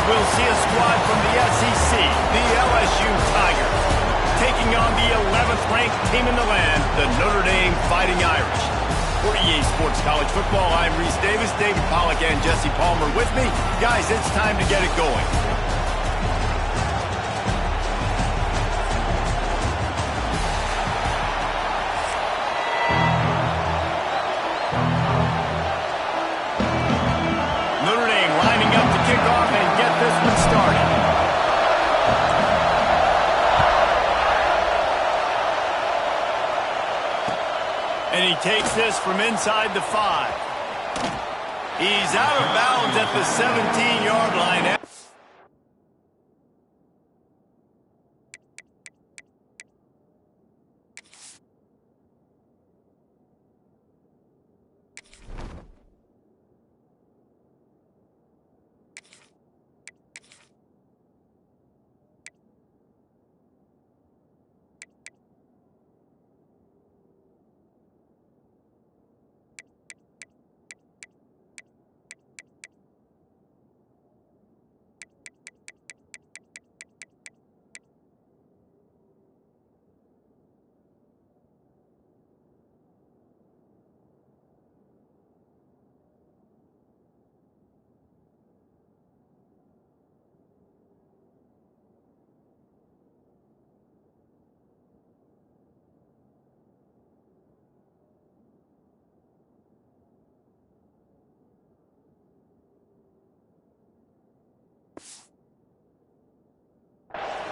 we'll see a squad from the SEC, the LSU Tigers, taking on the 11th ranked team in the land, the Notre Dame Fighting Irish. For EA Sports College Football, I'm Reese Davis, David Pollack, and Jesse Palmer with me. Guys, it's time to get it going. Notre Dame lining up to kick off and get this one started. And he takes this from inside the 5. He's out of bounds at the 17-yard line.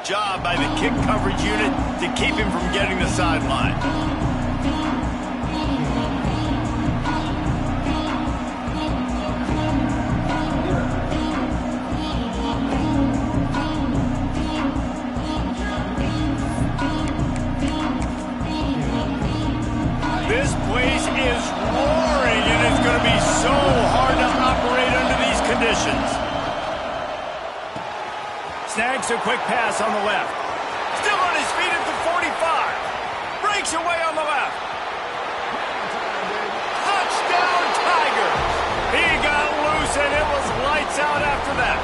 Job by the kick coverage unit to keep him from getting the sideline. This place is roaring, and it's going to be so hard to operate under these conditions. Snags a quick pass on the left. Still on his feet at the 45. Breaks away on the left. Touchdown, Tigers. He got loose, and it was lights out after that.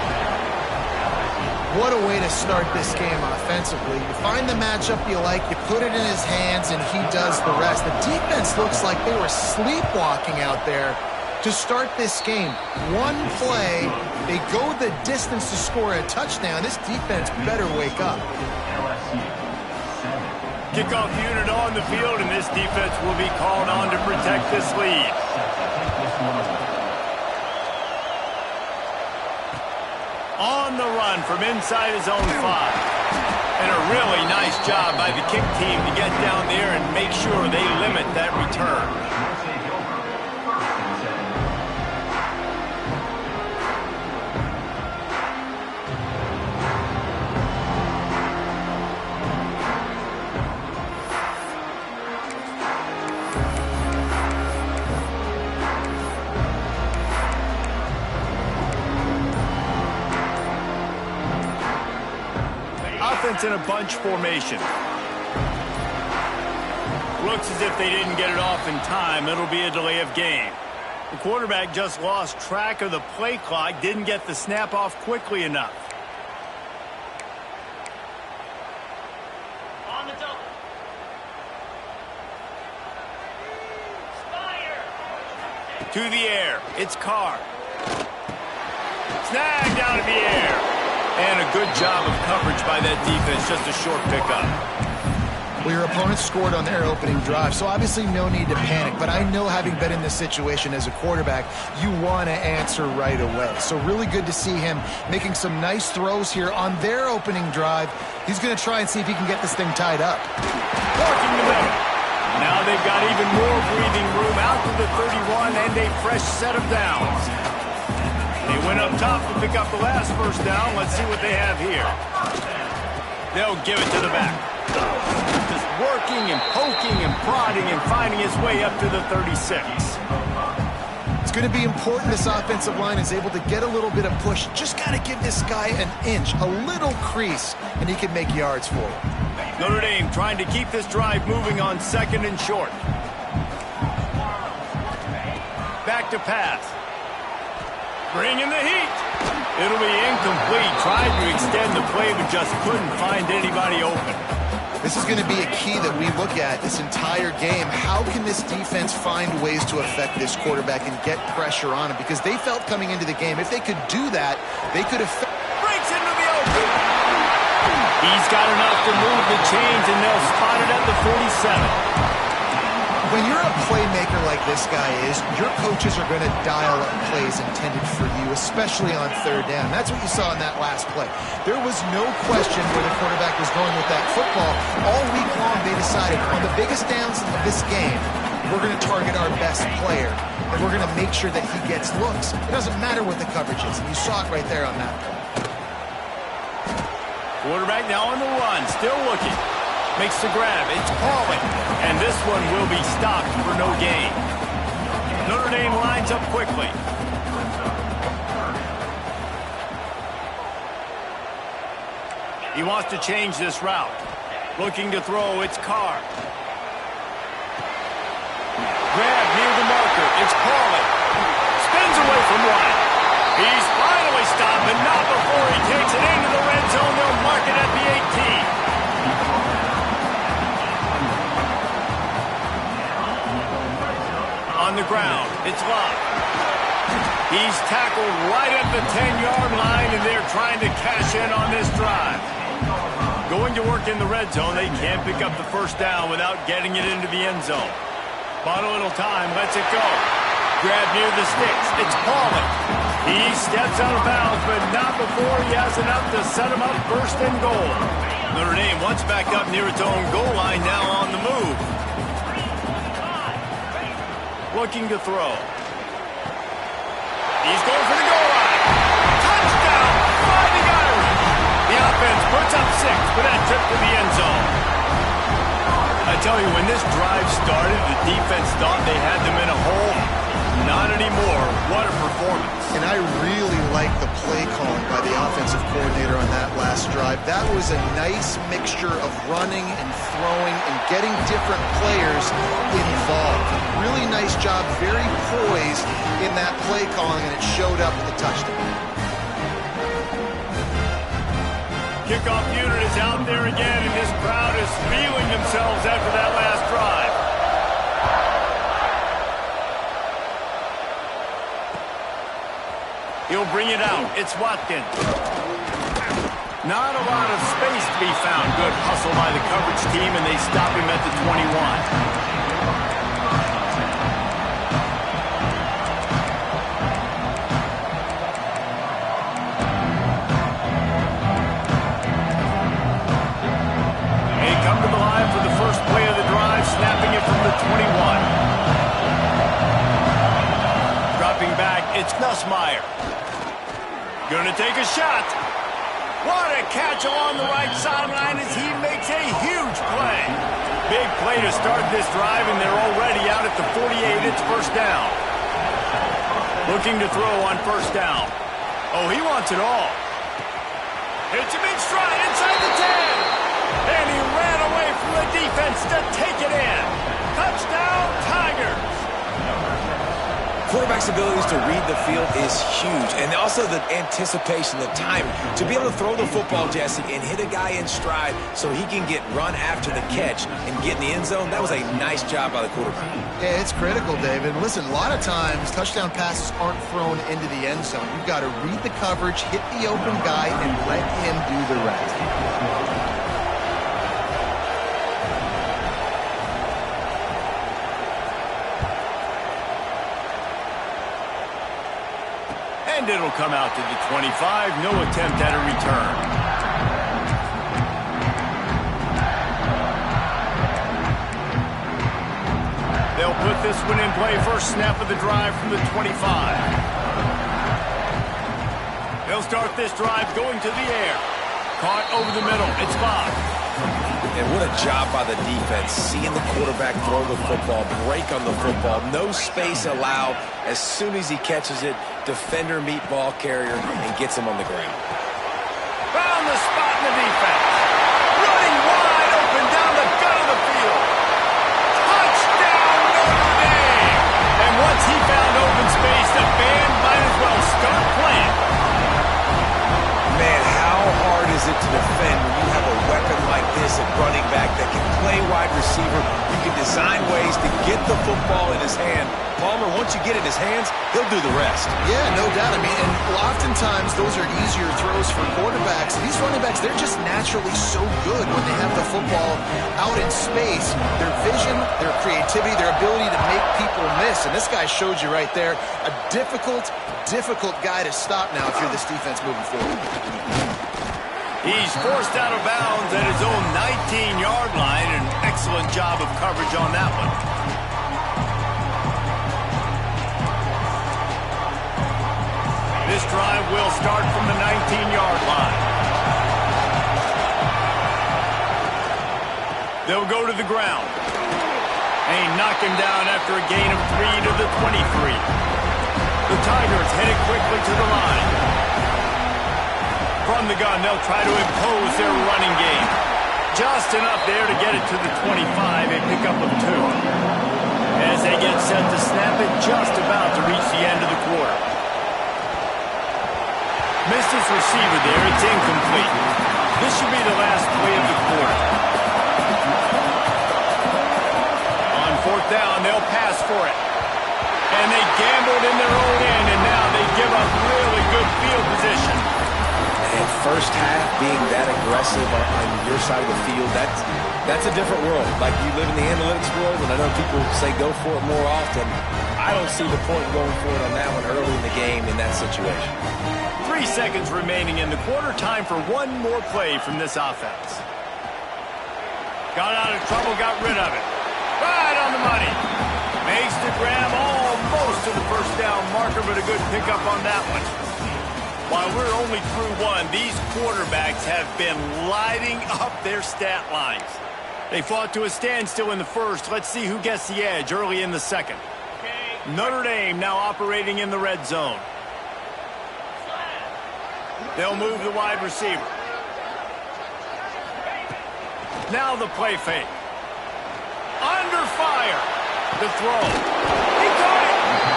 What a way to start this game offensively. You find the matchup you like, you put it in his hands, and he does the rest. The defense looks like they were sleepwalking out there to start this game. One play, they go the distance to score a touchdown. This defense better wake up. Kickoff unit on the field, and this defense will be called on to protect this lead. On the run from inside his own 5. And a really nice job by the kick team to get down there and make sure they limit that return. Offense in a bunch formation. Looks as if they didn't get it off in time. It'll be a delay of game. The quarterback just lost track of the play clock, didn't get the snap off quickly enough. On the double. To the air. It's Carr. Snagged out of the air. And a good job of coverage by that defense, just a short pickup. Well, your opponent scored on their opening drive, so obviously no need to panic. But I know, having been in this situation as a quarterback, you want to answer right away. So really good to see him making some nice throws here on their opening drive. He's going to try and see if he can get this thing tied up. Working the middle. Now they've got even more breathing room out to the 31 and a fresh set of downs. They went up top to pick up the last first down. Let's see what they have here. They'll give it to the back. Just working and poking and prodding and finding his way up to the 36. It's going to be important this offensive line is able to get a little bit of push. Just got to give this guy an inch, a little crease, and he can make yards for you. Notre Dame trying to keep this drive moving on 2nd and short. Back to pass. Bringing the heat. It'll be incomplete. Tried to extend the play, but just couldn't find anybody open. This is going to be a key that we look at this entire game. How can this defense find ways to affect this quarterback and get pressure on him? Because they felt coming into the game, if they could do that, they could have... Breaks into the open. He's got enough to move the chains, and they'll spot it at the 47. When you're a playmaker like this guy is, your coaches are going to dial up plays intended for you, especially on third down. That's what you saw in that last play. There was no question where the quarterback was going with that football. All week long, they decided on the biggest downs of this game, we're going to target our best player, and we're going to make sure that he gets looks. It doesn't matter what the coverage is, and you saw it right there on that play. Quarterback now on the run, still looking. Makes the grab. It's Pauling. And this one will be stopped for no gain. Notre Dame lines up quickly. He wants to change this route. Looking to throw. It's Carr. Grab near the marker. It's Pauling. Spins away from one. He's finally stopped, but not before he takes it into the red zone. They'll mark it at the 18. On the ground, it's Love. He's tackled right at the 10-yard line, and they're trying to cash in on this drive. Going to work in the red zone, they can't pick up the first down without getting it into the end zone. Bought a little time, lets it go. Grab near the sticks, it's Pauling. He steps out of bounds, but not before he has enough to set him up first and goal. Notre Dame once back up near its own goal line, now on the move. Looking to throw. He's going for the goal line. Touchdown! Fighting Irish. The offense puts up 6 for that trip to the end zone. I tell you, when this drive started, the defense thought they had them in a hole. Not anymore. What a performance. And I really like the play calling by the offensive coordinator on that last drive. That was a nice mixture of running and throwing and getting different players involved. Really nice job, very poised in that play calling, and it showed up with the touchdown. Kickoff unit is out there again, and this crowd is feeling themselves after that last drive. He'll bring it out. It's Watkins. Not a lot of space to be found. Good hustle by the coverage team, and they stop him at the 21. Snapping it from the 21. Dropping back, it's Nussmeier. Gonna take a shot. What a catch along the right sideline as he makes a huge play. Big play to start this drive, and they're already out at the 48. It's first down. Looking to throw on first down. Oh, he wants it all. Hits him in stride inside the 10. And he ran away from the defense to take it in. Touchdown, Tigers. Quarterback's abilities to read the field is huge. And also the anticipation, the timing. To be able to throw the football, Jesse, and hit a guy in stride so he can get run after the catch and get in the end zone, that was a nice job by the quarterback. Yeah, it's critical, David. Listen, a lot of times touchdown passes aren't thrown into the end zone. You've got to read the coverage, hit the open guy, and let him do the rest. And it'll come out to the 25. No attempt at a return. They'll put this one in play. First snap of the drive from the 25. They'll start this drive going to the air. Caught over the middle. It's Bob. And what a job by the defense, seeing the quarterback throw the football, break on the football, no space allowed. As soon as he catches it, defender meet ball carrier and gets him on the ground. Found the spot in the defense. Running wide open down the gut of the field. Touchdown, Notre Dame! And once he found open space, the band might as well start get it in his hands, he'll do the rest. Yeah, no doubt. I mean, and oftentimes those are easier throws for quarterbacks. These running backs, they're just naturally so good when they have the football out in space. Their vision, their creativity, their ability to make people miss. And this guy showed you right there, a difficult guy to stop now if you're this defense moving forward. He's forced out of bounds at his own 19-yard line. An excellent job of coverage on that one. This drive will start from the 19-yard line. They'll go to the ground. And he knocked him down after a gain of 3 to the 23. The Tigers headed quickly to the line. From the gun, they'll try to impose their running game. Just enough there to get it to the 25, a pickup of 2. As they get set to snap it, just about to reach the end of the quarter. Missed his receiver there, it's incomplete. This should be the last play of the quarter. On 4th down, they'll pass for it. And they gambled in their own end, and now they give up really good field position. And first half being that aggressive on your side of the field, that's a different world. Like, you live in the analytics world, and I know people say go for it more often. I don't see the point going for it on that one early in the game in that situation. 3 seconds remaining in the quarter. Time for one more play from this offense. Got out of trouble, got rid of it. Right on the money. Makes the grab almost to the first down marker, but a good pickup on that one. While we're only through one, these quarterbacks have been lighting up their stat lines. They fought to a standstill in the first. Let's see who gets the edge early in the second. Notre Dame now operating in the red zone. They'll move the wide receiver. Now the play fake. Under fire. The throw. He caught it.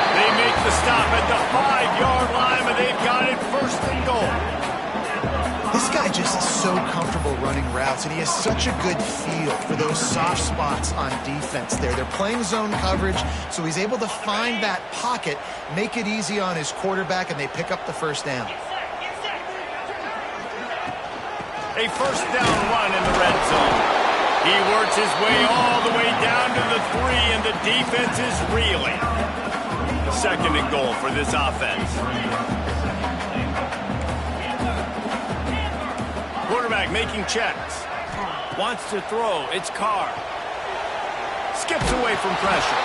They make the stop at the 5-yard line, but they've got it 1st and goal. This guy just is so comfortable running routes, and he has such a good feel for those soft spots on defense there. They're playing zone coverage, so he's able to find that pocket, make it easy on his quarterback, and they pick up the 1st down. A 1st down run in the red zone. He works his way all the way down to the 3, and the defense is reeling. 2nd and goal for this offense. Quarterback making checks. Wants to throw. It's Carr. Skips away from pressure.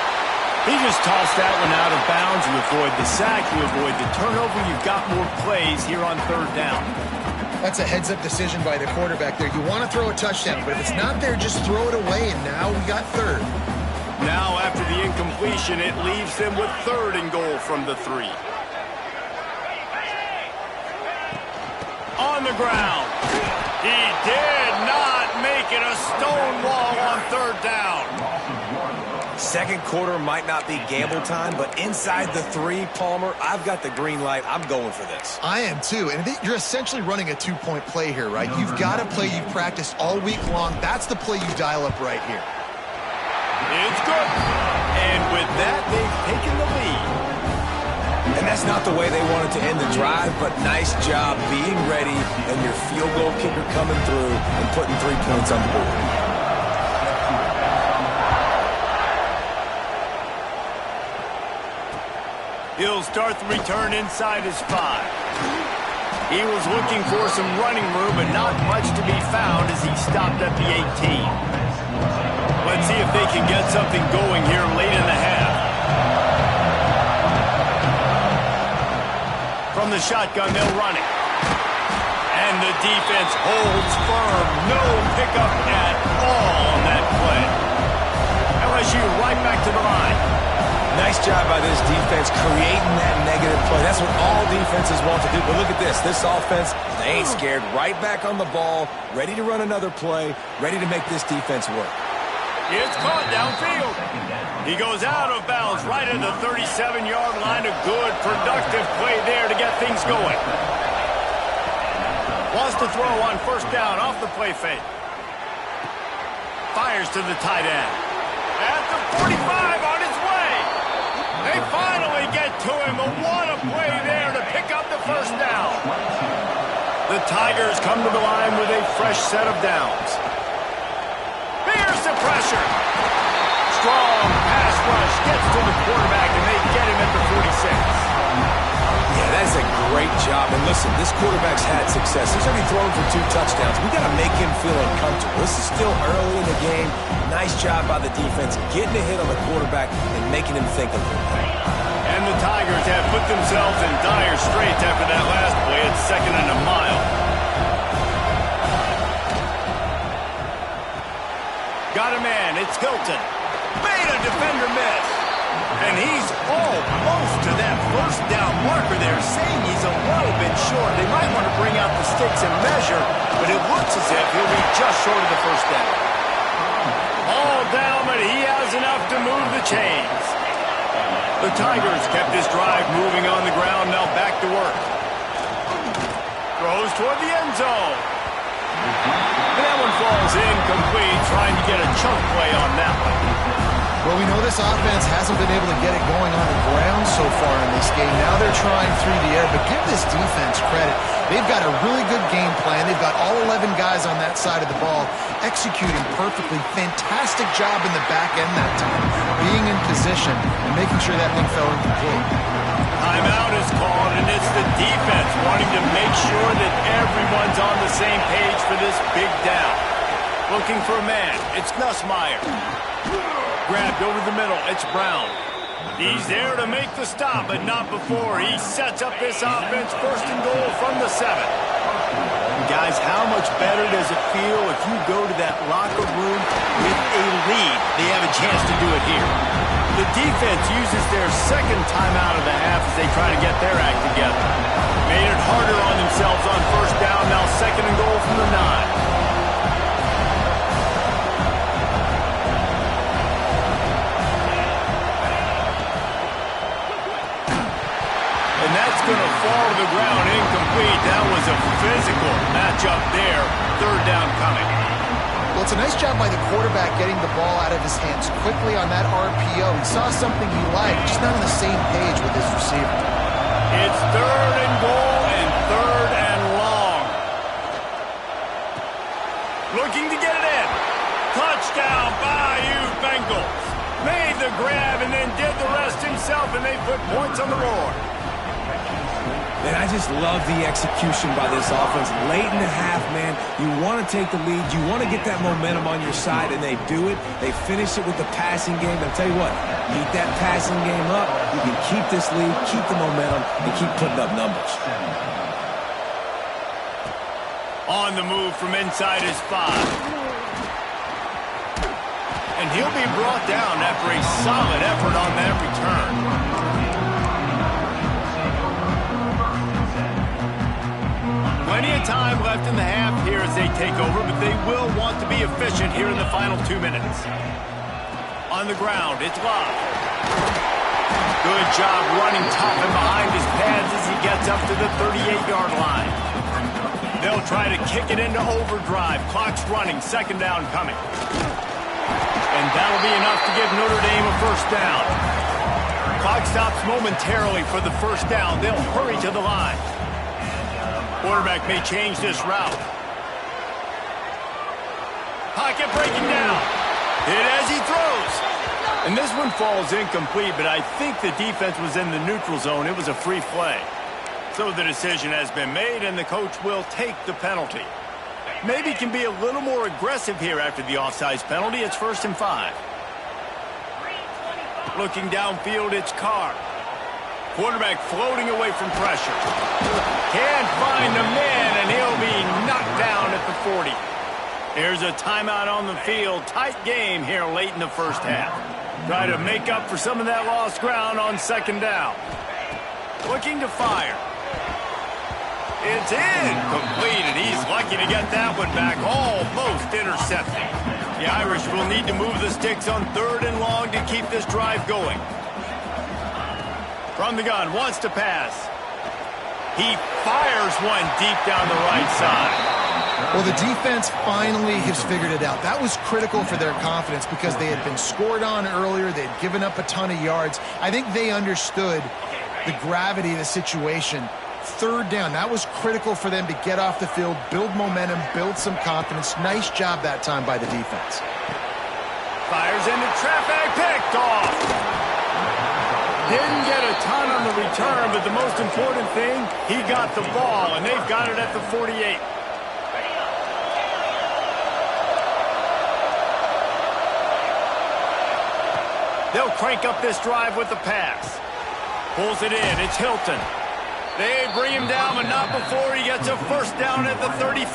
He just tossed that one out of bounds. You avoid the sack. You avoid the turnover. You've got more plays here on 3rd down. That's a heads-up decision by the quarterback there. You want to throw a touchdown, but if it's not there, just throw it away, and now we got 3rd. Now, after the incompletion, it leaves them with 3rd and goal from the 3. On the ground. He did not make it a stone wall on 3rd down. 2nd quarter might not be gamble time, but inside the 3, Palmer, I've got the green light. I'm going for this. I am too, and you're essentially running a 2-point play here, right? You've got a play you've practiced all week long. That's the play you dial up right here. It's good. And with that, they've taken the lead. And that's not the way they wanted to end the drive, but nice job being ready and your field goal kicker coming through and putting 3 points on the board. He'll start the return inside his 5. He was looking for some running room, but not much to be found as he stopped at the 18. Let's see if they can get something going here late in the half. From the shotgun, they'll run it. And the defense holds firm. No pickup at all on that play. LSU right back to the line. Nice job by this defense creating that negative play. That's what all defenses want to do. But look at this. This offense, they ain't scared. Right back on the ball, ready to run another play, ready to make this defense work. It's caught downfield. He goes out of bounds right at the 37-yard line. A good, productive play there to get things going. Wants to throw on 1st down off the play fake. Fires to the tight end. At the 45 on his way. They finally get to him, but what a play there to pick up the first down. The Tigers come to the line with a fresh set of downs. Here's the pressure. Strong pass rush gets to the quarterback, and they get him at the 46. Yeah, that's a great job. And listen, this quarterback's had success. He's already thrown for 2 touchdowns. We got to make him feel uncomfortable. This is still early in the game. Nice job by the defense, getting a hit on the quarterback and making him think a little bit. And the Tigers have put themselves in dire straits after that last play. It's 2nd and a mile. Got a man. It's Hilton. Made a defender miss. And he's almost to that first down marker there, saying he's a little bit short. They might want to bring out the sticks and measure, but it looks as if he'll be just short of the first down. All down, but he has enough to move the chains. The Tigers kept this drive moving on the ground, now back to work. Throws toward the end zone. And that one falls incomplete, trying to get a chunk play on that one. Well, we know this offense hasn't been able to get it going on the ground so far in this game. Now they're trying through the air, but give this defense credit. They've got a really good game plan. They've got all 11 guys on that side of the ball executing perfectly. Fantastic job in the back end that time, being in position and making sure that thing fell incomplete. Timeout is called, and it's the defense wanting to make sure that everyone's on the same page for this big down. Looking for a man. It's Nussmeier. Grabbed over the middle. It's Brown. He's there to make the stop, but not before. He sets up this offense 1st and goal from the 7. Guys, how much better does it feel if you go to that locker room with a lead? They have a chance to do it here. The defense uses their 2nd timeout of the half as they try to get their act together. Made it harder on themselves on 1st down. Now 2nd and goal from the 9. And that's going to fall to the ground incomplete. That was a physical matchup there. 3rd down coming. Well, it's a nice job by the quarterback getting the ball out of his hands quickly on that RPO. He saw something he liked, just not on the same page with his receiver. It's 3rd and goal and 3rd and long. Looking to get it in. Touchdown, Bayou Bengals. Made the grab and then did the rest himself, and they put points on the board. And I just love the execution by this offense. Late in the half, man, you want to take the lead. You want to get that momentum on your side, and they do it. They finish it with the passing game. I'll tell you what, keep that passing game up. You can keep this lead, keep the momentum, and keep putting up numbers. On the move from inside his 5. And he'll be brought down after a solid effort on that return. Plenty of time left in the half here as they take over, but they will want to be efficient here in the final 2 minutes. On the ground, it's Love. Good job running tough and behind his pads as he gets up to the 38-yard line. They'll try to kick it into overdrive. Clock's running, 2nd down coming. And that'll be enough to give Notre Dame a 1st down. Clock stops momentarily for the 1st down. They'll hurry to the line. Quarterback may change this route. Pocket breaking down. Hit as he throws. And this one falls incomplete, but I think the defense was in the neutral zone. It was a free play. So the decision has been made, and the coach will take the penalty. Maybe can be a little more aggressive here after the offsides penalty. It's 1st and 5. Looking downfield, it's Carr. Quarterback floating away from pressure. Can't find the man, and he'll be knocked down at the 40. Here's a timeout on the field. Tight game here late in the 1st half. Try to make up for some of that lost ground on 2nd down. Looking to fire. It's incomplete, and he's lucky to get that one back. Almost intercepted. The Irish will need to move the sticks on 3rd and long to keep this drive going. From the gun, wants to pass. He fires one deep down the right side. Well, the defense finally has figured it out. That was critical for their confidence because they had been scored on earlier. They had given up a ton of yards. I think they understood the gravity of the situation. Third down, that was critical for them to get off the field, build momentum, build some confidence. Nice job that time by the defense. Fires into traffic, picked off. Didn't get a ton on the return, but the most important thing, he got the ball, and they've got it at the 48. They'll crank up this drive with the pass. Pulls it in. It's Hilton. They bring him down, but not before he gets a first down at the 35.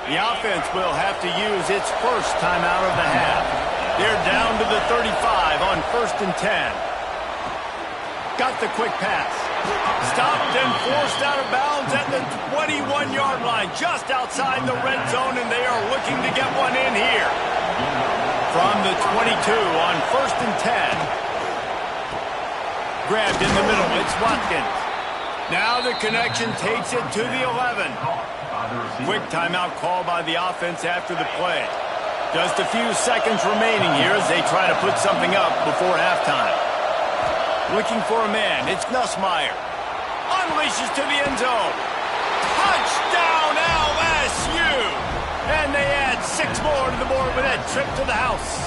The offense will have to use its first timeout of the half. They're down to the 35 on 1st and 10. Got the quick pass. Stopped and forced out of bounds at the 21-yard line, just outside the red zone, and they are looking to get one in here. From the 22 on 1st and 10. Grabbed in the middle. It's Watkins. Now the connection takes it to the 11. Quick timeout call by the offense after the play. Just a few seconds remaining here as they try to put something up before halftime. Looking for a man. It's Nussmeier. Unleashes to the end zone. Touchdown LSU! And they add 6 more to the board with that trip to the house.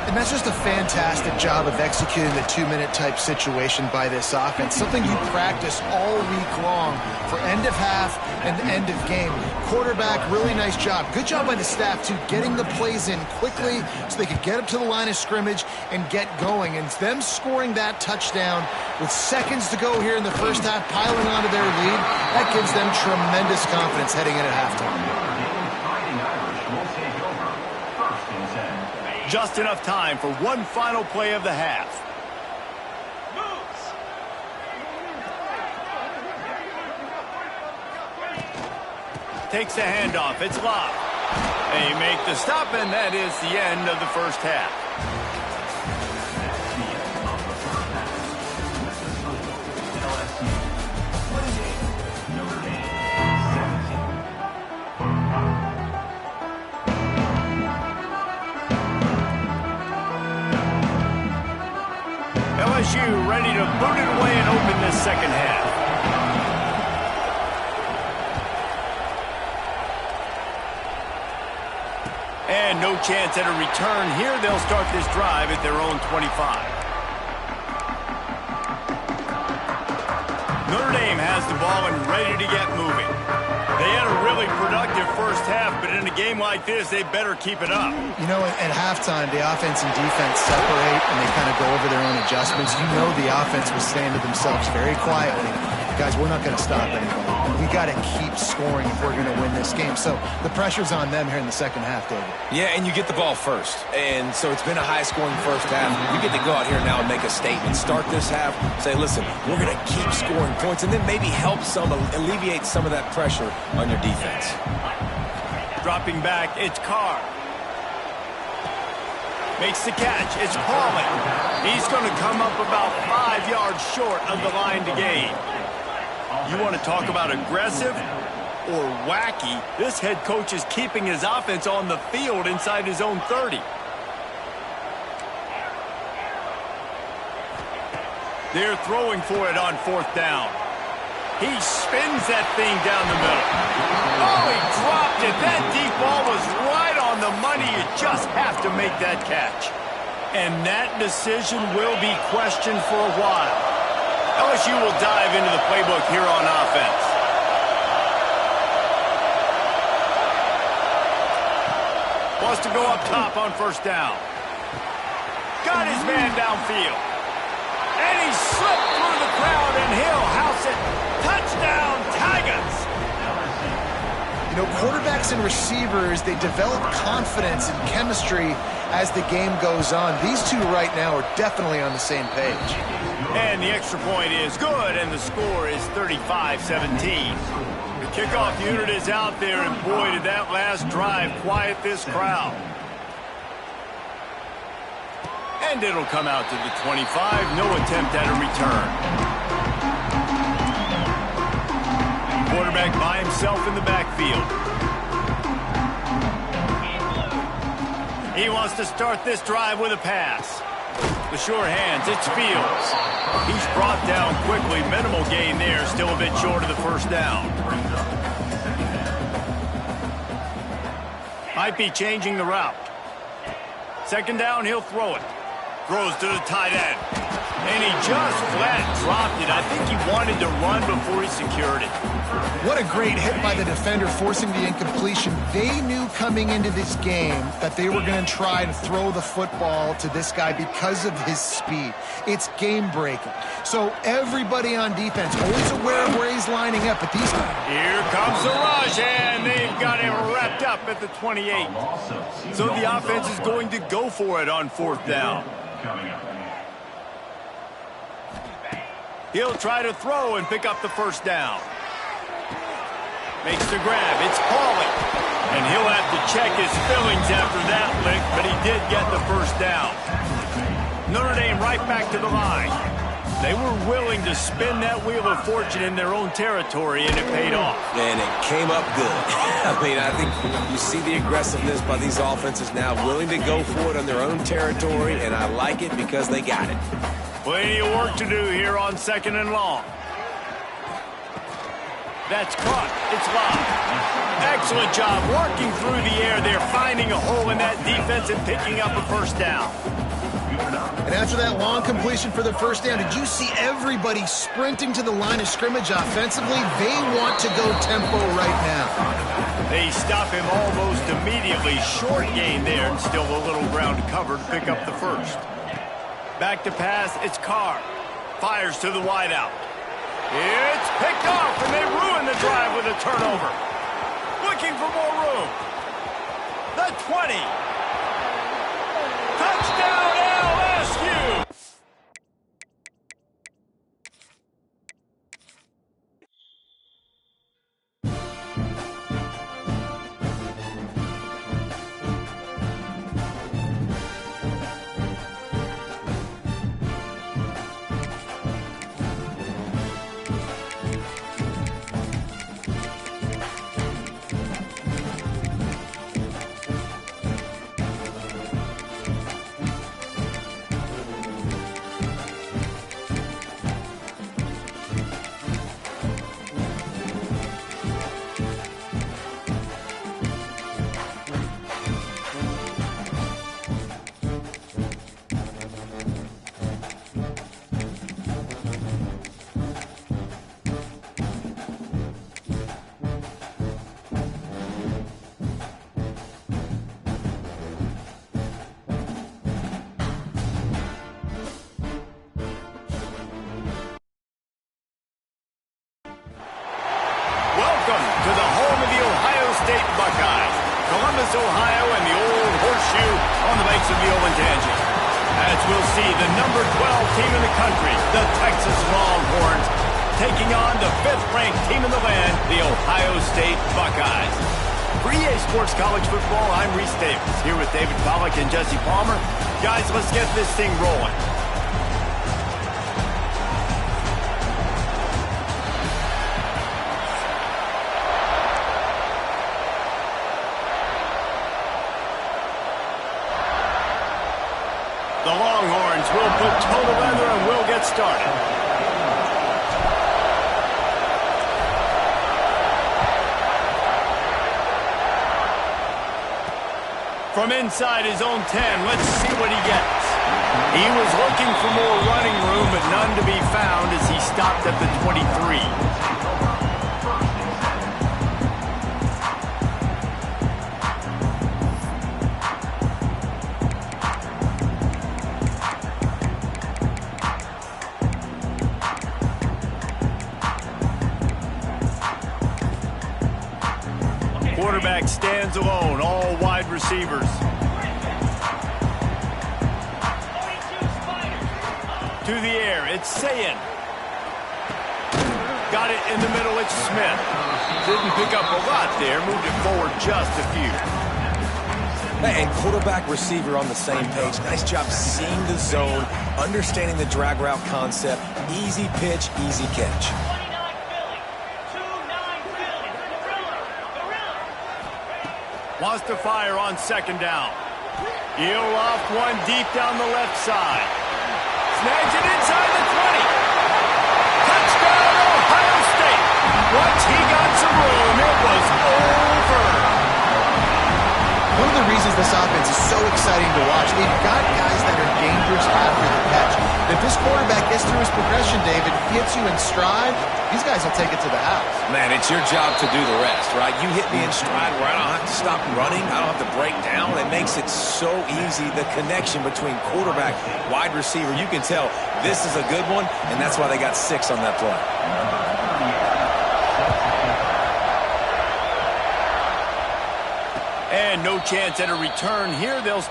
And that's just a fantastic job of executing the 2-minute type situation by this offense. Something you practice all week long for end of half and end of game. Quarterback, really nice job. Good job by the staff, too, getting the plays in quickly so they could get up to the line of scrimmage and get going. And them scoring that touchdown with seconds to go here in the first half, piling onto their lead, that gives them tremendous confidence heading in at halftime. Just enough time for one final play of the half. Takes the handoff. It's Locke. They make the stop, and that is the end of the first half. LSU ready to boot it away and open this second half. And no chance at a return here. They'll start this drive at their own 25. Notre Dame has the ball and ready to get moving. They had a really productive first half, but in a game like this, they better keep it up. You know, at halftime, the offense and defense separate, and they kind of go over their own adjustments. You know the offense was saying to themselves very quietly, guys, we're not going to stop anybody. We got to keep scoring if we're going to win this game. So the pressure's on them here in the second half, David. Yeah, and you get the ball first. And so it's been a high-scoring first half. You get to go out here now and make a statement. Start this half, say, listen, we're going to keep scoring points, and then maybe help alleviate some of that pressure on your defense. Dropping back, it's Carr. Makes the catch. It's Paulin. He's going to come up about 5 yards short of the line to gain. You want to talk about aggressive or wacky? This head coach is keeping his offense on the field inside his own 30. They're throwing for it on 4th down. He spins that thing down the middle. Oh, he dropped it. That deep ball was right on the money. You just have to make that catch. And that decision will be questioned for a while. LSU will dive into the playbook here on offense. Wants to go up top on 1st down. Got his man downfield. And he slipped through the crowd, and he'll house it. Touchdown, Tigers! You know, quarterbacks and receivers, they develop confidence and chemistry as the game goes on. These two right now are definitely on the same page. And the extra point is good, and the score is 35-17. The kickoff unit is out there, and boy, did that last drive quiet this crowd. And it'll come out to the 25. No attempt at a return. Quarterback by himself. himself in the backfield. He wants to start this drive with a pass. The short hands, it's Fields. He's brought down quickly. Minimal gain there, still a bit short of the first down. Might be changing the route. Second down, he'll throw it. Throws to the tight end. And he just flat dropped it. I think he wanted to run before he secured it. What a great hit by the defender, forcing the incompletion. They knew coming into this game that they were going to try to throw the football to this guy because of his speed. It's game-breaking. So everybody on defense always aware of where he's lining up. But these guys... Here comes the rush, and they've got him wrapped up at the 28. So the offense is going to go for it on fourth down. He'll try to throw and pick up the first down. Makes the grab. It's Pauly. And he'll have to check his fillings after that lick, but he did get the first down. Notre Dame right back to the line. They were willing to spin that wheel of fortune in their own territory, and it paid off. And it came up good. I mean, I think you see the aggressiveness by these offenses now, willing to go for it on their own territory, and I like it because they got it. Plenty of work to do here on second and long. That's caught. It's live. Excellent job working through the air there, finding a hole in that defense and picking up a first down. And after that long completion for the first down, did you see everybody sprinting to the line of scrimmage offensively? They want to go tempo right now. They stop him almost immediately. Short gain there, and still a little ground to cover to pick up the first. Back to pass, it's Carr. Fires to the wideout. It's picked off, and they ruin the drive with a turnover. Looking for more room. The 20. Touchdown, LSU! Ohio, and the old horseshoe on the banks of the Olentangy. As we'll see, the number 12 team in the country, the Texas Longhorns, taking on the 5th-ranked team in the land, the Ohio State Buckeyes. For EA Sports College Football, I'm Reese Davis, here with David Pollack and Jesse Palmer. Guys, let's get this thing rolling. The Longhorns will put toe to leather and will get started. From inside his own 10, let's see what he gets. He was looking for more running room, but none to be found as he stopped at the 23. Quarterback stands alone, all wide receivers. To the air, it's Sayin. Got it in the middle, it's Smith. Didn't pick up a lot there, moved it forward just a few. And quarterback receiver on the same page. Nice job seeing the zone, understanding the drag route concept. Easy pitch, easy catch. Wants to fire on second down. He'll loft one deep down the left side. Snags it inside the 20. Touchdown, Ohio State. Once he got some room, it was over. One of the reasons this offense is so exciting to watch, they've got guys that are dangerous after the catch. If this quarterback gets through his progression, David, gets you in stride, these guys will take it to the house. Man, it's your job to do the rest, right? You hit me in stride where I don't have to stop running. I don't have to break down. It makes it so easy. The connection between quarterback, wide receiver, you can tell this is a good one, and that's why they got 6 on that play. And no chance at a return here. They'll...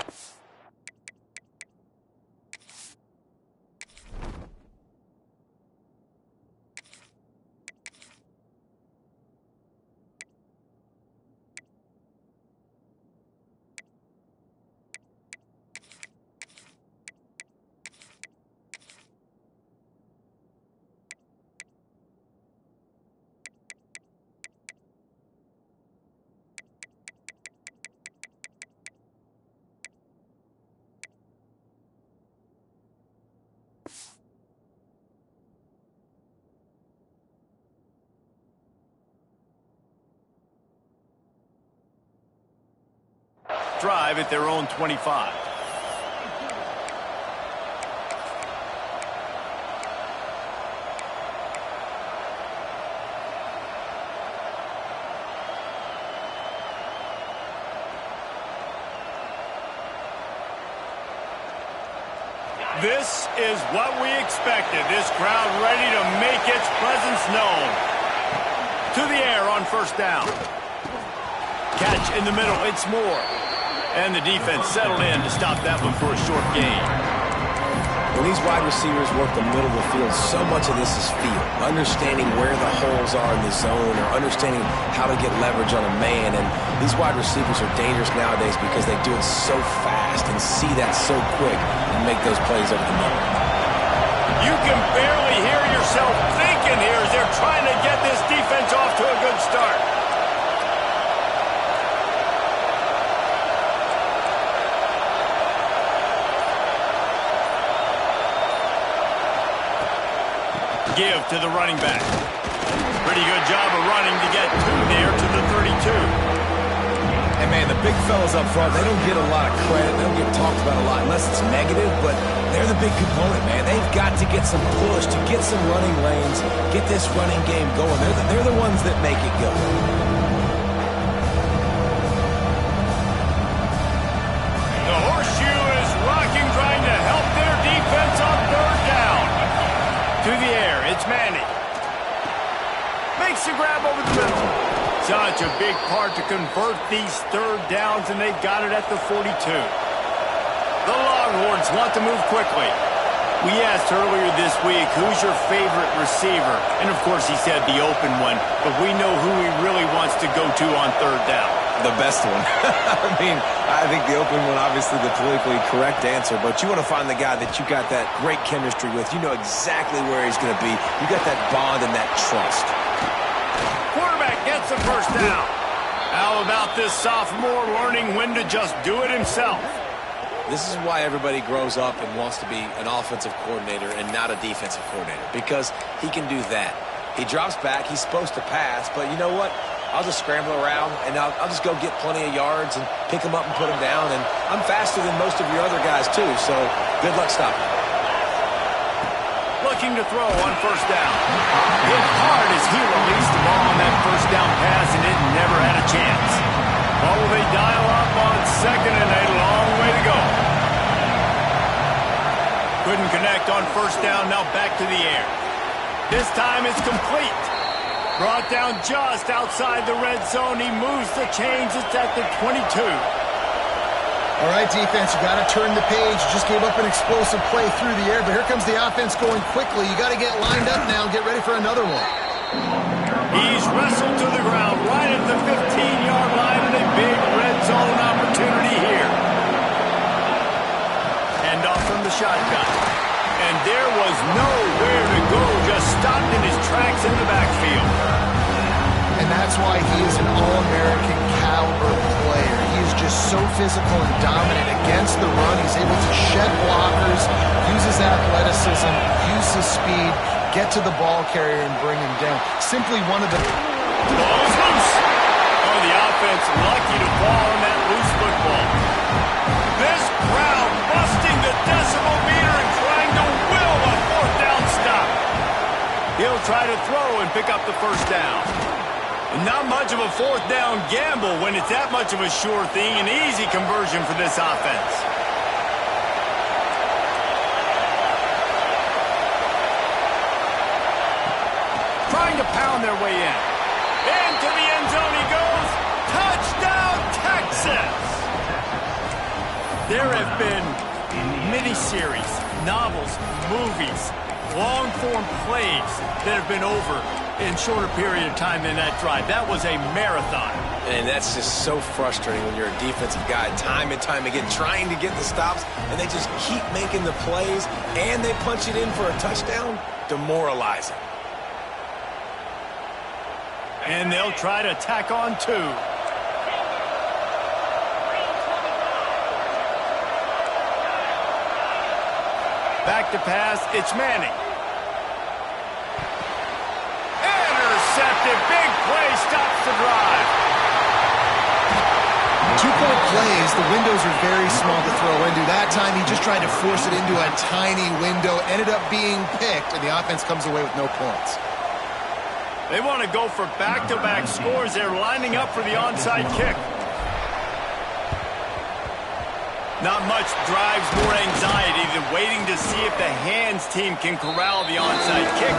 drive at their own 25. This is what we expected. This crowd ready to make its presence known. To the air on first down. Catch in the middle. It's Moore. And the defense settled in to stop that one for a short gain. When these wide receivers work the middle of the field, so much of this is feel. Understanding where the holes are in the zone or understanding how to get leverage on a man. And these wide receivers are dangerous nowadays because they do it so fast and see that so quick and make those plays over the middle. You can barely hear yourself thinking here as they're trying to get this defense off to a good start. Give to the running back. Pretty good job of running to get 2 there to the 32. And man, the big fellas up front, they don't get a lot of credit. They don't get talked about a lot unless it's negative, but they're the big component, man. They've got to get some push, to get some running lanes, get this running game going. They're the ones that make it go. The horseshoe is rocking, trying to help their defense on third down. To the air, it's Manning. Makes the grab over the middle. Such a big part to convert these third downs, and they've got it at the 42. The Longhorns want to move quickly. We asked earlier this week, who's your favorite receiver? And, of course, he said the open one, but we know who he really wants to go to on third down. The best one. I think the open one, obviously the politically correct answer, but you want to find the guy that you got that great chemistry with. You know exactly where he's going to be. You got that bond and that trust. Quarterback gets the first down. How about this sophomore learning when to just do it himself? This is why everybody grows up and wants to be an offensive coordinator and not a defensive coordinator, because he can do that. He drops back. He's supposed to pass, but you know what? I'll just scramble around, and I'll just go get plenty of yards and pick them up and put them down. And I'm faster than most of your other guys, too, so good luck stopping. Looking to throw on first down. Hit hard as he released the ball on that first down pass, and it never had a chance. What will they dial up on second and a long way to go? Couldn't connect on first down, now back to the air. This time it's complete. Brought down just outside the red zone. He moves the chains. It's at the 22. All right, defense, you got to turn the page. You just gave up an explosive play through the air, but here comes the offense going quickly. You got to get lined up now and get ready for another one. He's wrestled to the ground right at the 15-yard line, and a big red zone opportunity here. Hand off from the shotgun. And there was nowhere to go, just stopped in his tracks in the backfield. And that's why he is an All-American caliber player. so physical and dominant against the run. He's able to shed blockers, use his athleticism, use his speed, get to the ball carrier and bring him down. Simply one of the... Ball's loose. Oh, the offense lucky to fall on that loose football. This crowd busting the decibel meter and trying to will a fourth down stop. He'll try to throw and pick up the first down. Not much of a fourth down gamble when it's that much of a sure thing. An easy conversion for this offense. Trying to pound their way in. Into the end zone he goes. Touchdown, Texas! There have been miniseries, novels, movies, long-form plays that have been over in shorter period of time than that drive. That was a marathon. And that's just so frustrating when you're a defensive guy, time and time again, trying to get the stops, and they just keep making the plays, and they punch it in for a touchdown. Demoralizing. And they'll try to tack on two. Back to pass, it's Manning. Intercepted, big play, stops the drive. 2-point plays, the windows are very small to throw into. That time he just tried to force it into a tiny window, ended up being picked, and the offense comes away with no points. They want to go for back-to-back scores. They're lining up for the onside kick. Not much drives more anxiety than waiting to see if the hands team can corral the onside kick,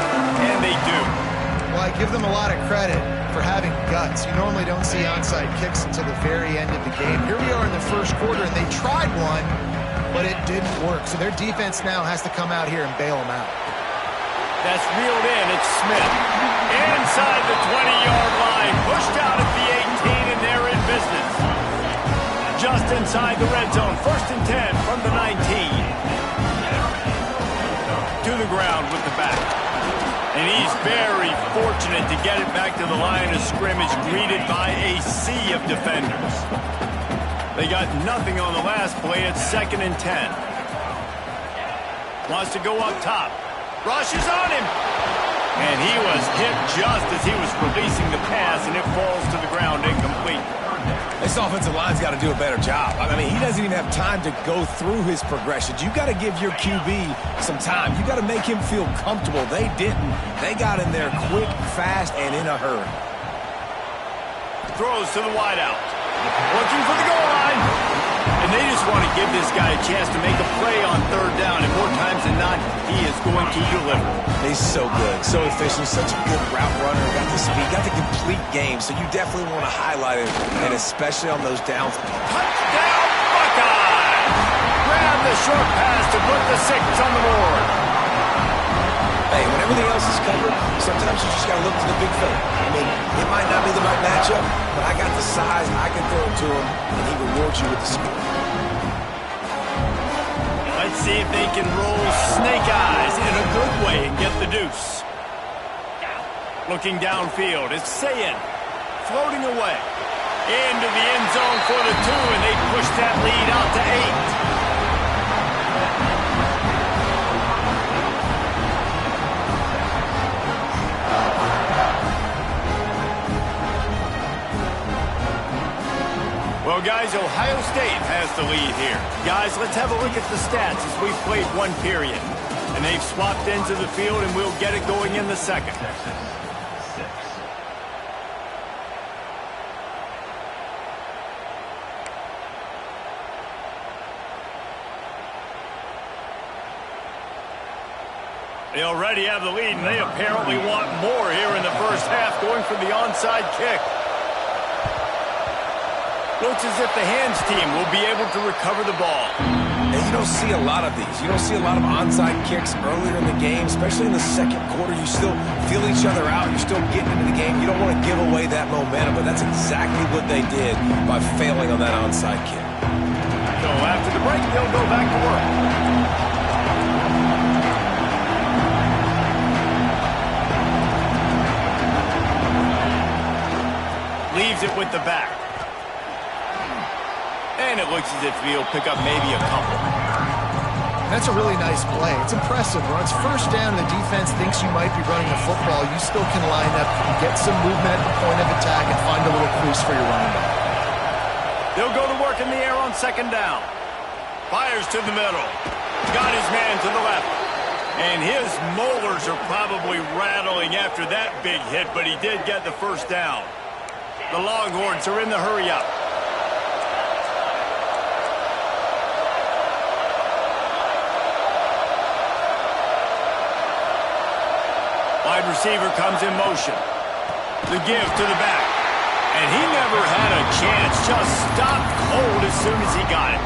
and they do. Well, I give them a lot of credit for having guts. You normally don't see onside kicks until the very end of the game. Here we are in the first quarter, and they tried one, but it didn't work. So their defense now has to come out here and bail them out. That's reeled in. It's Smith. Inside the 20-yard line. Pushed out at the 18, and they're in business. Just inside the red zone. 1st and 10 from the 19. To the ground with the back. And he's very fortunate to get it back to the line of scrimmage, greeted by a sea of defenders. They got nothing on the last play. It's 2nd and 10. Wants to go up top. Rushes on him. And he was hit just as he was releasing the pass, and it falls to the ground incomplete. This offensive line's got to do a better job. I mean, he doesn't even have time to go through his progressions. You got to give your QB some time. You got to make him feel comfortable. They didn't. They got in there quick, fast, and in a hurry. Throws to the wideout. Looking for the goal line. And they just want to give this guy a chance to make a play on 3rd down. And more times than not, he is going to deliver. He's so good, so efficient, such a good route runner. Got the speed, got the complete game. So you definitely want to highlight it, and especially on those downs. Touchdown, Buckeyes! Grab the short pass to put the 6 on the board. Hey, when everything else is covered, sometimes you just got to look to the big fella. I mean, it might not be the right matchup, but I got the size, I can throw it to him, and he rewards you with the speed. Let's see if they can roll snake eyes in a good way and get the deuce. Looking downfield, it's Sayin, floating away. Into the end zone for the 2, and they push that lead out to 8. Well, guys, Ohio State has the lead here. Guys, let's have a look at the stats as we've played one period. And they've swapped into the field, and we'll get it going in the second. They already have the lead, and they apparently want more here in the first half, going for the onside kick. Looks as if the hands team will be able to recover the ball. And you don't see a lot of these. You don't see a lot of onside kicks earlier in the game, especially in the second quarter. You still feel each other out. You're still getting into the game. You don't want to give away that momentum, but that's exactly what they did by failing on that onside kick. So after the break, they'll go back to work. Leaves it with the back. And it looks as if he'll pick up maybe a couple. That's a really nice play. It's impressive. When it's first down and the defense thinks you might be running the football, you still can line up, get some movement at the point of attack, and find a little crease for your running back. They'll go to work in the air on second down. Fires to the middle. Got his man to the left. And his molars are probably rattling after that big hit, but he did get the first down. The Longhorns are in the hurry-up. Wide receiver comes in motion. The give to the back. And he never had a chance. Just stopped cold as soon as he got it.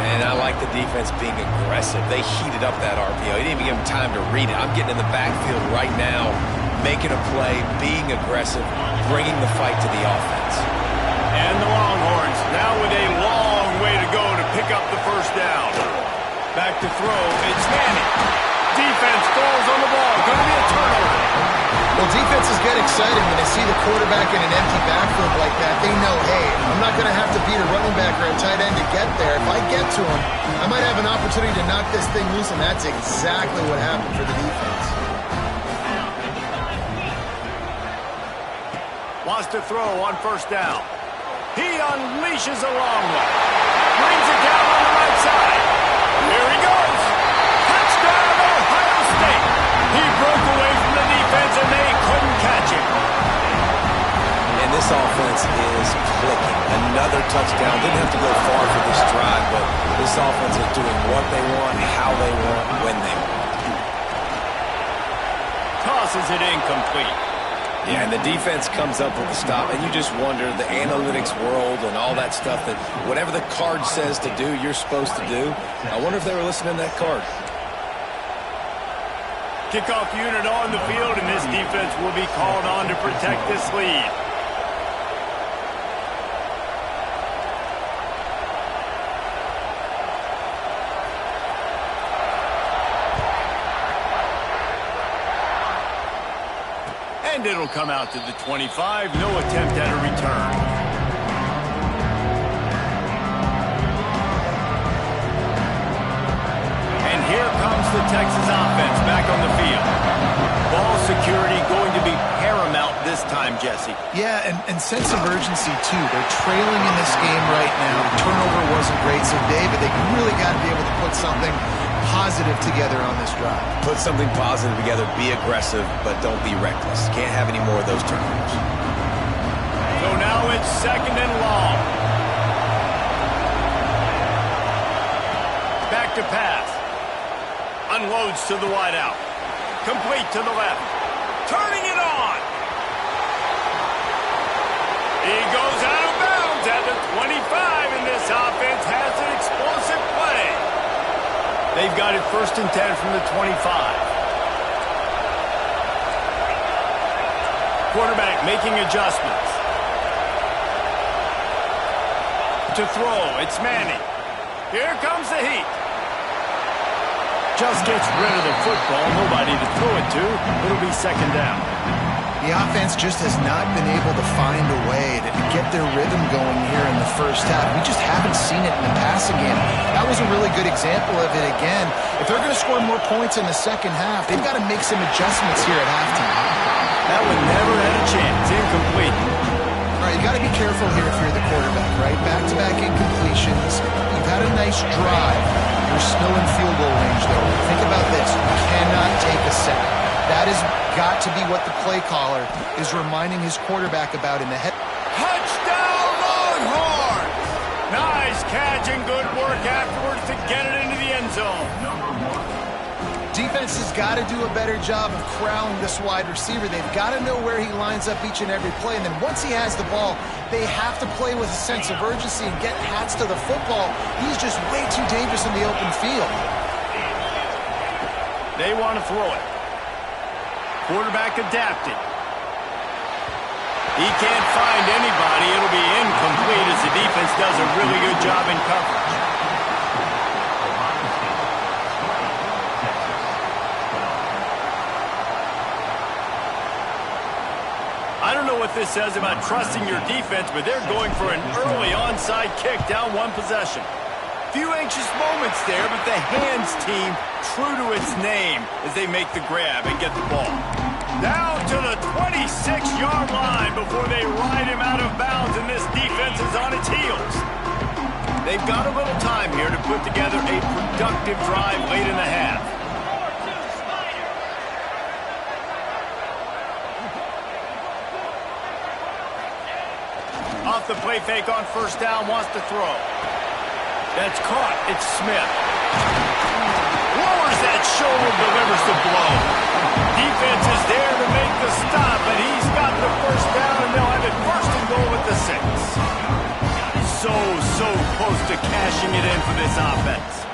And I like the defense being aggressive. They heated up that RPO. He didn't even give him time to read it. I'm getting in the backfield right now, making a play, being aggressive, bringing the fight to the offense. And the Longhorns now with a long way to go to pick up the first down. Back to throw. It's Manning. Defense falls on the ball. Going to be a turnover. Well, defenses get excited when they see the quarterback in an empty backfield like that. They know, hey, I'm not going to have to beat a running back or a tight end to get there. If I get to him, I might have an opportunity to knock this thing loose, and that's exactly what happened for the defense. Wants to throw on first down. He unleashes a long one. Brings it down on the right side. Here he goes. Touchdown, Ohio State. He broke away from the defense, and they couldn't catch him. And this offense is clicking. Another touchdown. Didn't have to go far for this drive, but this offense is doing what they want, how they want, when they want. Tosses it incomplete. Yeah, and the defense comes up with the stop, and you just wonder, the analytics world and all that stuff, that whatever the card says to do, you're supposed to do. I wonder if they were listening to that card. Kickoff unit on the field, and this defense will be called on to protect this lead. And it'll come out to the 25. No attempt at a return. And here comes the Texas offense back on the field. Ball security going to be paramount this time, Jesse. Yeah, and sense of urgency, too. They're trailing in this game right now. The turnover wasn't great, so David, they really got to be able to put something positive together on this drive. Put something positive together, be aggressive, but don't be reckless. Can't have any more of those turnovers. So now it's second and long. Back to pass. Unloads to the wideout. Complete to the left. Turning it on. He goes out of bounds at the 25, and this offense has an explosive play. They've got it 1st and 10 from the 25. Quarterback making adjustments. To throw, it's Manning. Here comes the heat. Just gets rid of the football. Nobody to throw it to. It'll be second down. The offense just has not been able to find a way to get their rhythm going here in the first half. We just haven't seen it in the passing game. That was a really good example of it again. If they're going to score more points in the second half, they've got to make some adjustments here at halftime. That one never had a chance. Incomplete. All right, you got to be careful here if you're the quarterback, right? Back-to-back incompletions. You've had a nice drive. You're still in field goal range, though. Think about this. You cannot take a sack. That has got to be what the play caller is reminding his quarterback about in the head. Touchdown, Longhorns! Nice catch and good work afterwards to get it into the end zone. Defense has got to do a better job of corralling this wide receiver. They've got to know where he lines up each and every play. And then once he has the ball, they have to play with a sense of urgency and get hats to the football. He's just way too dangerous in the open field. They want to throw it. Quarterback adapted. He can't find anybody. It'll be incomplete as the defense does a really good job in coverage. I don't know what this says about trusting your defense, but they're going for an early onside kick down one possession. Few anxious moments there, but the hands team true to its name as they make the grab and get the ball. Down to the 26-yard line before they ride him out of bounds, and this defense is on its heels. They've got a little time here to put together a productive drive late in the half. Off the play fake on first down, wants to throw. That's caught. It's Smith. Lowers that shoulder, delivers the blow. Defense is there to make the stop, but he's got the first down, and they'll have it first and goal at the 6. So close to cashing it in for this offense.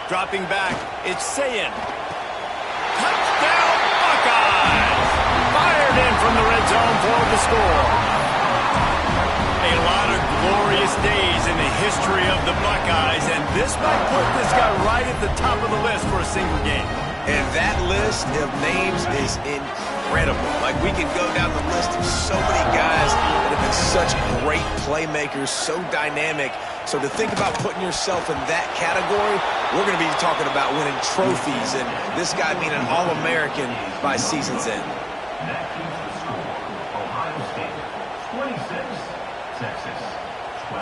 Dropping back, it's Sayin. Touchdown, Buckeyes! Fired in from the red zone for the score. A lot of glorious days in the history of the Buckeyes, and this might put this guy right at the top of the list for a single game. And that list of names is incredible. Like, we can go down the list of so many guys that have been such great playmakers, so dynamic. So to think about putting yourself in that category, we're going to be talking about winning trophies, and this guy being an All-American by season's end. Ohio State, 26, Texas, 12.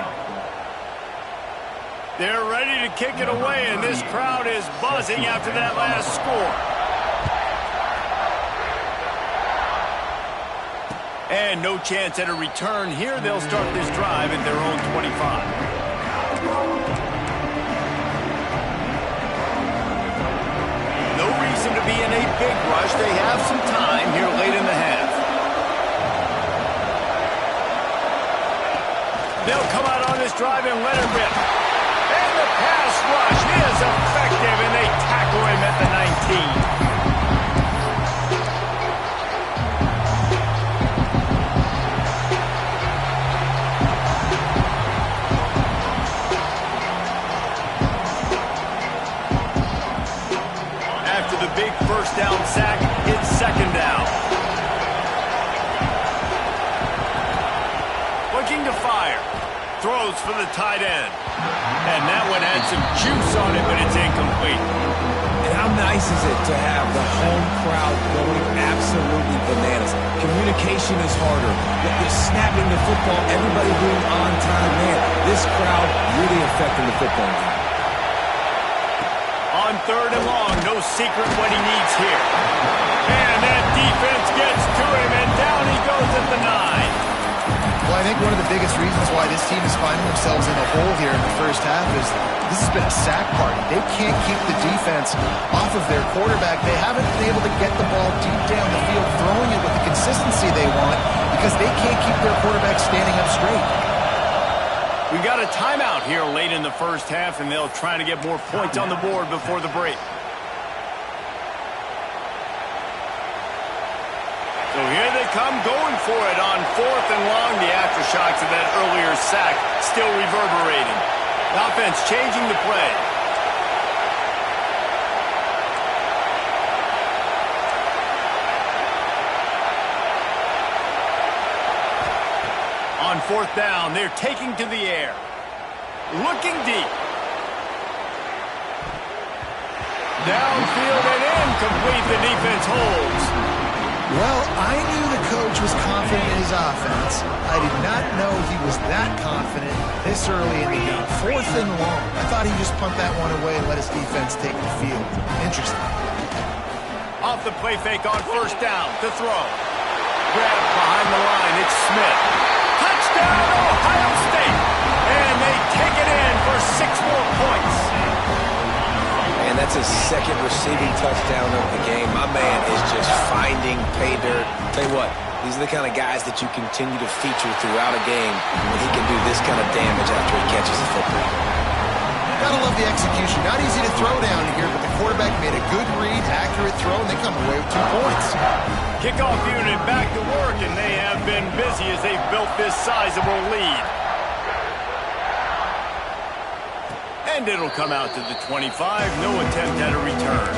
They're ready to kick it away, and this crowd is buzzing after that last score. And no chance at a return here. They'll start this drive at their own 25. No reason to be in a big rush. They have some time here late in the half. They'll come out on this drive and let it rip. And the pass rush is effective, and they tackle him at the 19. After the big first down sack, it's second down. Looking to fire. Throws for the tight end. And that one had some juice on it, but it's incomplete. And how nice is it to have the home crowd going absolutely bananas? Communication is harder. They're snapping the football, everybody being on time. Man, this crowd really affecting the football game. On third and long, no secret what he needs here. And that defense gets to him, and down he goes at the 9. Well, I think one of the biggest reasons why this team is finding themselves in a hole here in the first half is this has been a sack party. They can't keep the defense off of their quarterback. They haven't been able to get the ball deep down the field, throwing it with the consistency they want because they can't keep their quarterback standing up straight. We got a timeout here late in the first half, and they'll try to get more points on the board before the break. So here they come going for it on fourth and long. The aftershocks of that earlier sack still reverberating. The offense changing the play. On fourth down, they're taking to the air. Looking deep. Downfield and incomplete. The defense holds. Well, I knew the coach was confident in his offense. I did not know he was that confident this early in the game. Fourth and long. I thought he'd just punt that one away and let his defense take the field. Interesting. Off the play fake on first down to throw. Grab behind the line. It's Smith. Touchdown, Ohio State. And they take it in for 6 more points. And that's his second receiving touchdown of the game. My man is just finding pay dirt. Tell you what, these are the kind of guys that you continue to feature throughout a game when he can do this kind of damage after he catches the football. Gotta love the execution. Not easy to throw down here, but the quarterback made a good read, accurate throw, and they come away with 2 points. Kickoff unit back to work, and they have been busy as they've built this sizable lead. And it'll come out to the 25. No attempt at a return.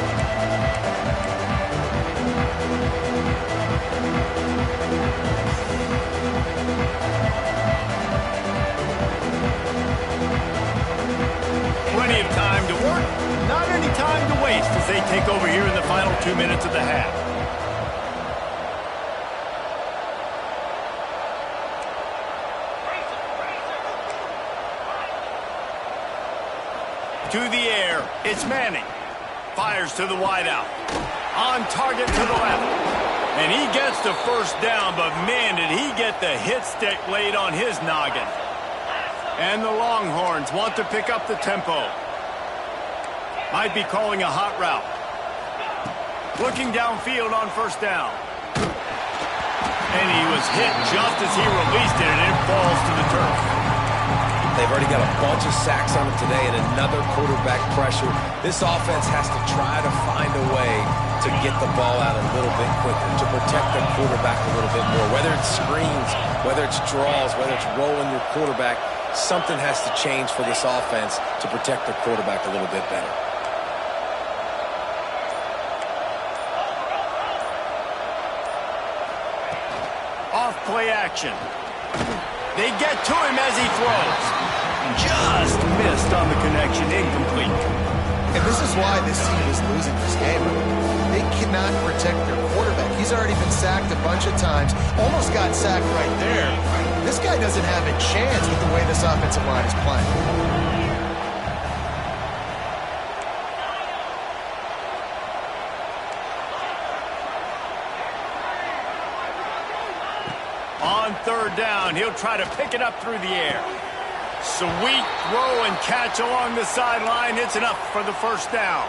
Plenty of time to work, not any time to waste as they take over here in the final 2 minutes of the half. To the air, it's Manning. Fires to the wideout. On target to the left. And he gets the first down, but man, did he get the hit stick laid on his noggin. And the Longhorns want to pick up the tempo. Might be calling a hot route. Looking downfield on first down. And he was hit just as he released it, and it falls to the turf. They've already got a bunch of sacks on it today and another quarterback pressure. This offense has to try to find a way to get the ball out a little bit quicker, to protect the quarterback a little bit more. Whether it's screens, whether it's draws, whether it's rolling your quarterback, something has to change for this offense to protect the quarterback a little bit better. Off play action. They get to him as he throws. Just missed on the connection, incomplete. And this is why this team is losing this game. They cannot protect their quarterback. He's already been sacked a bunch of times. Almost got sacked right there. This guy doesn't have a chance with the way this offensive line is playing. On third down, he'll try to pick it up through the air. Sweet throw and catch along the sideline. It's enough for the first down.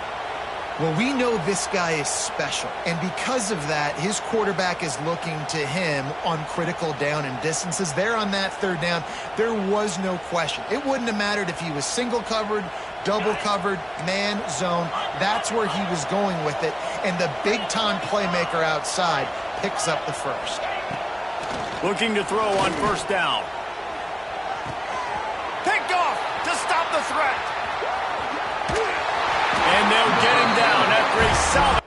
Well, we know this guy is special, and because of that, his quarterback is looking to him on critical down and distances. There on that third down, there was no question. It wouldn't have mattered if he was single covered, double covered, man, zone. That's where he was going with it, and the big-time playmaker outside picks up the first. Looking to throw on first down. Picked off to stop the threat. And they'll get him down after a solid.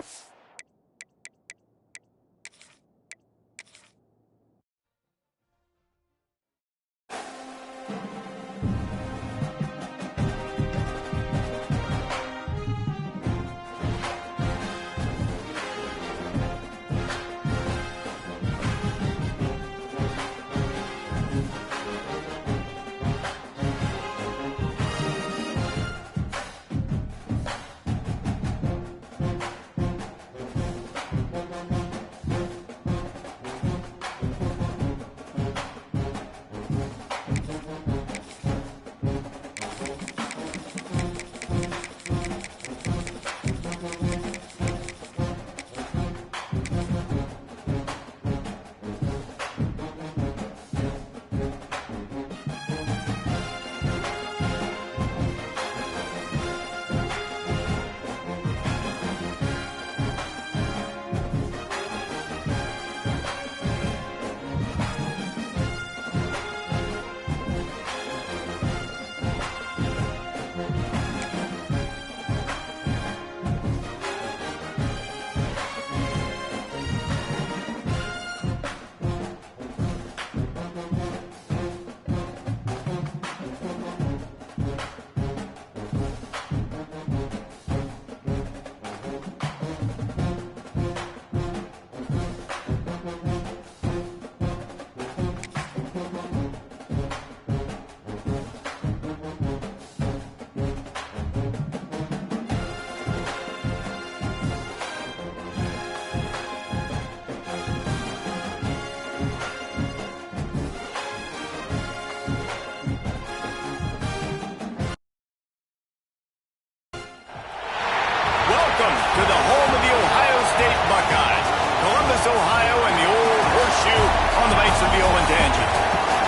Ohio, and the old horseshoe on the banks of the Owen Tangent.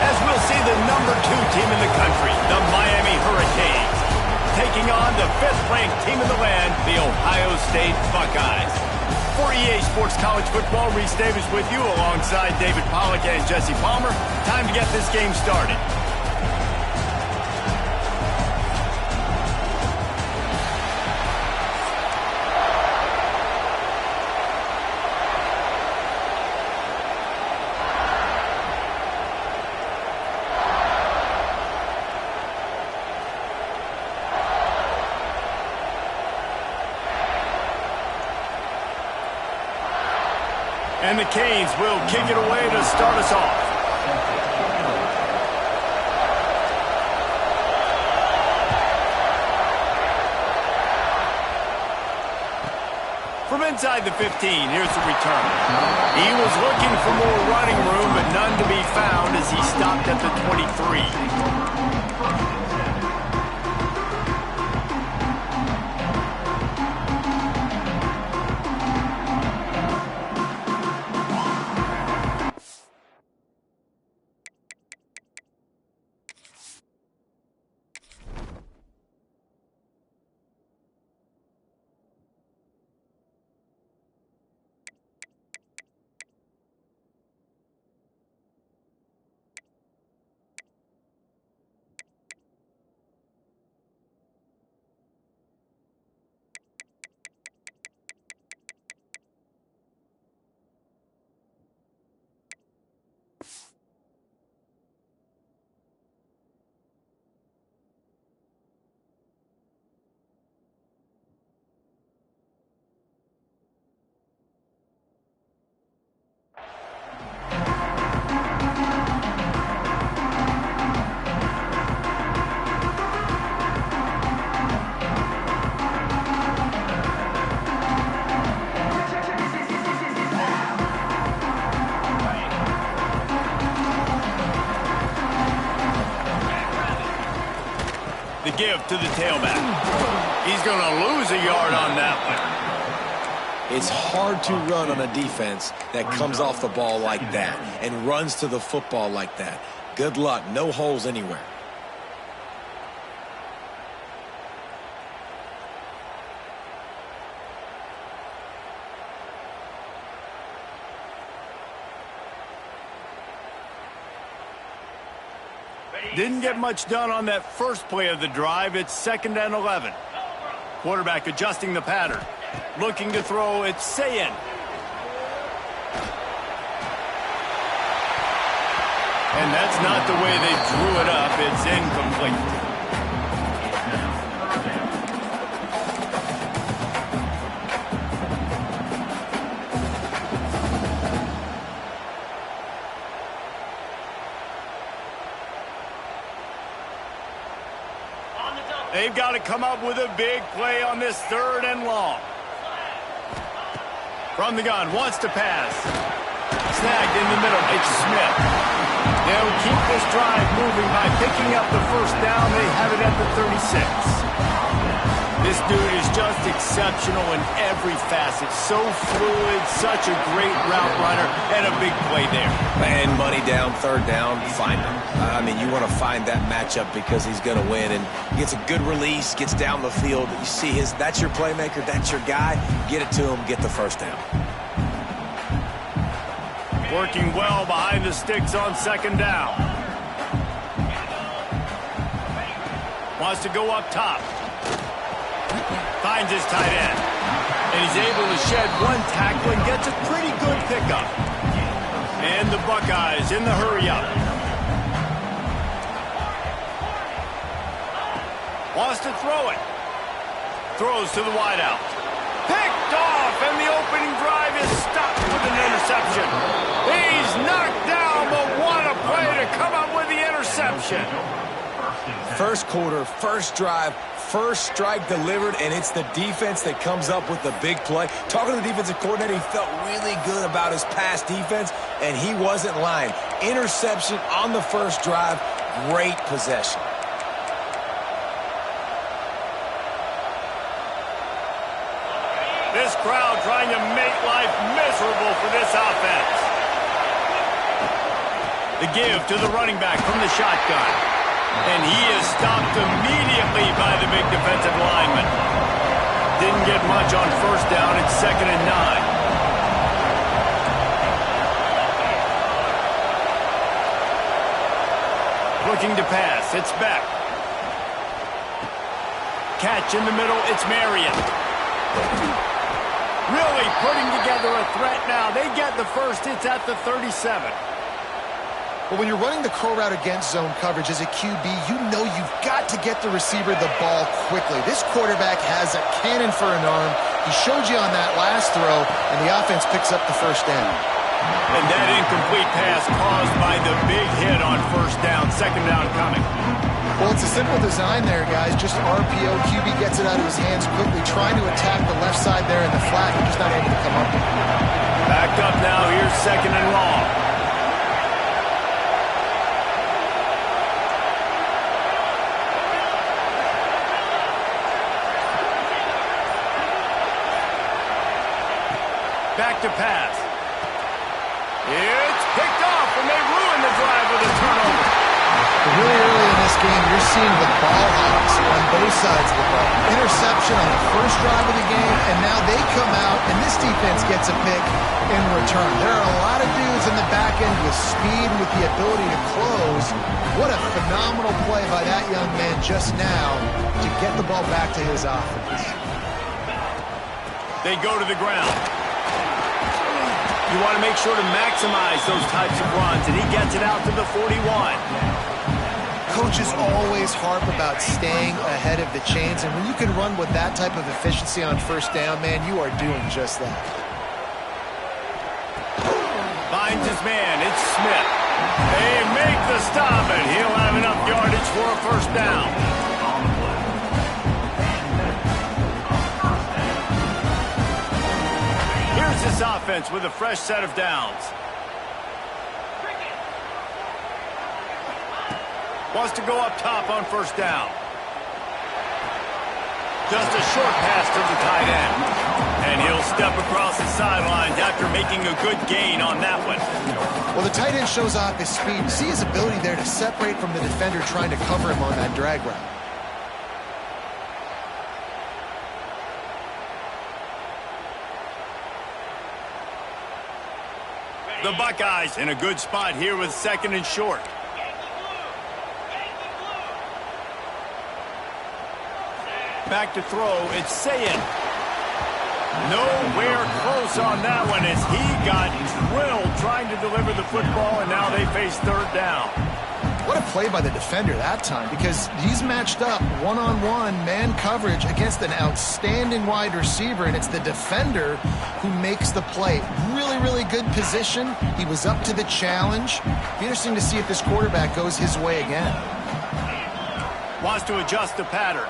As we'll see the #2 team in the country, the Miami Hurricanes, taking on the 5th-ranked team in the land, the Ohio State Buckeyes. For EA Sports College Football, Reese Davis with you alongside David Pollack and Jesse Palmer. Time to get this game started. And the Canes will kick it away to start us off. From inside the 15, here's the return. He was looking for more running room, but none to be found as he stopped at the 23. The give to the tailback. He's going to lose a yard on that one. It's hard to run on a defense that comes off the ball like that and runs to the football like that. Good luck. No holes anywhere. Didn't get much done on that first play of the drive. It's 2nd and 11. Quarterback adjusting the pattern. Looking to throw. It's Sayin. And that's not the way they drew it up. It's incomplete. They've got to come up with a big play on this 3rd and long. From the gun, wants to pass. Snagged in the middle, it's Smith. They'll keep this drive moving by picking up the first down. They have it at the 36. This dude is just exceptional in every facet. So fluid, such a great route runner, and a big play there. And money down, 3rd down, find him. I mean, you want to find that matchup because he's going to win. And gets a good release, gets down the field. You see that's your playmaker, that's your guy. Get it to him, get the first down. Working well behind the sticks on 2nd down. Wants to go up top. Finds his tight end. And he's able to shed one tackle and gets a pretty good pickup. And the Buckeyes in the hurry-up. Wants to throw it. Throws to the wideout. Picked off, and the opening drive is stopped with an interception. He's knocked down, but what a play to come up with the interception. First quarter, first drive, first strike delivered, and it's the defense that comes up with the big play. Talking to the defensive coordinator, he felt really good about his pass defense, and he wasn't lying. Interception on the first drive, great possession. This crowd trying to make life miserable for this offense. The give to the running back from the shotgun. And he is stopped immediately by the big defensive lineman. Didn't get much on 1st down. It's 2nd and 9. Looking to pass. It's Beck. Catch in the middle. It's Marion. Really putting together a threat now. They get the first. It's at the 37. But when you're running the curl route against zone coverage as a QB, you know you've got to get the receiver the ball quickly. This quarterback has a cannon for an arm. He showed you on that last throw, and the offense picks up the first down. And that incomplete pass caused by the big hit on first down. Second down coming. Well, it's a simple design there, guys. Just RPO. QB gets it out of his hands quickly, trying to attack the left side there in the flat. He's just not able to come up with it. Backed up now. Here's second and long. Back to pass. It's picked off, and they ruin the drive with a turnover. Really early in this game, you're seeing the ball hawks on both sides of the ball. Interception on the first drive of the game, and now they come out, and this defense gets a pick in return. There are a lot of dudes in the back end with speed, with the ability to close. What a phenomenal play by that young man just now to get the ball back to his offense. They go to the ground. You want to make sure to maximize those types of runs, and he gets it out to the 41. Coaches always harp about staying ahead of the chains, and when you can run with that type of efficiency on first down, man, you are doing just that. Finds his man. It's Smith. They make the stop, and he'll have enough yardage for a first down. Here's this offense with a fresh set of downs. Wants to go up top on first down. Just a short pass to the tight end. And he'll step across the sidelines after making a good gain on that one. Well, the tight end shows off his speed. You see his ability there to separate from the defender trying to cover him on that drag route. The Buckeyes in a good spot here with second and short. Back to throw, it's Sayin. Nowhere close on that one as he got drilled trying to deliver the football, and now they face third down. What a play by the defender that time, because he's matched up one-on-one man coverage against an outstanding wide receiver, and it's the defender who makes the play. Really, really good position. He was up to the challenge. Be interesting to see if this quarterback goes his way again. Wants to adjust the pattern.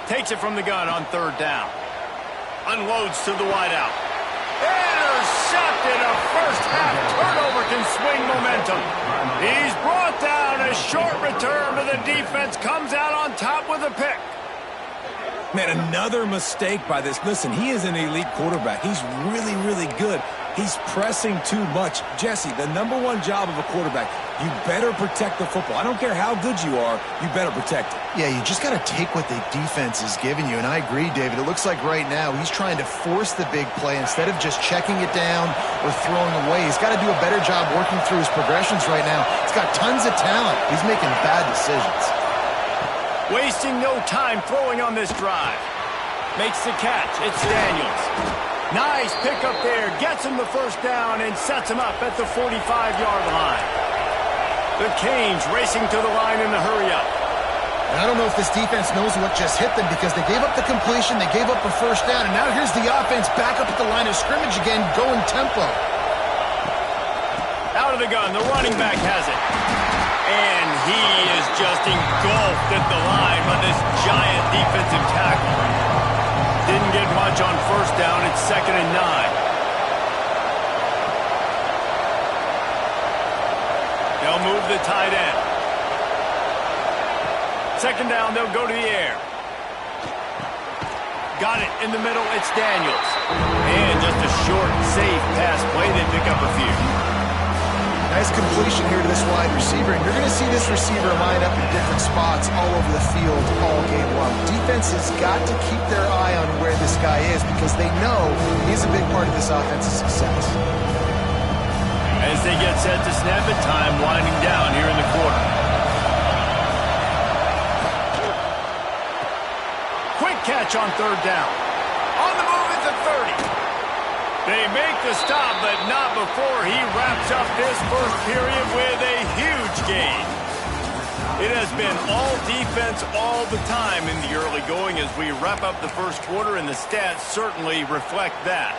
Takes it from the gun on third down. Unloads to the wideout. Intercepted. A first-half turnover can swing momentum. He's brought down. A short return, but the defense comes out on top with a pick. Man, another mistake by this. Listen, he is an elite quarterback. He's really, really good. He's pressing too much. Jesse, the #1 job of a quarterback, you better protect the football. I don't care how good you are, you better protect it. Yeah, you just got to take what the defense is giving you, and I agree, David. It looks like right now he's trying to force the big play instead of just checking it down or throwing away. He's got to do a better job working through his progressions right now. He's got tons of talent. He's making bad decisions. Wasting no time throwing on this drive. Makes the catch. It's Daniels. Nice pickup there. Gets him the first down and sets him up at the 45-yard line. The Canes racing to the line in the hurry-up. I don't know if this defense knows what just hit them because they gave up the completion, they gave up a first down, and now here's the offense back up at the line of scrimmage again, going tempo. Out of the gun, the running back has it. And he is just engulfed at the line by this giant defensive tackle. Didn't get much on first down. It's 2nd and 9. They'll move the tight end. 2nd down, they'll go to the air. Got it in the middle. It's Daniels. And just a short, safe pass play. They pick up a few. Nice completion here to this wide receiver, and you're going to see this receiver line up in different spots all over the field all game long. Defense has got to keep their eye on where this guy is because they know he's a big part of this offense's success. As they get set to snap it, time winding down here in the quarter. Quick catch on third down. On the move at the 30. They make the stop, but not before he wraps up this first period with a huge gain. It has been all defense all the time in the early going as we wrap up the first quarter, and the stats certainly reflect that.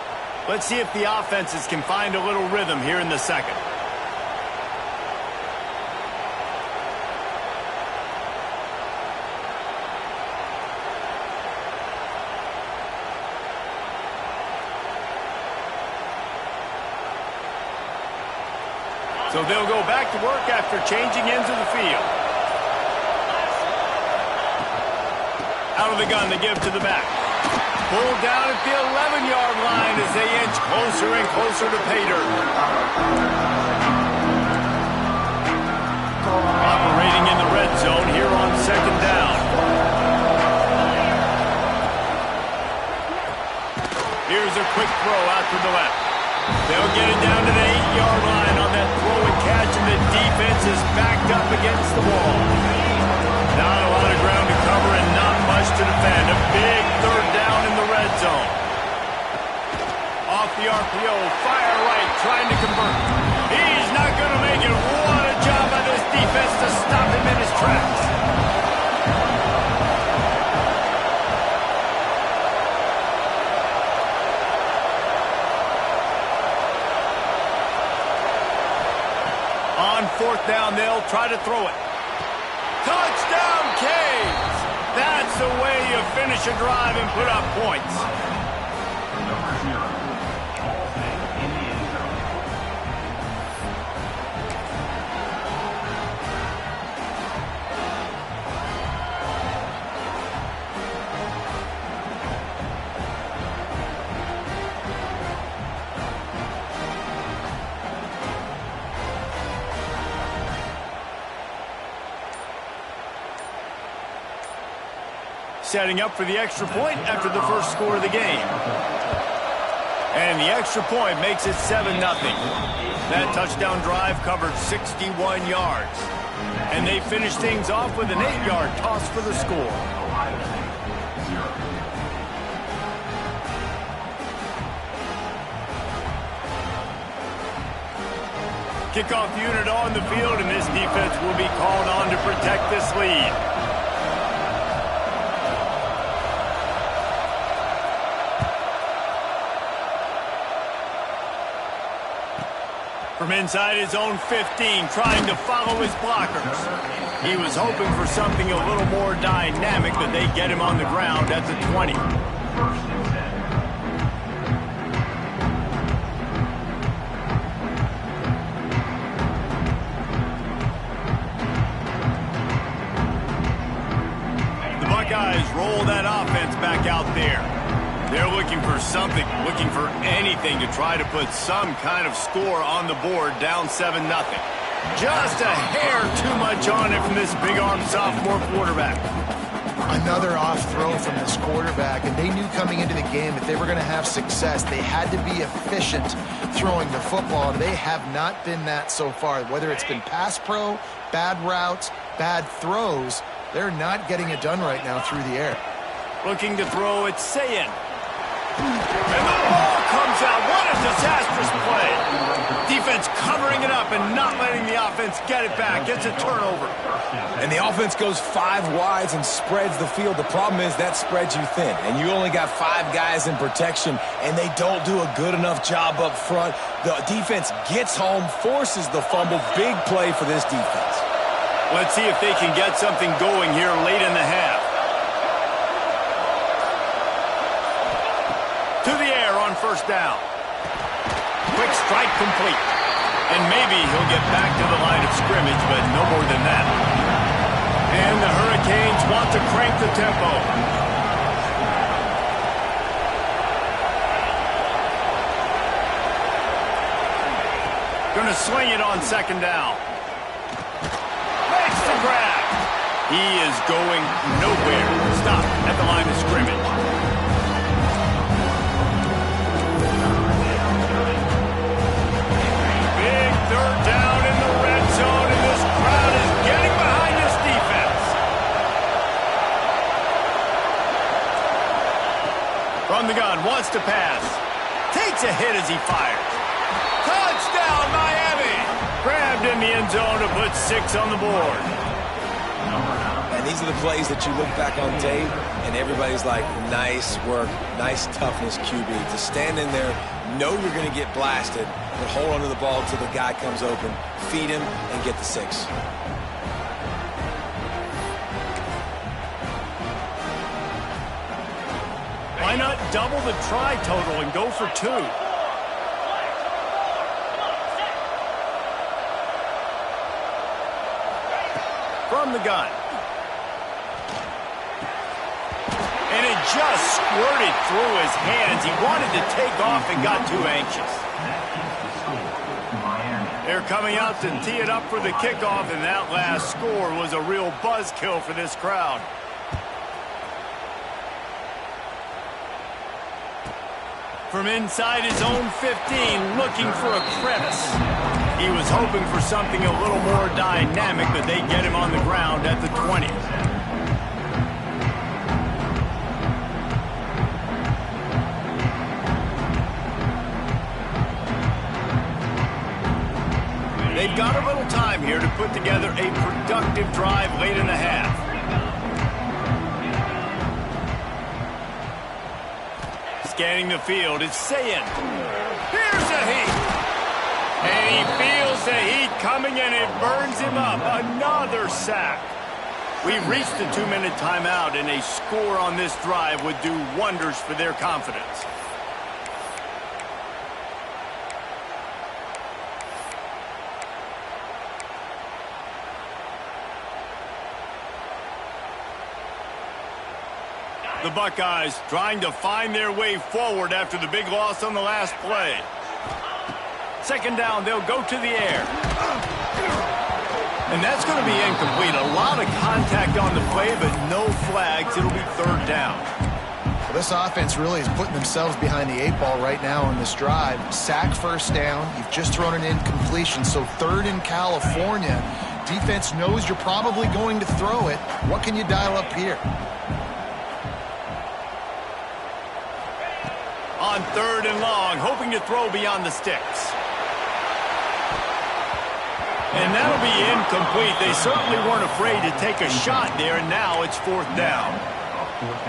Let's see if the offenses can find a little rhythm here in the second. So they'll go back to work after changing ends of the field. Out of the gun, they give to the back. Pulled down at the 11-yard line as they inch closer and closer to pay dirt. Operating in the red zone here on second down. Here's a quick throw out to the left. They'll get it down to the 8-yard line on that throw and catch, and the defense is backed up against the wall. Not a lot of ground to cover and not much to defend. A big third down in the red zone. Off the RPO, fire right, trying to convert. He's not going to make it. What a job by this defense to stop him in his tracks. On fourth down, they'll try to throw it. Touchdown, Canes! That's the way you finish a drive and put up points. Number 0, ball fake in the end zone. Setting up for the extra point after the first score of the game. And the extra point makes it 7-0. That touchdown drive covered 61 yards. And they finish things off with an 8-yard toss for the score. Kickoff unit on the field, and this defense will be called on to protect this lead. From inside his own 15, trying to follow his blockers. He was hoping for something a little more dynamic, but they get him on the ground at the 20. First and 10. The Buckeyes roll that offense back out there. They're looking for something, looking for anything to try to put some kind of score on the board, down 7-0. Just a hair too much on it from this big-arm sophomore quarterback. Another off throw from this quarterback, and they knew coming into the game if they were going to have success, they had to be efficient throwing the football, and they have not been that so far. Whether it's been pass pro, bad routes, bad throws, they're not getting it done right now through the air. Looking to throw, it's Sayin. And the ball comes out. What a disastrous play. Defense covering it up and not letting the offense get it back. Gets a turnover. And the offense goes 5 wides and spreads the field. The problem is that spreads you thin, and you only got 5 guys in protection, and they don't do a good enough job up front. The defense gets home, forces the fumble. Big play for this defense. Let's see if they can get something going here late in the half. To the air on first down. Quick strike complete. And maybe he'll get back to the line of scrimmage, but no more than that. And the Hurricanes want to crank the tempo. Gonna swing it on second down. Makes the grab. He is going nowhere. Stop at the line of scrimmage. Big third down in the red zone, and this crowd is getting behind this defense. From the gun, wants to pass. Takes a hit as he fires. Touchdown, Miami! Grabbed in the end zone to put 6 on the board. And these are the plays that you look back on tape, and everybody's like, nice work, nice toughness, QB. To stand in there, know you're going to get blasted, but hold onto the ball until the guy comes open, feed him, and get the 6. Why not double the try total and go for 2? From the gun. And it just squirted through his hands. He wanted to take off and got too anxious. They're coming out to tee it up for the kickoff, and that last score was a real buzzkill for this crowd. From inside his own 15, looking for a crevice. He was hoping for something a little more dynamic, but they get him on the ground at the 20. They've got a little time here to put together a productive drive late in the half. Scanning the field, it's Sayin. Here's the heat. And he feels the heat coming, and it burns him up. Another sack. We've reached the 2-minute timeout, and a score on this drive would do wonders for their confidence. The Buckeyes trying to find their way forward after the big loss on the last play. Second down, they'll go to the air. And that's going to be incomplete. A lot of contact on the play, but no flags. It'll be third down. Well, this offense really is putting themselves behind the 8 ball right now on this drive. Sack first down. You've just thrown an incompletion, so third in California. Defense knows you're probably going to throw it. What can you dial up here? On third and long, hoping to throw beyond the sticks. And that'll be incomplete. They certainly weren't afraid to take a shot there, and now it's fourth down.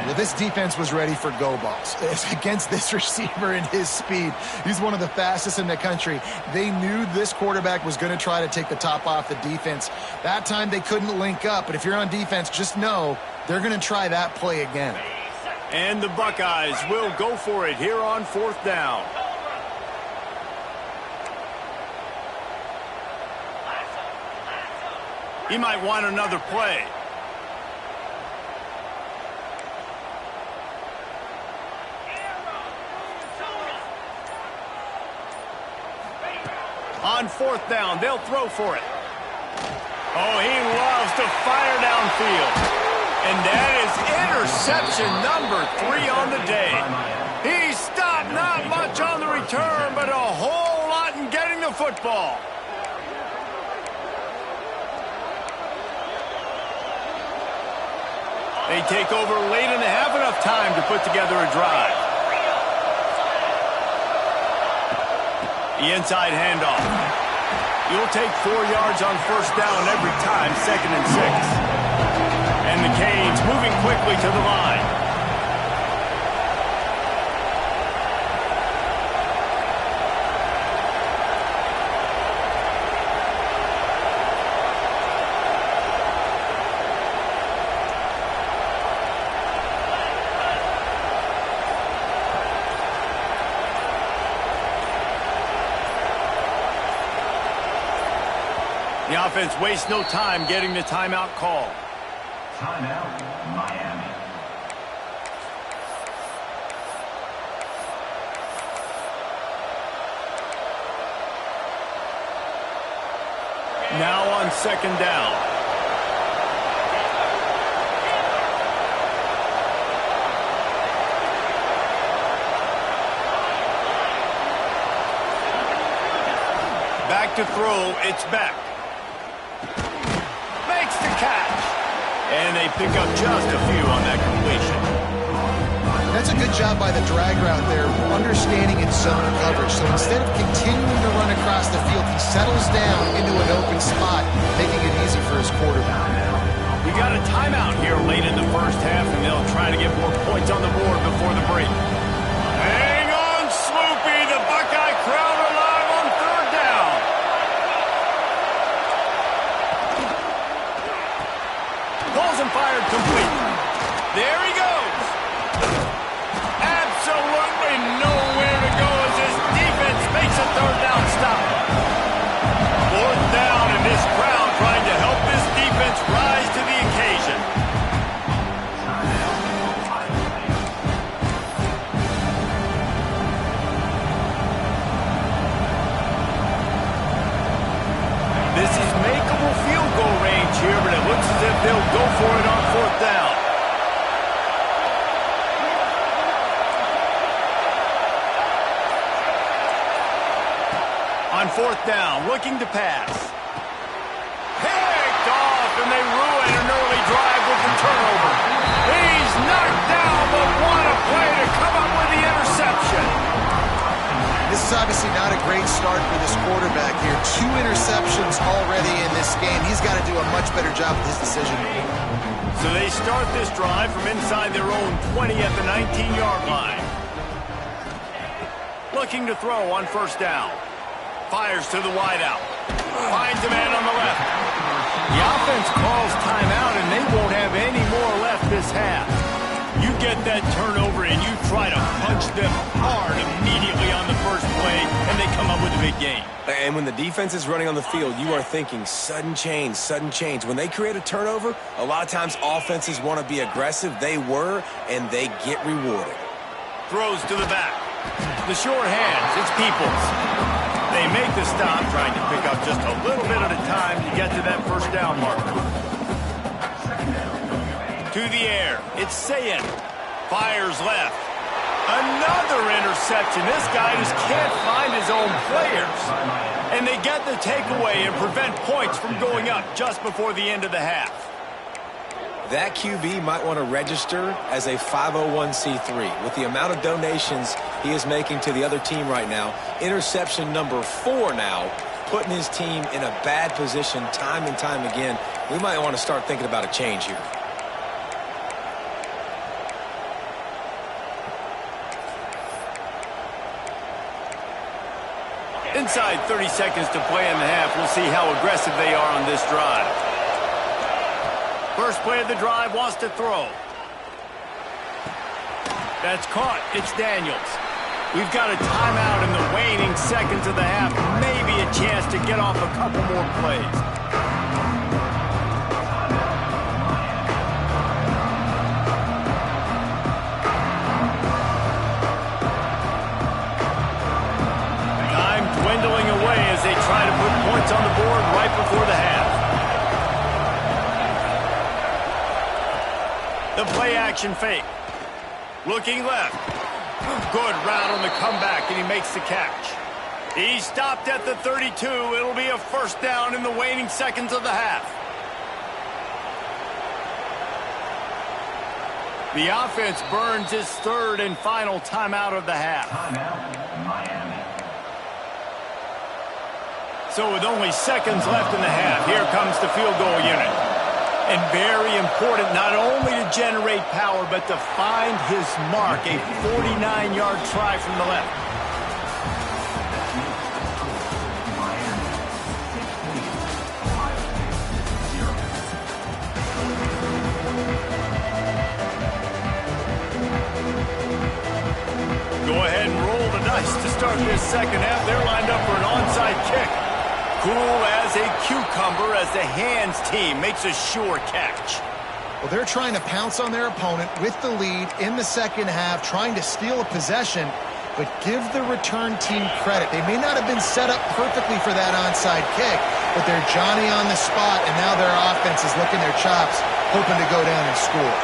Well, this defense was ready for go balls. It's against this receiver and his speed. He's one of the fastest in the country. They knew this quarterback was going to try to take the top off the defense. That time they couldn't link up, but if you're on defense, just know they're going to try that play again. And the Buckeyes will go for it here on fourth down. He might want another play. On fourth down, they'll throw for it. Oh, he loves to fire downfield. And that is interception number 3 on the day. He stopped, not much on the return, but a whole lot in getting the football. They take over late and have enough time to put together a drive. The inside handoff. You'll take 4 yards on first down every time, 2nd and 6. And the Canes moving quickly to the line. The offense wastes no time getting the timeout call. Timeout, Miami. Now on second down. Back to throw, it's Beck. Makes the catch. And they pick up just a few on that completion. That's a good job by the drag route there, understanding its zone coverage. So instead of continuing to run across the field, he settles down into an open spot, making it easy for his quarterback. We got a timeout here late in the first half, and they'll try to get more points on the board before the break. Hang on, Sloopy. The Buckeye crowd alive on third down. Pulls and fired complete. There he goes. Absolutely nowhere to go as his defense makes a third down stop. Fourth down, and this crowd trying to help this defense rise to the occasion. This is makeable field goal range here, but it looks as if they'll go for it on fourth down. On fourth down, looking to pass. Picked off, and they ruin an early drive with the turnover. He's knocked down, but what a play to come up with the interception. This is obviously not a great start for this quarterback here. 2 interceptions already in this game. He's got to do a much better job with his decision making. So they start this drive from inside their own 20 at the 19-yard line. Looking to throw on first down. Fires to the wideout. Finds a man on the left. The offense calls timeout, and they won't have any more left this half. You get that turnover, and you try to punch them hard immediately on the first play, and they come up with a big gain. And when the defense is running on the field, you are thinking sudden change, sudden change. When they create a turnover, a lot of times offenses want to be aggressive. They were, and they get rewarded. Throws to the back. The short hands, it's Peoples. They make the stop, trying to pick up just a little bit at a time to get to that first down marker. To the air, it's Sayin. Fires left. Another interception. This guy just can't find his own players. And they get the takeaway and prevent points from going up just before the end of the half. That QB might want to register as a 501c3. With the amount of donations he is making to the other team right now, interception number 4 now, putting his team in a bad position time and time again. We might want to start thinking about a change here. Inside 30 seconds to play in the half. We'll see how aggressive they are on this drive. First play of the drive, wants to throw. That's caught. It's Daniels. We've got a timeout in the waning seconds of the half. Maybe a chance to get off a couple more plays. Time dwindling away as they try to put points on the board right before the half. The play action fake. Looking left. Good route on the comeback, and he makes the catch. He stopped at the 32. It'll be a first down in the waning seconds of the half. The offense burns its third and final timeout of the half. Timeout, Miami. So with only seconds left in the half, here comes the field goal unit. And very important not only to generate power, but to find his mark, a 49-yard try from the left. Go ahead and roll the dice to start this second half. They're lined up for an onside kick. Cool as a cucumber as the hands team makes a sure catch. Well, they're trying to pounce on their opponent with the lead in the second half, trying to steal a possession, but give the return team credit. They may not have been set up perfectly for that onside kick, but they're Johnny on the spot, and now their offense is licking their chops, hoping to go down and score.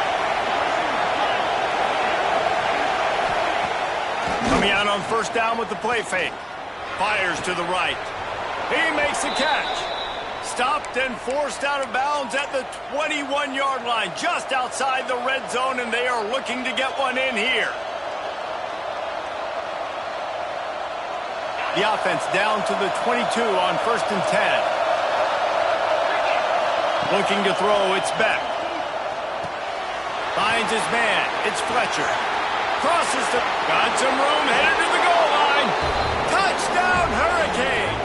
Coming out on first down with the play fake. Fires to the right. He makes the catch. Stopped and forced out of bounds at the 21-yard line, just outside the red zone, and they are looking to get one in here. The offense down to the 22 on 1st and 10. Looking to throw, it's Beck. Finds his man, it's Fletcher. Crosses the... Got some room, headed to the goal line. Touchdown, Hurricanes!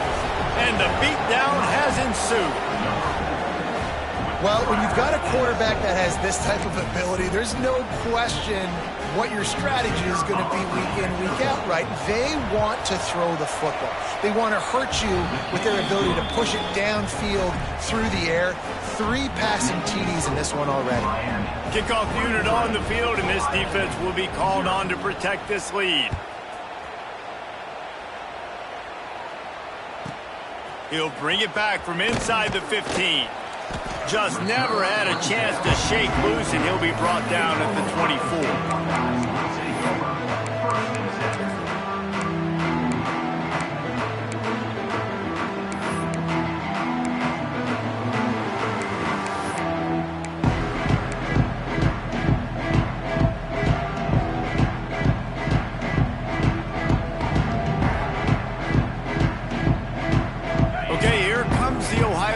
And the beatdown has ensued. Well, when you've got a quarterback that has this type of ability, there's no question what your strategy is going to be week in, week out, right? They want to throw the football. They want to hurt you with their ability to push it downfield through the air. 3 passing TDs in this one already. Kickoff unit on the field, and this defense will be called on to protect this lead. He'll bring it back from inside the 15. Just never had a chance to shake loose, and he'll be brought down at the 24.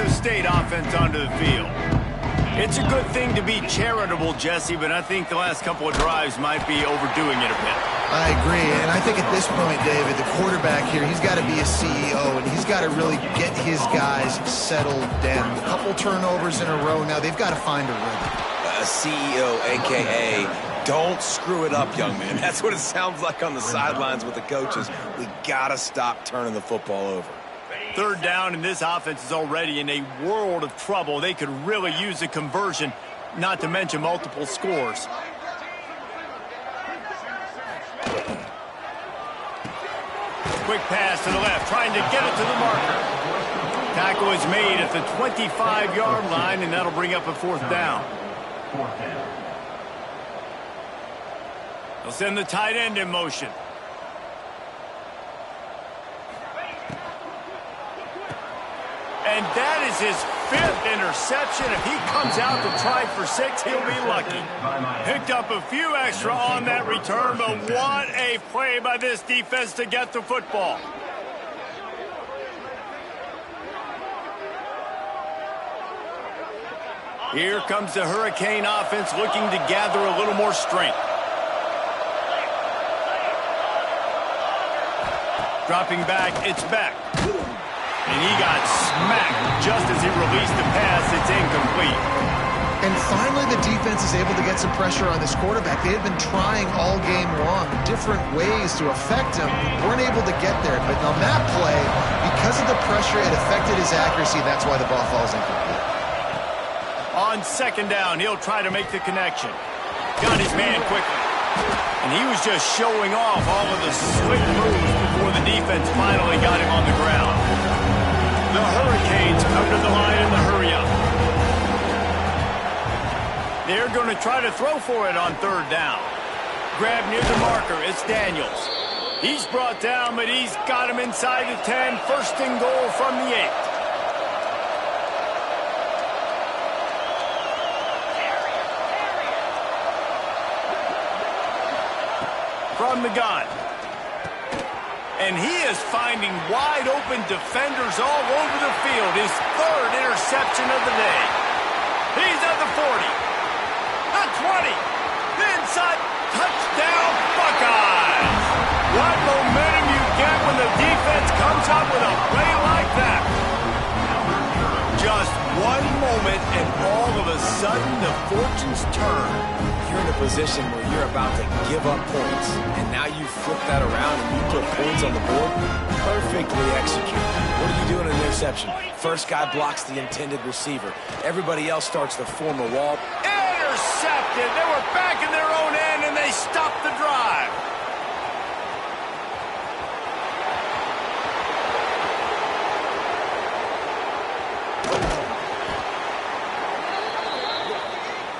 State offense onto the field. It's a good thing to be charitable, Jesse, but I think the last couple of drives might be overdoing it a bit. I agree, and I think at this point, David, the quarterback here, he's got to be a CEO, and he's got to really get his guys settled down. A couple turnovers in a row now. They've got to find a rhythm. A CEO, a.k.a. don't screw it up, young man. That's what it sounds like on the sidelines with the coaches. We got to stop turning the football over. Third down, and this offense is already in a world of trouble. They could really use a conversion, not to mention multiple scores. Quick pass to the left, trying to get it to the marker. Tackle is made at the 25-yard line, and that'll bring up a 4th down. They'll send the tight end in motion. And that is his 5th interception. If he comes out to try for 6, he'll be lucky. Picked up a few extra on that return, but what a play by this defense to get the football. Here comes the Hurricane offense looking to gather a little more strength. Dropping back, it's Beck. And he got smacked just as he released the pass. It's incomplete. And finally, the defense is able to get some pressure on this quarterback. They had been trying all game long different ways to affect him. Weren't able to get there. But on that play, because of the pressure, it affected his accuracy. That's why the ball falls incomplete. On 2nd down, he'll try to make the connection. Got his man quickly. And he was just showing off all of the slick moves before the defense finally got him on the ground. The Hurricanes come to the line in the hurry-up. They're going to try to throw for it on 3rd down. Grab near the marker, it's Daniels. He's brought down, but he's got him inside the 10. 1st and goal from the 8. From the gun. And he is finding wide-open defenders all over the field. His 3rd interception of the day. He's at the 40. The 20. The inside. Touchdown, Buckeyes. What momentum you get when the defense comes up with a play like that. Just one moment, and all of a sudden, the fortunes turn. You're in a position where you're about to give up points, and now you flip that around and you put points on the board. Perfectly executed. What do you do in an interception? First guy blocks the intended receiver. Everybody else starts to form a wall. Intercepted. They were back in their own end, and they stopped the drive.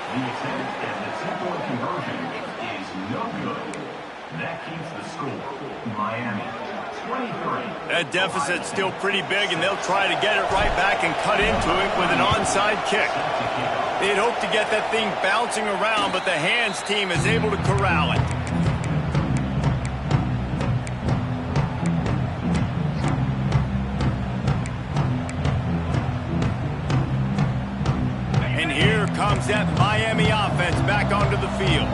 The attempt at the 2-point conversion is no good. That keeps the score. Miami, 23. That deficit's still pretty big, and they'll try to get it right back and cut into it with an onside kick. They'd hope to get that thing bouncing around, but the hands team is able to corral it. field.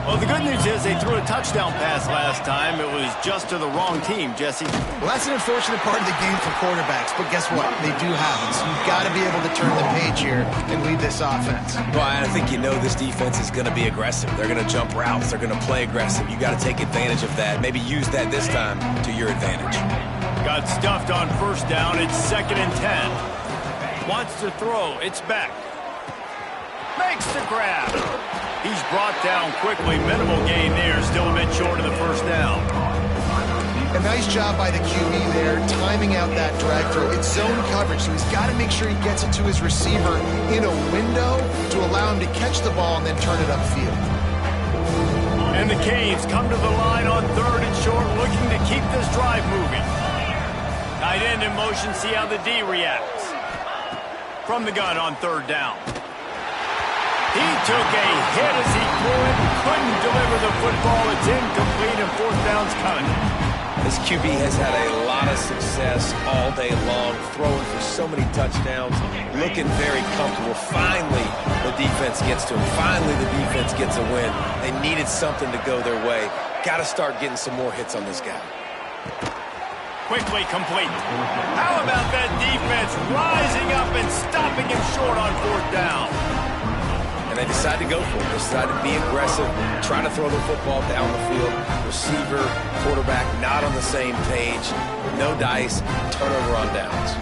Well, the good news is they threw a touchdown pass last time. It was just to the wrong team, Jesse. Well, that's an unfortunate part of the game for quarterbacks, but guess what? They do have it, so you've got to be able to turn the page here and lead this offense. Well, I think you know this defense is going to be aggressive. They're going to jump routes. They're going to play aggressive. You got to take advantage of that. Maybe use that this time to your advantage. Got stuffed on first down. It's 2nd and 10. Wants to throw. It's back. Makes the grab. He's brought down quickly. Minimal gain there. Still a bit short of the first down. A nice job by the QB there, timing out that drag throw. It's zone coverage, so he's got to make sure he gets it to his receiver in a window to allow him to catch the ball and then turn it upfield. And the Canes come to the line on 3rd and short, looking to keep this drive moving. Tight end in motion, see how the D reacts. From the gun on 3rd down. He took a hit as he threw it, couldn't deliver the football. It's incomplete, and 4th down's coming. This QB has had a lot of success all day long, throwing for so many touchdowns, looking very comfortable. Finally, the defense gets to him. Finally, the defense gets a win. They needed something to go their way. Got to start getting some more hits on this guy. Quickly complete. How about that defense rising up and stopping him short on 4th down? And they decide to go for it. They decide to be aggressive, try to throw the football down the field. Receiver, quarterback, not on the same page. No dice, turnover on downs.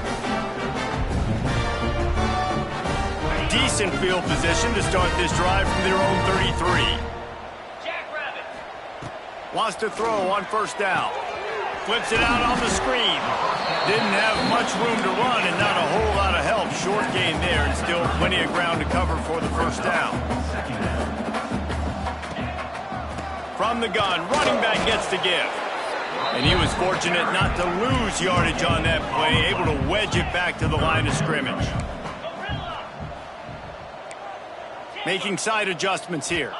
Decent field position to start this drive from their own 33. Wants to throw on 1st down. Flips it out on the screen. Didn't have much room to run and not a whole lot of help. Short gain there and still plenty of ground to cover for the 1st down. From the gun, running back gets to give. And he was fortunate not to lose yardage on that play, able to wedge it back to the line of scrimmage. Making side adjustments here.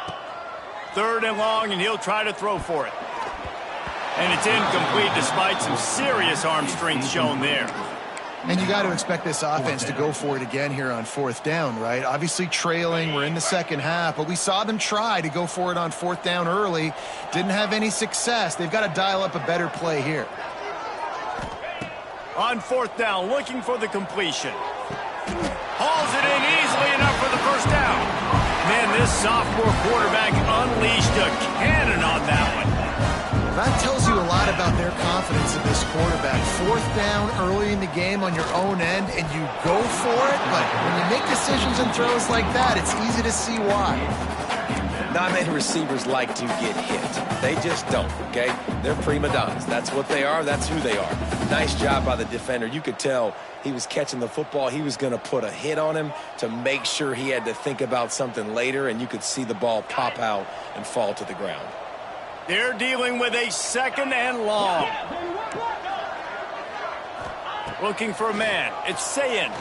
3rd and long, and he'll try to throw for it. And it's incomplete despite some serious arm strength shown there. And you got to expect this offense to go for it again here on 4th down, right? Obviously trailing, we're in the second half, but we saw them try to go for it on 4th down early. Didn't have any success. They've got to dial up a better play here. On 4th down, looking for the completion. Hauls it in easily enough for the 1st down. Man, this sophomore quarterback unleashed a cannon on that one. That tells you a lot about their confidence in this quarterback. 4th down early in the game on your own end, and you go for it, but when you make decisions and throws like that, it's easy to see why. Not many receivers like to get hit. They just don't, okay? They're prima donnas. That's what they are. That's who they are. Nice job by the defender. You could tell he was catching the football. He was going to put a hit on him to make sure he had to think about something later, and you could see the ball pop out and fall to the ground. They're dealing with a 2nd and long. Looking for a man. It's Sayin.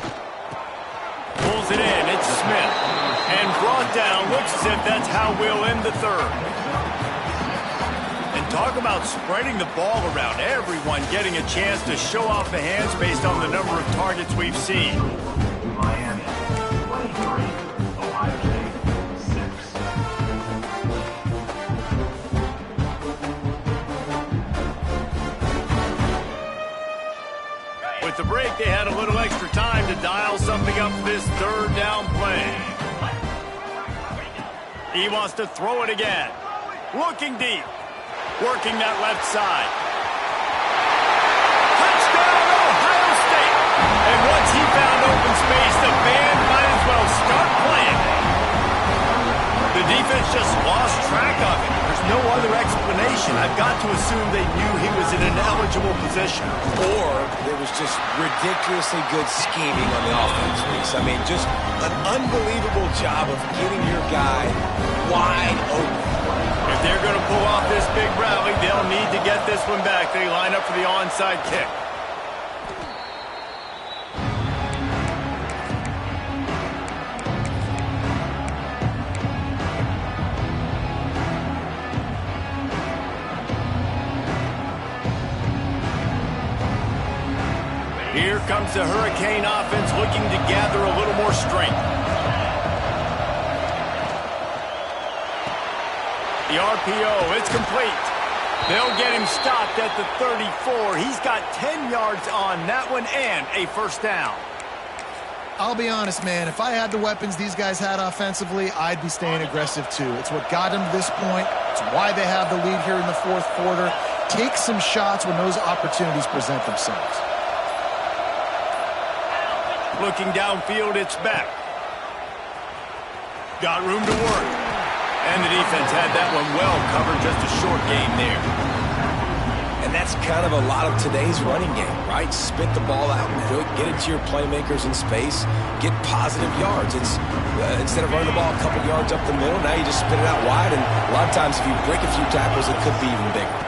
Pulls it in. It's Smith. And brought down. Looks as if that's how we'll end the 3rd. And talk about spreading the ball around. Everyone getting a chance to show off the hands based on the number of targets we've seen. Miami, 23. Ohio State, 6. With the break, they had a little extra time to dial something up for this 3rd down play. He wants to throw it again. Looking deep. Working that left side. Touchdown, Ohio State! And once he found open space, the band might as well start playing. The defense just lost track of it. There's no other explanation. I've got to assume they knew he was in an eligible position. Or there was just ridiculously good scheming on the offense, Reese. I mean, just an unbelievable job of getting your guy wide open. If they're going to pull off this big rally, they'll need to get this one back. They line up for the onside kick. Here comes the Hurricane offense looking to gather a little more strength. The RPO, it's complete. They'll get him stopped at the 34. He's got 10 yards on that one and a first down. I'll be honest, man. If I had the weapons these guys had offensively, I'd be staying aggressive too. It's what got them to this point. It's why they have the lead here in the fourth quarter. Take some shots when those opportunities present themselves. Looking downfield, it's Beck. Got room to work. And the defense had that one well covered, just a short gain there. And that's kind of a lot of today's running game, right? Spit the ball out quick, get it to your playmakers in space, get positive yards. It's instead of running the ball a couple yards up the middle, now you just spit it out wide, and a lot of times if you break a few tackles, it could be even bigger.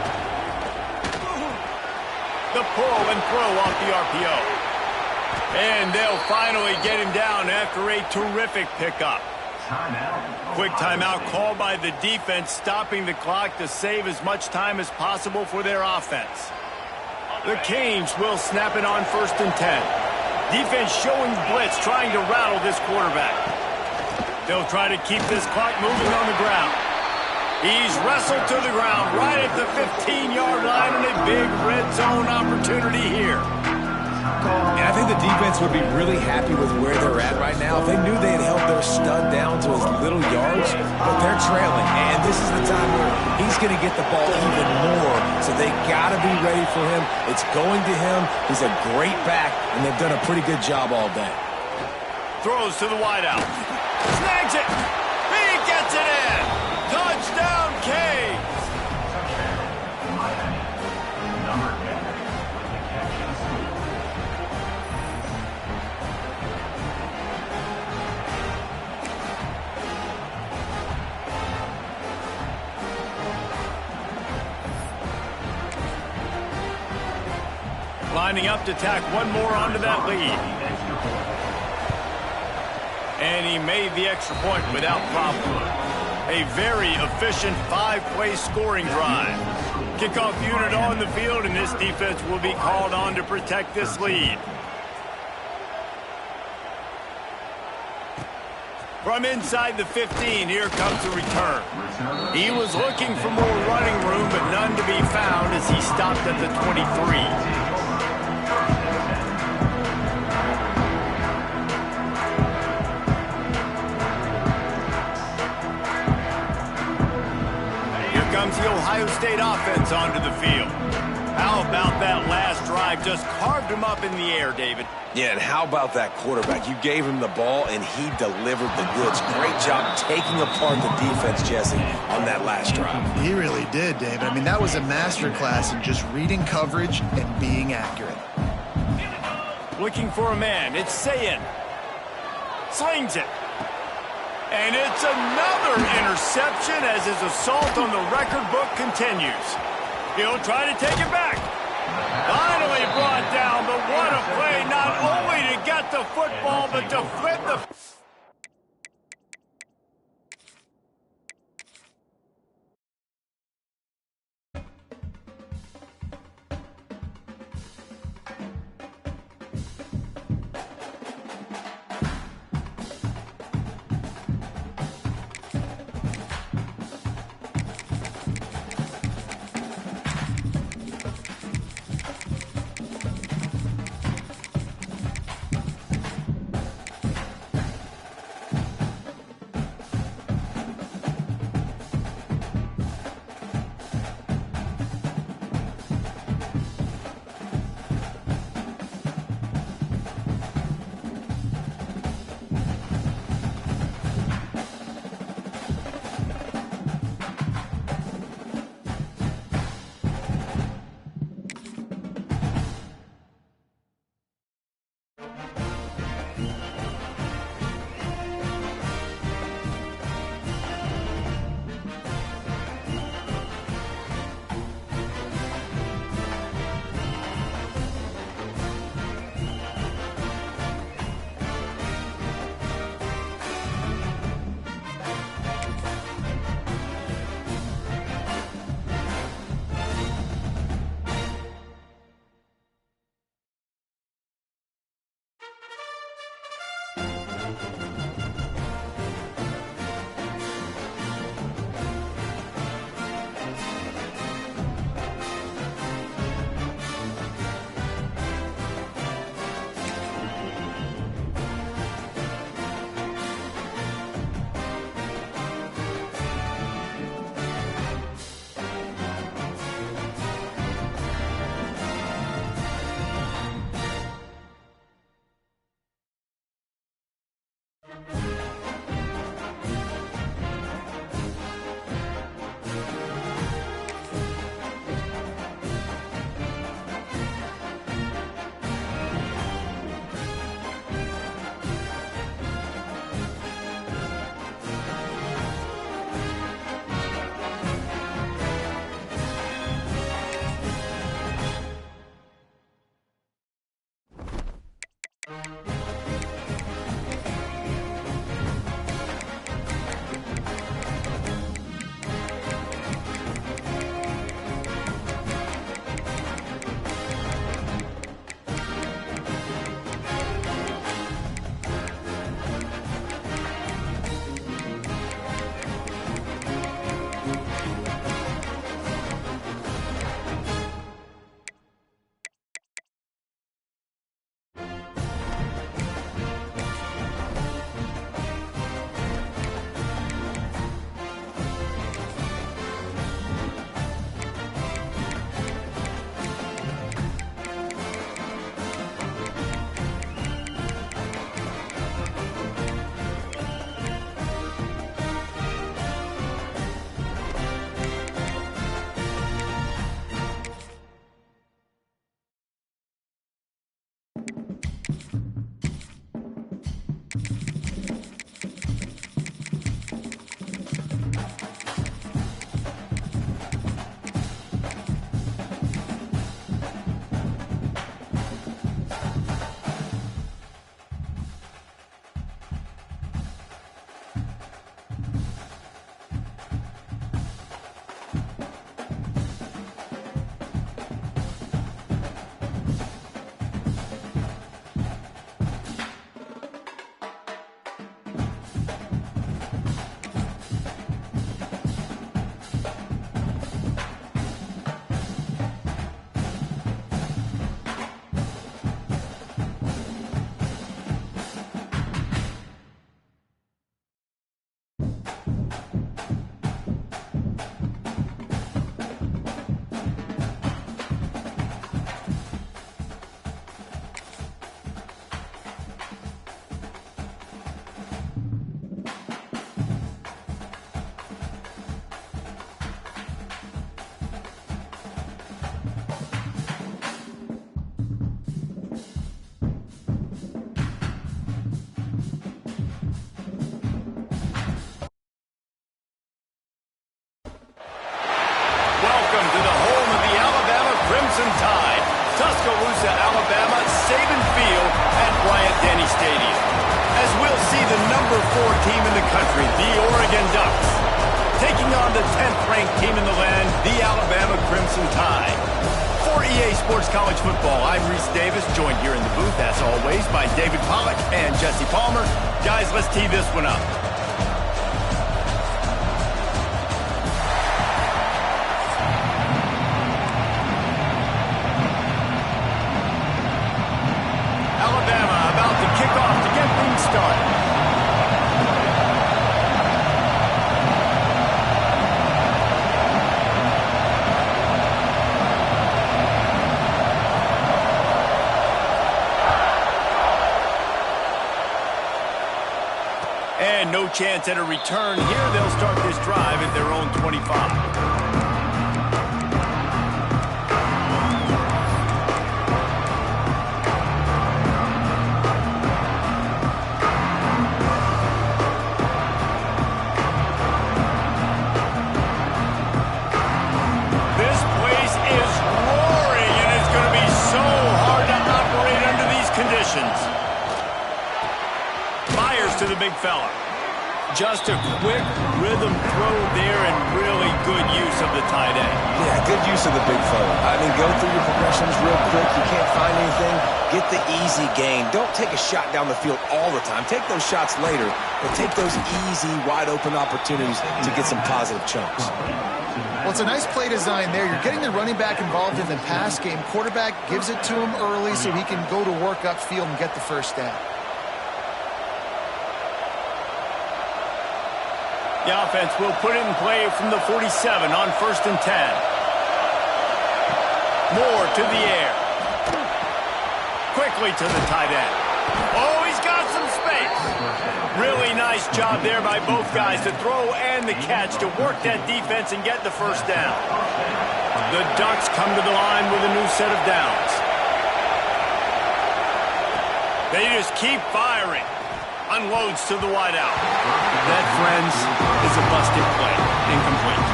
The pull and throw off the RPO. And they'll finally get him down after a terrific pickup. Quick timeout called by the defense, stopping the clock to save as much time as possible for their offense. The Canes will snap it on 1st and 10. Defense showing blitz, trying to rattle this quarterback. They'll try to keep this clock moving on the ground. He's wrestled to the ground right at the 15-yard line, and a big red zone opportunity here. And I think the defense would be really happy with where they're at right now. If they knew they had held their stud down to as little yards, but they're trailing. And this is the time where he's going to get the ball even more. So they got to be ready for him. It's going to him. He's a great back, and they've done a pretty good job all day. Throws to the wideout. Snags it. He gets it in. Touchdown, Canes. Lining up to tack one more onto that lead. And he made the extra point without problem. A very efficient 5-play scoring drive. Kickoff unit on the field, and this defense will be called on to protect this lead. From inside the 15, here comes the return. He was looking for more running room, but none to be found as he stopped at the 23. Comes the Ohio State offense onto the field. How about that last drive? Just carved him up in the air, David. Yeah, and how about that quarterback? You gave him the ball, and he delivered the goods. Great job taking apart the defense, Jesse, on that last drive. He really did, David. I mean, that was a masterclass in just reading coverage and being accurate. Looking for a man. It's Sayin. Slings it. And it's another interception as his assault on the record book continues. He'll try to take it back. Finally brought down, but what a play, not only to get the football, but to flip the... Tuscaloosa, Alabama, Saban Field at Bryant-Denny Stadium. As we'll see the number 4 team in the country, the Oregon Ducks, taking on the 10th-ranked team in the land, the Alabama Crimson Tide. For EA Sports College Football, I'm Reese Davis, joined here in the booth, as always, by David Pollack and Jesse Palmer. Guys, let's tee this one up. Alabama about to kick off to get things started. And no chance at a return here. They'll start this drive at their own 25. This place is roaring, and it's going to be so hard to operate under these conditions. Fires to the big fella. Just a quick rhythm throw there and really good use of the tight end. Yeah, good use of the big fella. I mean, go through your progressions real quick. You can't find anything. Get the easy gain. Don't take a shot down the field all the time. Take those shots later, but take those easy, wide-open opportunities to get some positive chunks. Well, it's a nice play design there. You're getting the running back involved in the pass game. Quarterback gives it to him early so he can go to work upfield and get the first down. The offense will put it in play from the 47 on 1st and 10. Moore to the air. Quickly to the tight end. Oh, he's got some space. Really nice job there by both guys to throw and the catch to work that defense and get the first down. The Ducks come to the line with a new set of downs. They just keep firing. Unloads to the wideout. That, friends, is a busted play. Incomplete.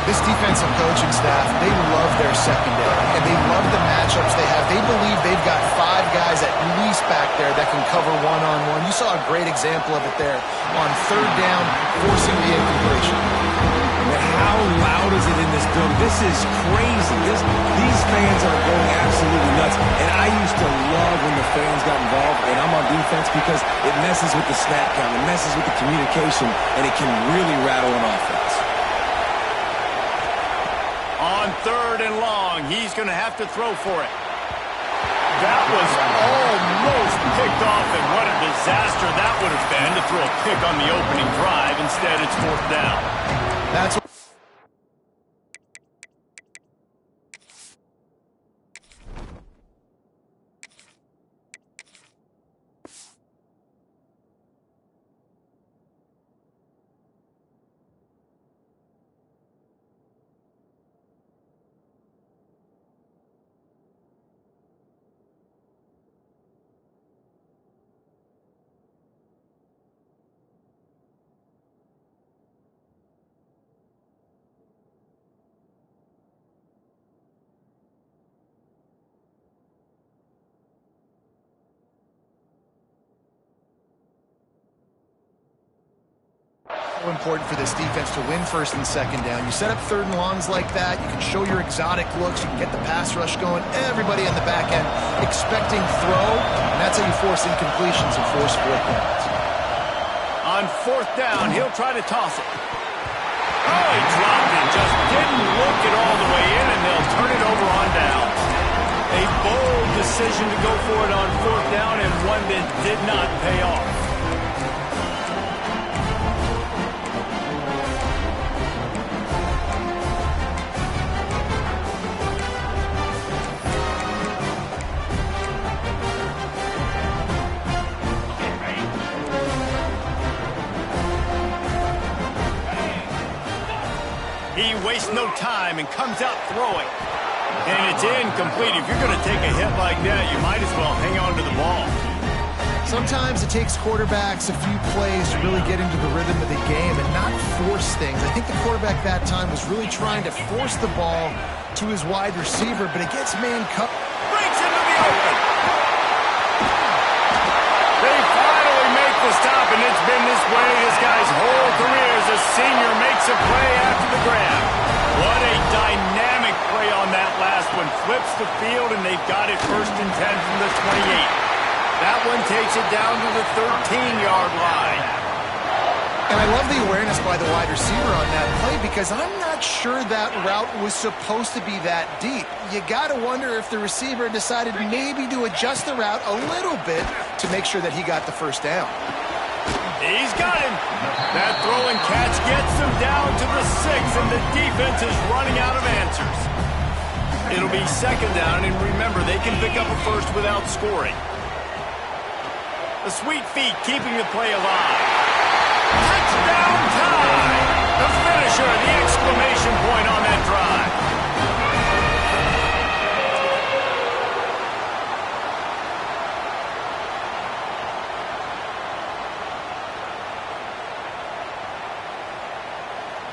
This defensive coaching staff, they love their secondary, and they love the matchups they have. They believe they've got 5 guys at least back there that can cover one-on-one. You saw a great example of it there on 3rd down, forcing the incompletion. How loud is it in this building? This is crazy. These fans are going absolutely nuts. And I used to love when the fans got involved, and I'm on defense because it messes with the snap count, it messes with the communication, and it can really rattle an offense. On 3rd and long, he's going to have to throw for it. That was almost picked off, and what a disaster that would have been to throw a pick on the opening drive. Instead, it's 4th down. That's what important for this defense to win 1st and 2nd down. You set up 3rd and longs like that, you can show your exotic looks, you can get the pass rush going, everybody in the back end expecting throw, and that's how you force incompletions and force 4th downs. On 4th down, he'll try to toss it. Oh, he dropped it, just didn't look it all the way in, and they'll turn it over on down. A bold decision to go for it on 4th down, and one that did not pay off. He wastes no time and comes out throwing. And it's incomplete. If you're going to take a hit like that, you might as well hang on to the ball. Sometimes it takes quarterbacks a few plays to really get into the rhythm of the game and not force things. I think the quarterback that time was really trying to force the ball to his wide receiver, but it gets man cut. Breaks into open. They finally make the stop, and it's been this way this guy's whole career as a senior makes a play after the grab. What a dynamic play on that last one. Flips the field, and they've got it 1st and 10 from the 28. That one takes it down to the 13-yard line. And I love the awareness by the wide receiver on that play because I'm not sure that route was supposed to be that deep. You got to wonder if the receiver decided maybe to adjust the route a little bit to make sure that he got the first down. He's got him. That throw and catch gets him down to the 6, and the defense is running out of answers. It'll be 2nd down, and remember, they can pick up a first without scoring. The sweet feet keeping the play alive. Touchdown time! The finisher, the exclamation point on that drive.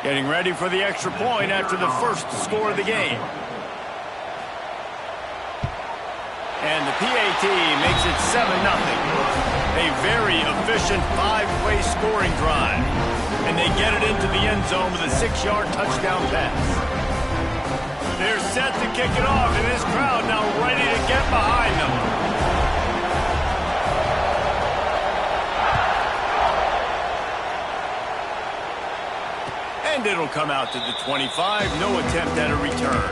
Getting ready for the extra point after the first score of the game. And the PAT makes it 7-0. A very efficient 5-play scoring drive. And they get it into the end zone with a 6-yard touchdown pass. They're set to kick it off, and this crowd now ready to get behind them. And it'll come out to the 25. No attempt at a return.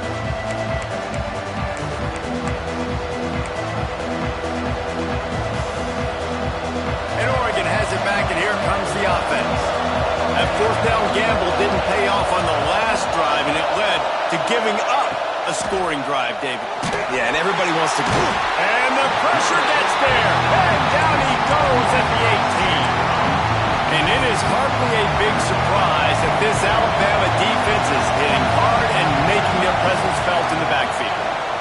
And Oregon has it back, and here comes the offense. That 4th down gamble didn't pay off on the last drive, and it led to giving up a scoring drive, David. Yeah, and everybody wants to go. And the pressure gets there. And down he goes at the 18. And it is hardly a big surprise that this Alabama defense is hitting hard and making their presence felt in the backfield.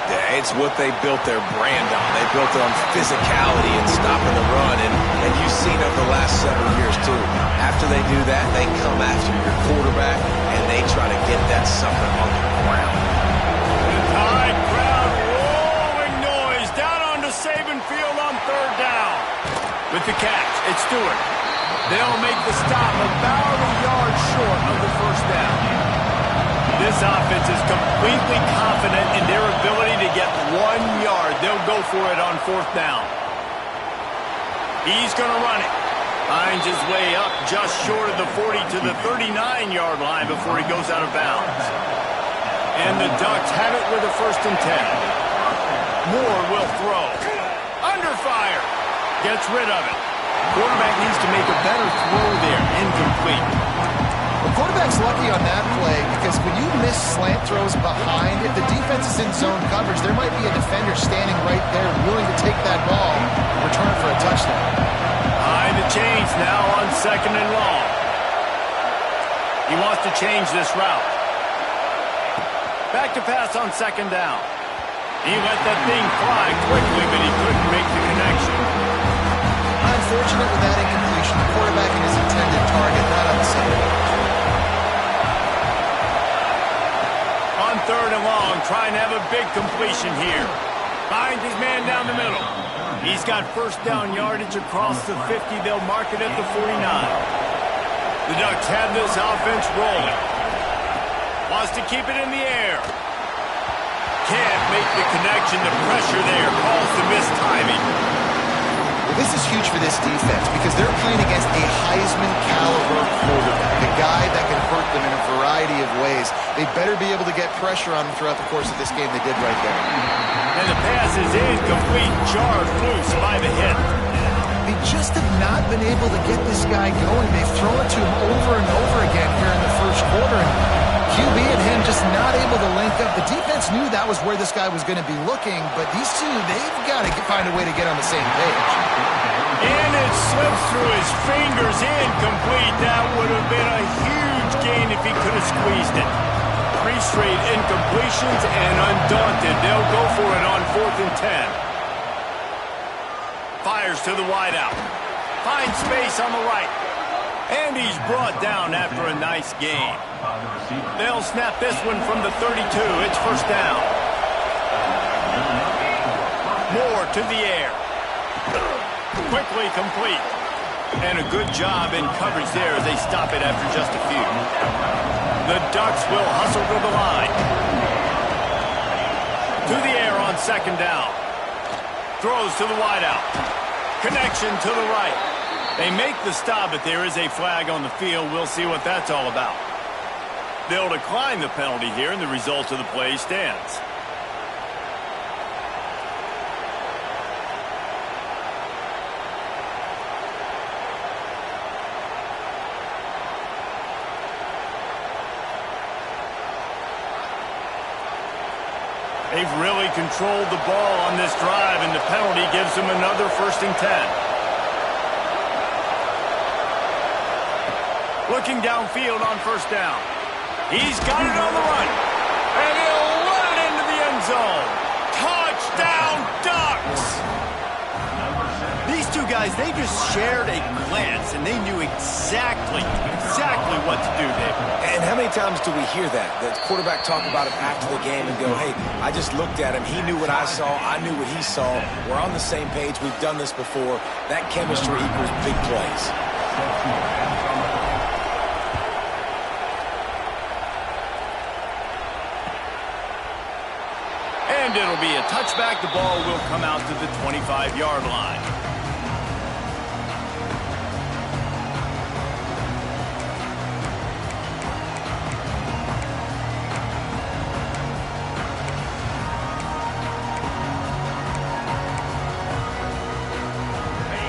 Yeah, it's what they built their brand on. They built it on physicality and stopping the run, and you've seen over the last several years, too. After they do that, they come after your quarterback, and they try to get that sucker on the ground. The Tide crowd rolling noise down onto Saban Field on 3rd down. With the catch, it's Stewart. They'll make the stop about a yard short of the 1st down. This offense is completely confident in their ability to get 1 yard. They'll go for it on 4th down. He's going to run it. Finds his way up just short of the 40 to the 39-yard line before he goes out of bounds. And the Ducks have it with a 1st and 10. Moore will throw. Under fire. Gets rid of it. Quarterback needs to make a better throw there. Incomplete. The quarterback's lucky on that play because when you miss slant throws behind, if the defense is in zone coverage, there might be a defender standing right there willing to take that ball and return it for a touchdown. Behind the chains now on 2nd and long. He wants to change this route. Back to pass on 2nd down. He let that thing fly quickly, but he couldn't make the connection. Unfortunate with that incompletion. The quarterback and his intended target not on the same page. On 3rd and long, trying to have a big completion here. Finds his man down the middle. He's got 1st down yardage across the 50. They'll mark it at the 49. The Ducks have this offense rolling. Wants to keep it in the air. Can't make the connection. The pressure there calls the missed timing. Well, this is huge for this defense because they're playing against a Heisman-caliber quarterback, a guy that can hurt them in a variety of ways. They better be able to get pressure on him throughout the course of this game. They did right there. And the pass is incomplete. Jarred loose by the hit. They just have not been able to get this guy going. They've thrown it to him over and over again here in the 1st quarter. And QB and him just not able to link up. The defense knew that was where this guy was going to be looking, but these two, they've got to find a way to get on the same page. And it slips through his fingers. Incomplete. That would have been a huge gain if he could have squeezed it. 3 straight incompletions, and undaunted, they'll go for it on 4th and 10. Fires to the wideout. Finds space on the right. And he's brought down after a nice gain. They'll snap this one from the 32. It's 1st down. Moore to the air. Quickly complete. And a good job in coverage there as they stop it after just a few. The Ducks will hustle to the line. To the air on second down. Throws to the wideout. Connection to the right. They make the stop, but there is a flag on the field. We'll see what that's all about. They'll decline the penalty here, and the result of the play stands. They've really controlled the ball on this drive, and the penalty gives them another 1st and 10. Looking downfield on 1st down. He's got it on the run. And he'll run it into the end zone. Touchdown, Ducks! These two guys, they just shared a glance, and they knew exactly what to do there. And how many times do we hear that? The quarterback talk about it after the game and go, hey, I just looked at him. He knew what I saw. I knew what he saw. We're on the same page. We've done this before. That chemistry equals big plays. And it'll be a touchback. The ball will come out to the 25-yard line.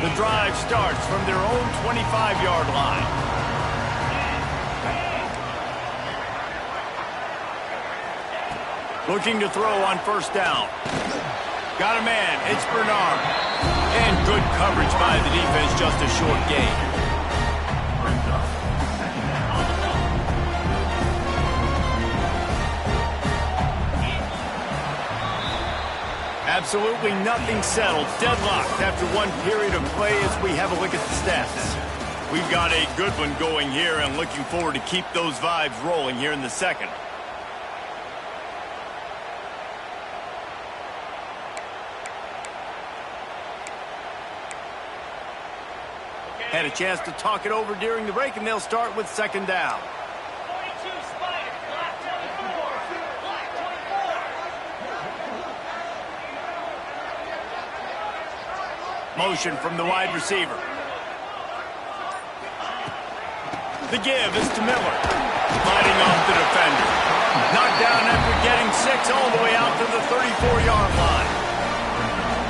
The drive starts from their own 25-yard line. Looking to throw on 1st down. Got a man. It's Bernard. And good coverage by the defense, just a short gain. Absolutely nothing settled. Deadlocked after one period of play as we have a look at the stats. We've got a good one going here and looking forward to keep those vibes rolling here in the second. Had a chance to talk it over during the break, and they'll start with 2nd down. 42 Spider, black 24, black 24. Motion from the wide receiver. The give is to Miller. Fighting off the defender. Knocked down after getting 6 all the way out to the 34-yard line.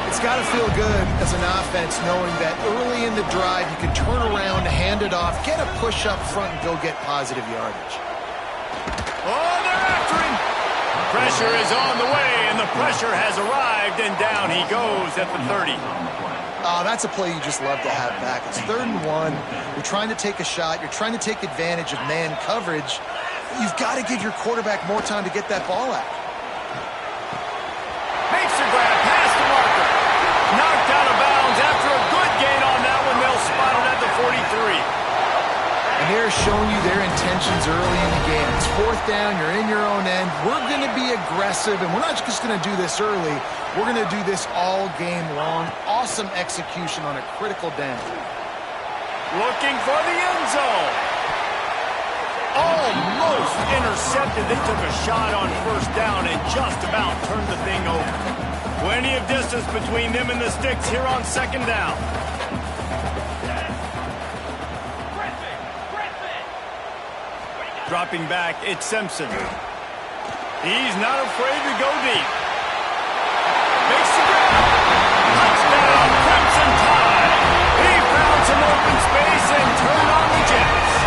It's got to feel good as an offense knowing that early in the drive you can turn around, hand it off, get a push up front, and go get positive yardage. Oh, they're after him. Pressure is on the way, and the pressure has arrived, and down he goes at the 30. Oh, that's a play you just love to have back. It's 3rd and 1. You're trying to take a shot. You're trying to take advantage of man coverage. You've got to give your quarterback more time to get that ball out. Makes the grab, pass to Marker. Knocked out of bounds after a good gain on that one. They'll spot it at the 43. And they're showing you their intentions early in the game. It's 4th down. You're in your own end. We're going to be aggressive, and we're not just going to do this early. We're going to do this all game long. Awesome execution on a critical down. Looking for the end zone. Almost intercepted. They took a shot on 1st down and just about turned the thing over. Plenty of distance between them and the sticks here on 2nd down. Dropping back, it's Simpson. He's not afraid to go deep. Makes the grab. Touchdown, Crimson Tide. He found some open space and turned on the Jets.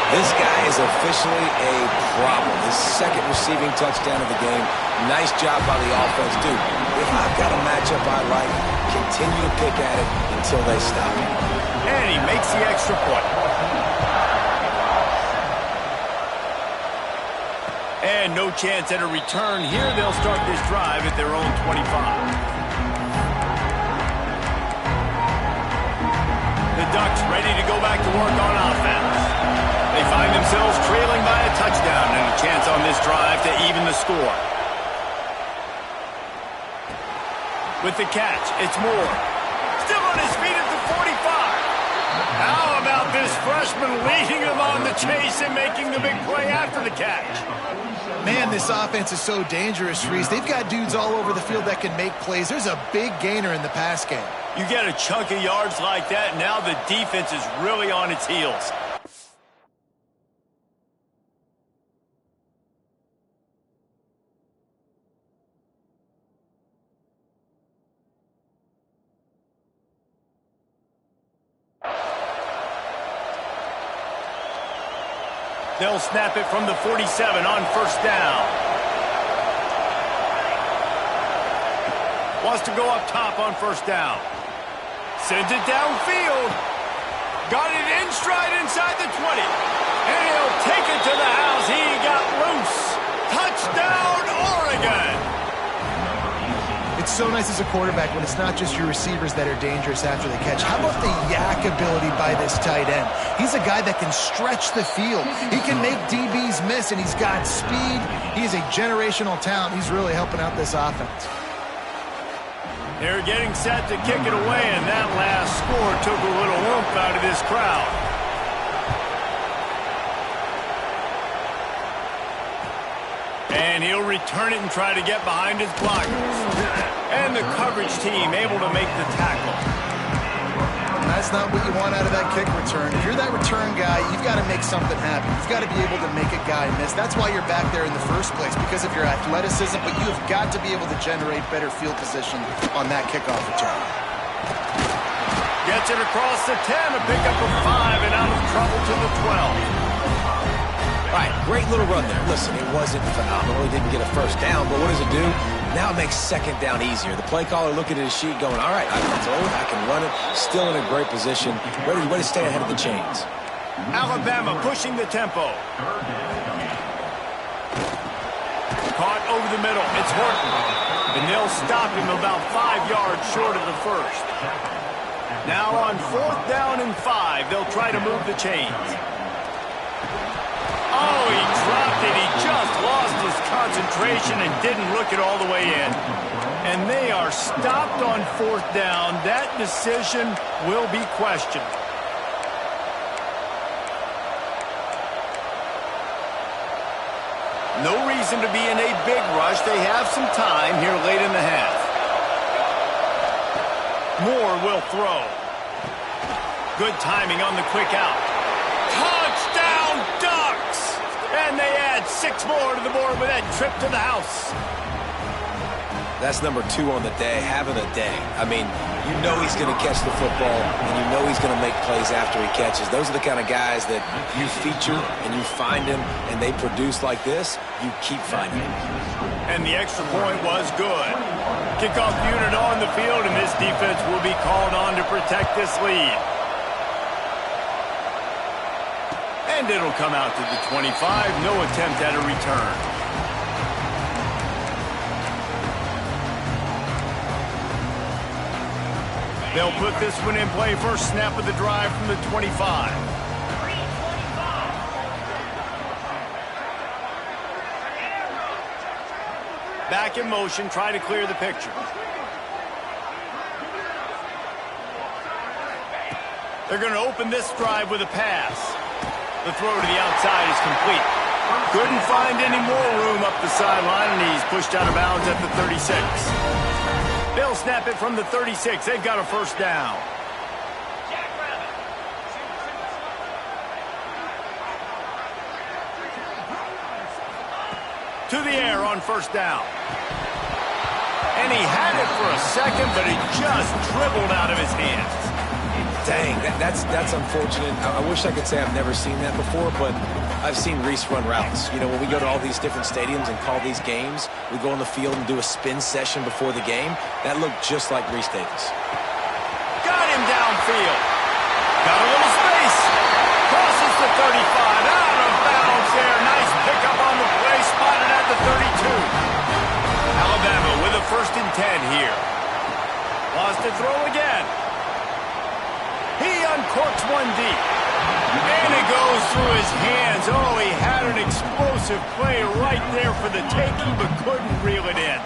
This guy is officially a problem. His 2nd receiving touchdown of the game. Nice job by the offense, dude. If I've got a matchup I like, continue to pick at it until they stop. And he makes the extra point. And no chance at a return here. They'll start this drive at their own 25. The Ducks ready to go back to work on offense. They find themselves trailing by a touchdown and a chance on this drive to even the score. With the catch, it's Moore. Still on his feet at the 45. How about this freshman leading him on the chase and making the big play after the catch? Man, this offense is so dangerous, Reese. They've got dudes all over the field that can make plays. There's a big gainer in the pass game. You get a chunk of yards like that, now the defense is really on its heels. They'll snap it from the 47 on first down. Wants to go up top on first down. Sends it downfield. Got it in stride inside the 20. And he'll take it to the house. He got loose. Touchdown, Oregon. It's so nice as a quarterback when it's not just your receivers that are dangerous after the catch. How about the yak ability by this tight end? He's a guy that can stretch the field. He can make DBs miss, and he's got speed. He's a generational talent. He's really helping out this offense. They're getting set to kick it away, and that last score took a little oomph out of this crowd. And he'll return it and try to get behind his blockers. And the coverage team able to make the tackle. That's not what you want out of that kick return. If you're that return guy, you've got to make something happen. You've got to be able to make a guy miss. That's why you're back there in the first place, because of your athleticism, but you've got to be able to generate better field position on that kickoff return. Gets it across the 10, a pickup of 5, and out of trouble to the 12. All right, great little run there. Listen, it wasn't phenomenal. He didn't get a first down, but what does it do? Now it makes second down easier. The play caller looking at his sheet going, all right, I'm told I can run it. Still in a great position. Ready to stay ahead of the chains. Alabama pushing the tempo. Caught over the middle. It's Horton. And they'll stop him about 5 yards short of the first. Now on fourth down and 5, they'll try to move the chains. Oh, he dropped it. He just lost his concentration and didn't look it all the way in. And they are stopped on fourth down. That decision will be questioned. No reason to be in a big rush. They have some time here late in the half. Moore will throw. Good timing on the quick out. Touchdown, Ducks! And they add 6 more to the board with that trip to the house. That's number 2 on the day, having a day. I mean, you know he's going to catch the football, and you know he's going to make plays after he catches. Those are the kind of guys that you feature, and you find them, and they produce like this, you keep finding them. And the extra point was good. Kickoff unit on the field, and this defense will be called on to protect this lead. And it'll come out to the 25. No attempt at a return. They'll put this one in play. First snap of the drive from the 25. Back in motion, try to clear the picture. They're going to open this drive with a pass. The throw to the outside is complete. Couldn't find any more room up the sideline, and he's pushed out of bounds at the 36. They'll snap it from the 36. They've got a first down. To the air on first down. And he had it for a second, but it just dribbled out of his hands. Dang, that's unfortunate. I wish I could say I've never seen that before, but I've seen Reese run routes. You know, when we go to all these different stadiums and call these games, we go on the field and do a spin session before the game. That looked just like Reese Davis. Got him downfield. Got a little space. Crosses the 35. Out of bounds there. Nice pickup on the play. Spotted at the 32. Alabama with a 1st and 10 here. Wants to throw again. He uncorks one deep. And it goes through his hands. Oh, he had an explosive play right there for the taking, but couldn't reel it in.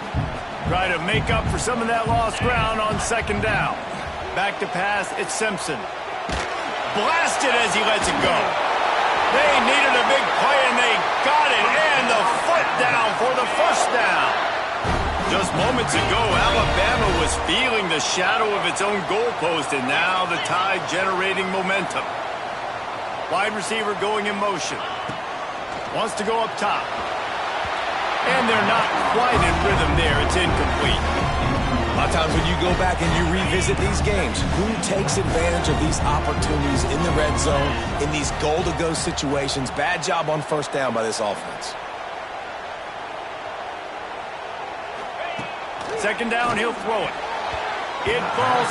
Try to make up for some of that lost ground on second down. Back to pass, it's Simpson. Blasted as he lets it go. They needed a big play, and they got it. And the foot down for the first down. Just moments ago, Alabama was feeling the shadow of its own goalpost, and now the Tide generating momentum. Wide receiver going in motion. Wants to go up top. And they're not quite in rhythm there. It's incomplete. A lot of times when you go back and you revisit these games, who takes advantage of these opportunities in the red zone, in these goal-to-go situations? Bad job on first down by this offense. Second down, he'll throw it. It falls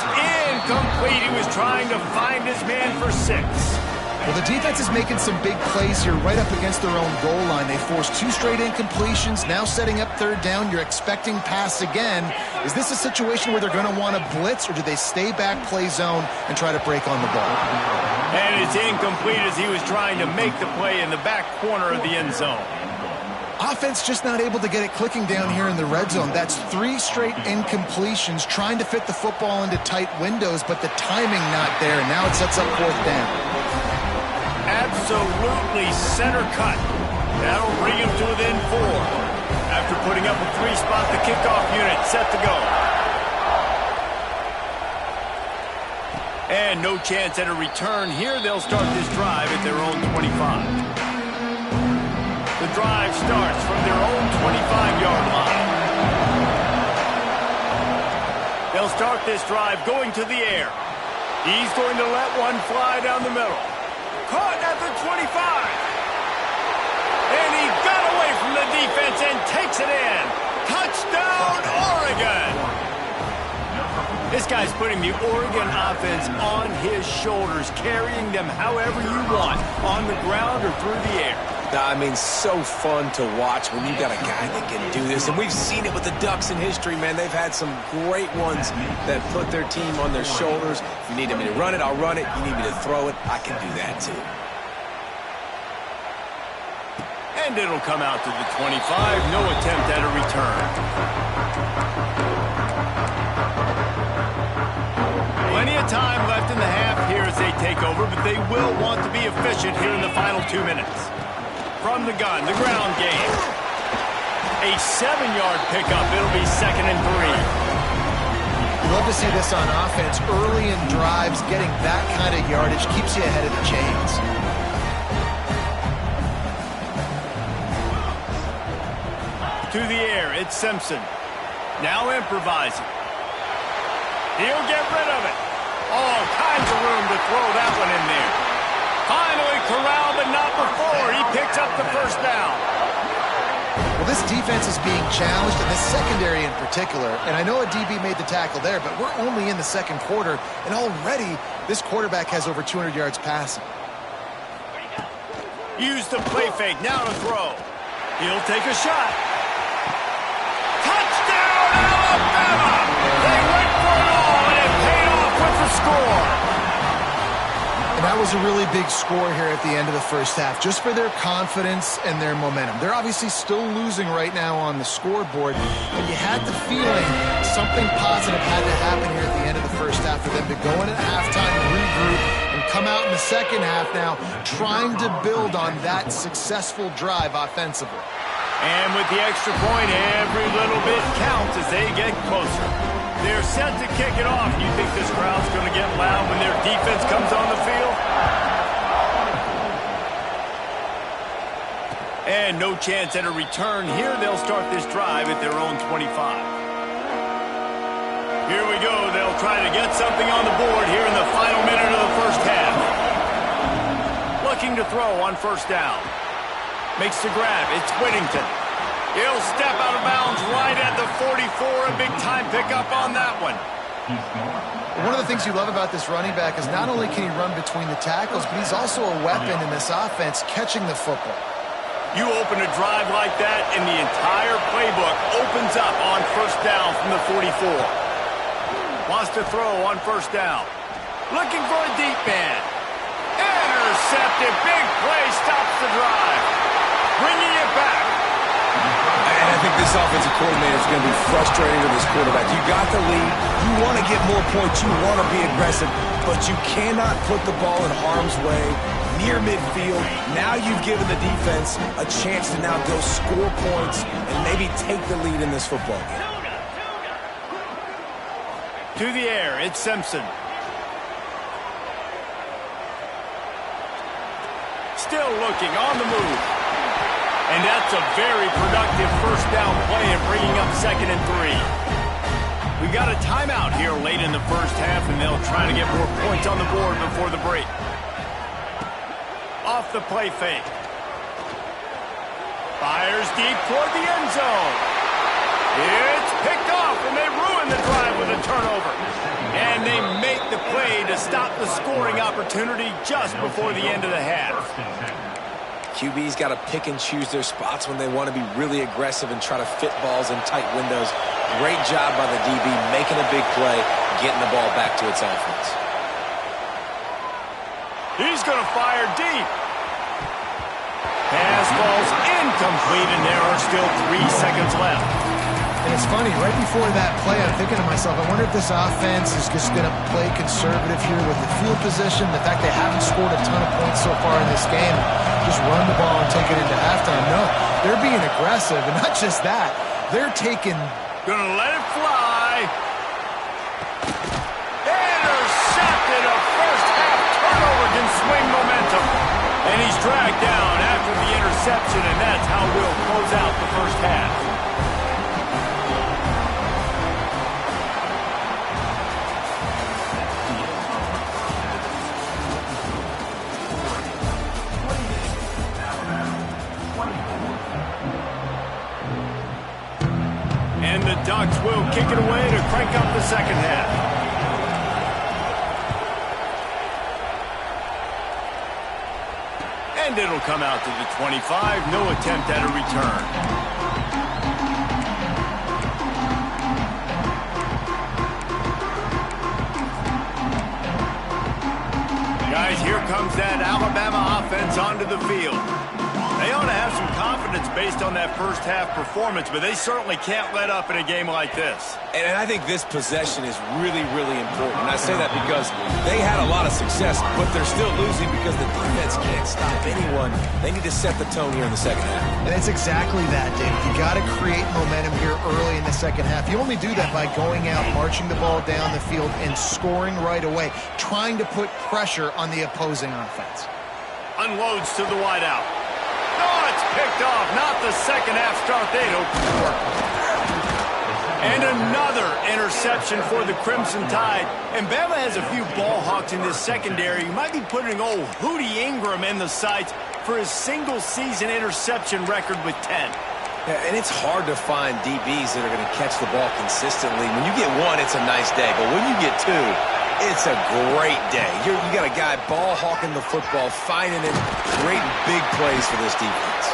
incomplete. He was trying to find his man for 6. Well, the defense is making some big plays here right up against their own goal line. They forced 2 straight incompletions, now setting up third down. You're expecting pass again. Is this a situation where they're going to want to blitz, or do they stay back, play zone, and try to break on the ball? And it's incomplete as he was trying to make the play in the back corner of the end zone. Offense just not able to get it clicking down here in the red zone. That's 3 straight incompletions, trying to fit the football into tight windows, but the timing not there. Now it sets up fourth down. Absolutely center cut. That'll bring him to within 4. After putting up a 3-spot, the kickoff unit set to go. And no chance at a return here. They'll start this drive at their own 25. The drive starts from their own 25-yard line. They'll start this drive going to the air. He's going to let one fly down the middle. Caught at the 25. And he got away from the defense and takes it in. Touchdown, Oregon. This guy's putting the Oregon offense on his shoulders, carrying them however you want, on the ground or through the air. I mean, so fun to watch when you've got a guy that can do this. And we've seen it with the Ducks in history, man. They've had some great ones that put their team on their shoulders. If you need me to run it, I'll run it. You need me to throw it, I can do that too. And it'll come out to the 25. No attempt at a return. Plenty of time left in the half here as they take over, but they will want to be efficient here in the final 2 minutes. From the gun, the ground game. A 7-yard pickup. It'll be 2nd and 3. You love to see this on offense. Early in drives, getting that kind of yardage keeps you ahead of the chains. To the air, it's Simpson. Now improvising. He'll get rid of it. All kinds of room to throw that one in there. Finally corralled, but not before. He picks up the first down. Well, this defense is being challenged, and this secondary in particular. And I know a DB made the tackle there, but we're only in the second quarter, and already this quarterback has over 200 yards passing. Use the play fake. Now to throw. He'll take a shot. Touchdown, Alabama! They went for it all, and it paid off with the score. And that was a really big score here at the end of the first half, just for their confidence and their momentum. They're obviously still losing right now on the scoreboard, but you had the feeling something positive had to happen here at the end of the first half for them to go in at halftime, regroup, and come out in the second half now trying to build on that successful drive offensively. And with the extra point, every little bit counts as they get closer. They're set to kick it off. You think this crowd's going to get loud when their defense comes on the field? And no chance at a return here. They'll start this drive at their own 25. Here we go. They'll try to get something on the board here in the final minute of the first half. Looking to throw on first down. Makes the grab. It's Whittington. He'll step out of bounds right at the 44. A big-time pickup on that one. One of the things you love about this running back is not only can he run between the tackles, but he's also a weapon in this offense catching the football. You open a drive like that, and the entire playbook opens up on first down from the 44. Wants to throw on first down. Looking for a deep man. Intercepted. Big play stops the drive. Bringing it back. And I think this offensive coordinator is going to be frustrated with his quarterback. You got the lead. You want to get more points. You want to be aggressive, but you cannot put the ball in harm's way near midfield. Now you've given the defense a chance to now go score points and maybe take the lead in this football game. To the air, it's Simpson. Still looking on the move. And that's a very productive first down play and bringing up 2nd and 3. We've got a timeout here late in the first half, and they'll try to get more points on the board before the break. Off the play fake. Fires deep toward the end zone. It's picked off, and they ruin the drive with a turnover. And they make the play to stop the scoring opportunity just before the end of the half. QB's got to pick and choose their spots when they want to be really aggressive and try to fit balls in tight windows. Great job by the DB making a big play, getting the ball back to its offense. He's going to fire deep. Pass ball's incomplete, and there are still 3 seconds left. And it's funny, right before that play, I'm thinking to myself, I wonder if this offense is just going to play conservative here with the field position, the fact they haven't scored a ton of points so far in this game, just run the ball and take it into halftime. No, they're being aggressive, and not just that, they're taking... Gonna let it fly. Intercepted. A first-half turnover can swing momentum. And he's dragged down after the interception, and that's how we'll close out the first half. And the Ducks will kick it away to crank up the second half. And it'll come out to the 25. No attempt at a return. Guys, here comes that Alabama offense onto the field. They ought to have some confidence based on that first half performance, but they certainly can't let up in a game like this. And I think this possession is really, really important. And I say that because they had a lot of success, but they're still losing because the defense can't stop anyone. They need to set the tone here in the second half. And it's exactly that, David. You got to create momentum here early in the second half. You only do that by going out, marching the ball down the field, and scoring right away, trying to put pressure on the opposing offense. Unloads to the wideout. Oh, it's picked off. Not the second half start they'd hoped for. And another interception for the Crimson Tide. And Bama has a few ball hawks in this secondary. You might be putting old Hootie Ingram in the sights for his single-season interception record with 10. Yeah, and it's hard to find DBs that are going to catch the ball consistently. When you get one, it's a nice day. But when you get two, it's a great day. You got a guy ball hawking the football, finding it, creating big plays for this defense.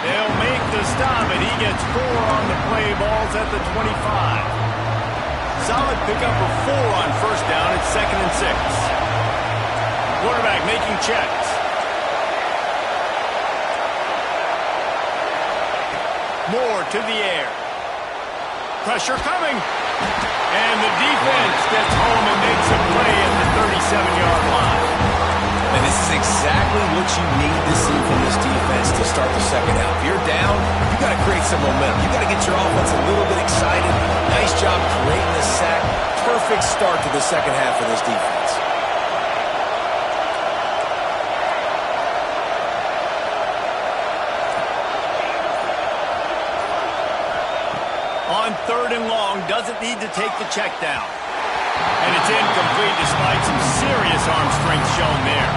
They'll make the stop, and he gets 4 on the play balls at the 25. Solid pickup of 4 on first down. It's 2nd and 6. Quarterback making checks. Moore to the air. Pressure coming. And the defense gets home and makes a play at the 37-yard line. And this is exactly what you need to see from this defense to start the second half. If you're down, you got to create some momentum. You got to get your offense a little bit excited. Nice job creating the sack. Perfect start to the second half of this defense. On 3rd and long, doesn't need to take the check down. And it's incomplete despite some serious arm strength shown there.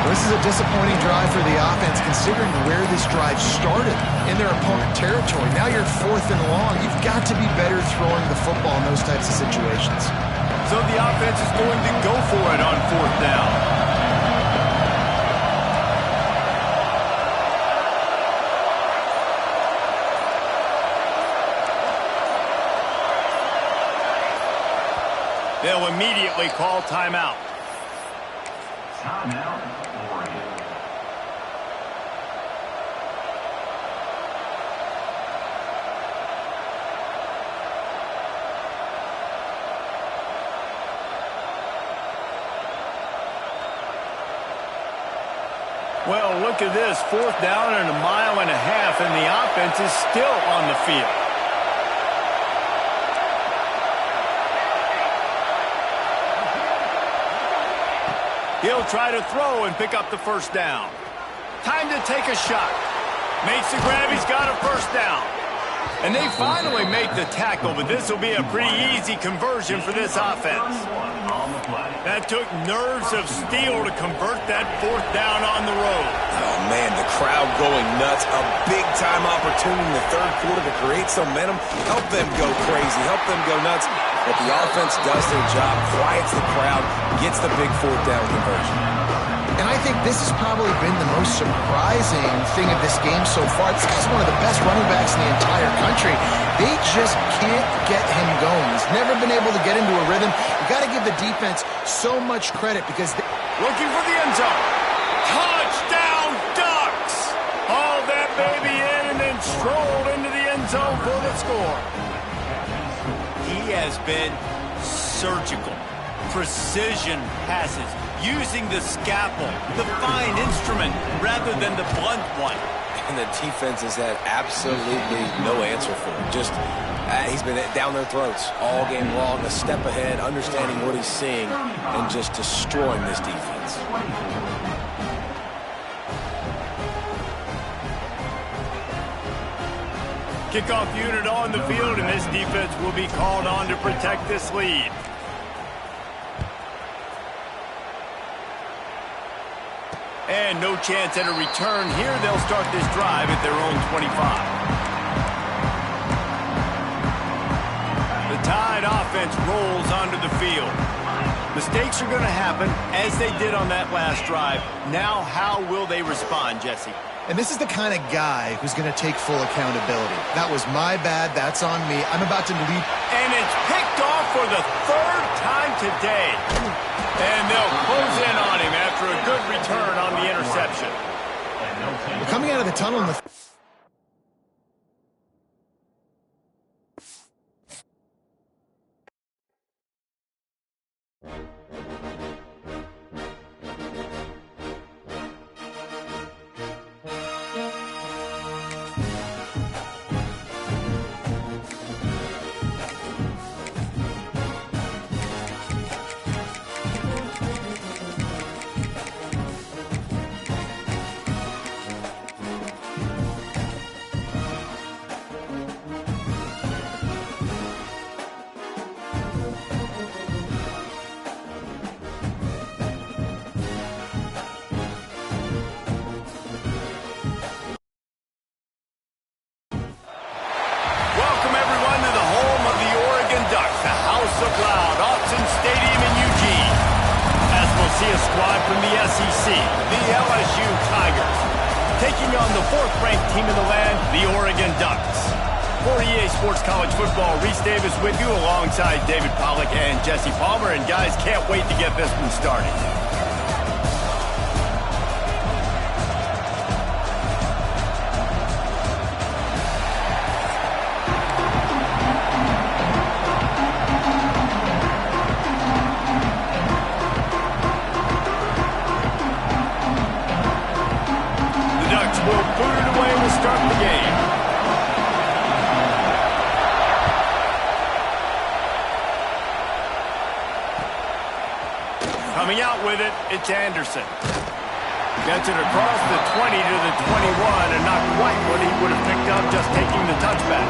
This is a disappointing drive for the offense considering where this drive started in their opponent territory. Now you're 4th and long. You've got to be better throwing the football in those types of situations. So the offense is going to go for it on 4th down. They'll immediately call timeout. Timeout, Oregon. Well, look at this. 4th down and 1.5 miles, and the offense is still on the field. He'll try to throw and pick up the 1st down. Time to take a shot. Makes the grab. He's got a 1st down. And they finally make the tackle, but this will be a pretty easy conversion for this offense. That took nerves of steel to convert that 4th down on the road. Oh, man, the crowd going nuts. A big-time opportunity in the 3rd quarter to create some momentum. Help them go crazy. Help them go nuts. But the offense does their job, quiets the crowd, gets the big 4th down conversion. And I think this has probably been the most surprising thing of this game so far. This guy's one of the best running backs in the entire country. They just can't get him going. He's never been able to get into a rhythm. You got to give the defense so much credit because looking for the end zone. Touchdown, Ducks! Hauled that baby in and then strolled into the end zone for the score. He has been surgical. Precision passes. Using the scalpel, the fine instrument, rather than the blunt one. And the defense has had absolutely no answer for him. Just, he's been down their throats all game long, a step ahead, understanding what he's seeing, and just destroying this defense. Kickoff unit on the field, and this defense will be called on to protect this lead. And no chance at a return here. They'll start this drive at their own 25. The Tide offense rolls onto the field. Mistakes are going to happen, as they did on that last drive. Now, how will they respond, Jesse? And this is the kind of guy who's going to take full accountability. That was my bad. That's on me. I'm about to lead. And it's picked off for the 3rd time today. And they'll close in on him after a good return on the interception. We're coming out of the tunnel in the... From the SEC, the LSU Tigers, taking on the 4th-ranked team in the land, the Oregon Ducks. For EA Sports College Football, Reese Davis with you alongside David Pollack and Jesse Palmer. And guys, can't wait to get this one started. Coming out with it, it's Anderson. Gets it across the 20 to the 21, and not quite what he would have picked up just taking the touchback.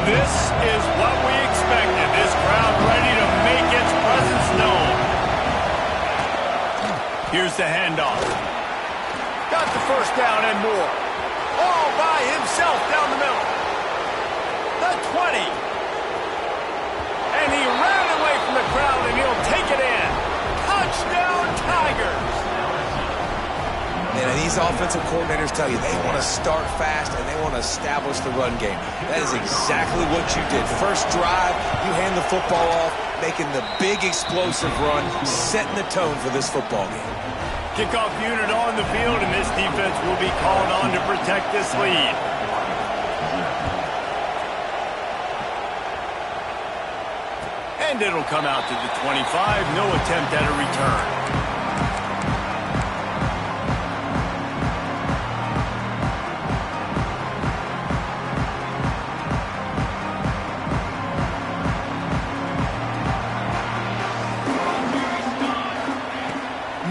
This is what we expected. This crowd ready to make its presence known. Here's the handoff. Got the 1st down and more. All by himself down the middle. The 20. And he ran away from the crowd, and he'll take it in. Touchdown, Tigers. And these offensive coordinators tell you they want to start fast and they want to establish the run game. That is exactly what you did. First drive, you hand the football off, making the big explosive run, setting the tone for this football game. Kickoff unit on the field, and this defense will be called on to protect this lead. And it'll come out to the 25. No attempt at a return.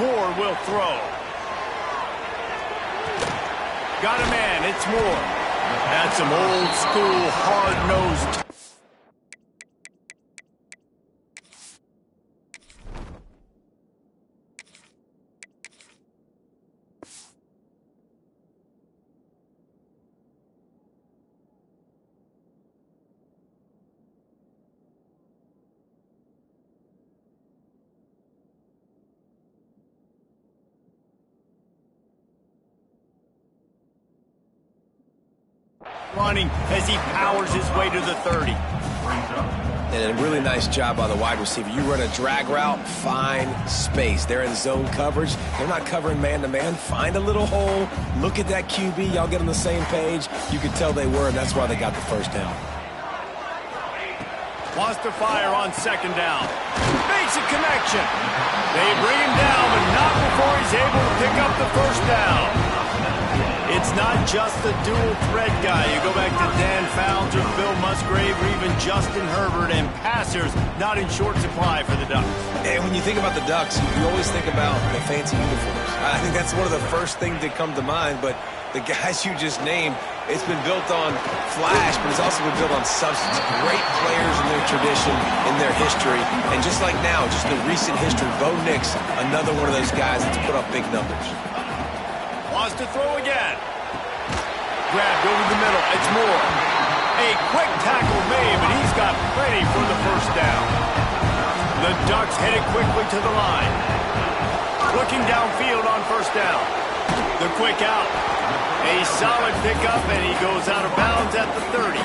Moore will throw. Got a man. It's Moore. That's some old school hard-nosed. Running as he powers his way to the 30. And a really nice job by the wide receiver. You run a drag route, find space. They're in zone coverage. They're not covering man-to-man. Find a little hole. Look at that QB. Y'all get on the same page. You could tell they were, and that's why they got the first down. Wants to fire on second down. Makes a connection. They bring him down, but not before he's able to pick up the first down. It's not just the dual threat guy. You go back to Dan Fouts or Bill Musgrave or even Justin Herbert, and passers not in short supply for the Ducks. And when you think about the Ducks, you always think about the fancy uniforms. I think that's one of the first things that come to mind, but the guys you just named, it's been built on flash, but it's also been built on substance. Great players in their tradition, in their history, and just like now, just the recent history, Bo Nix, another one of those guys that's put up big numbers. Wants to throw again. Grabbed over the middle. It's Moore. A quick tackle made, but he's got plenty for the first down. The Ducks headed quickly to the line. Looking downfield on first down. The quick out. A solid pickup, and he goes out of bounds at the 30.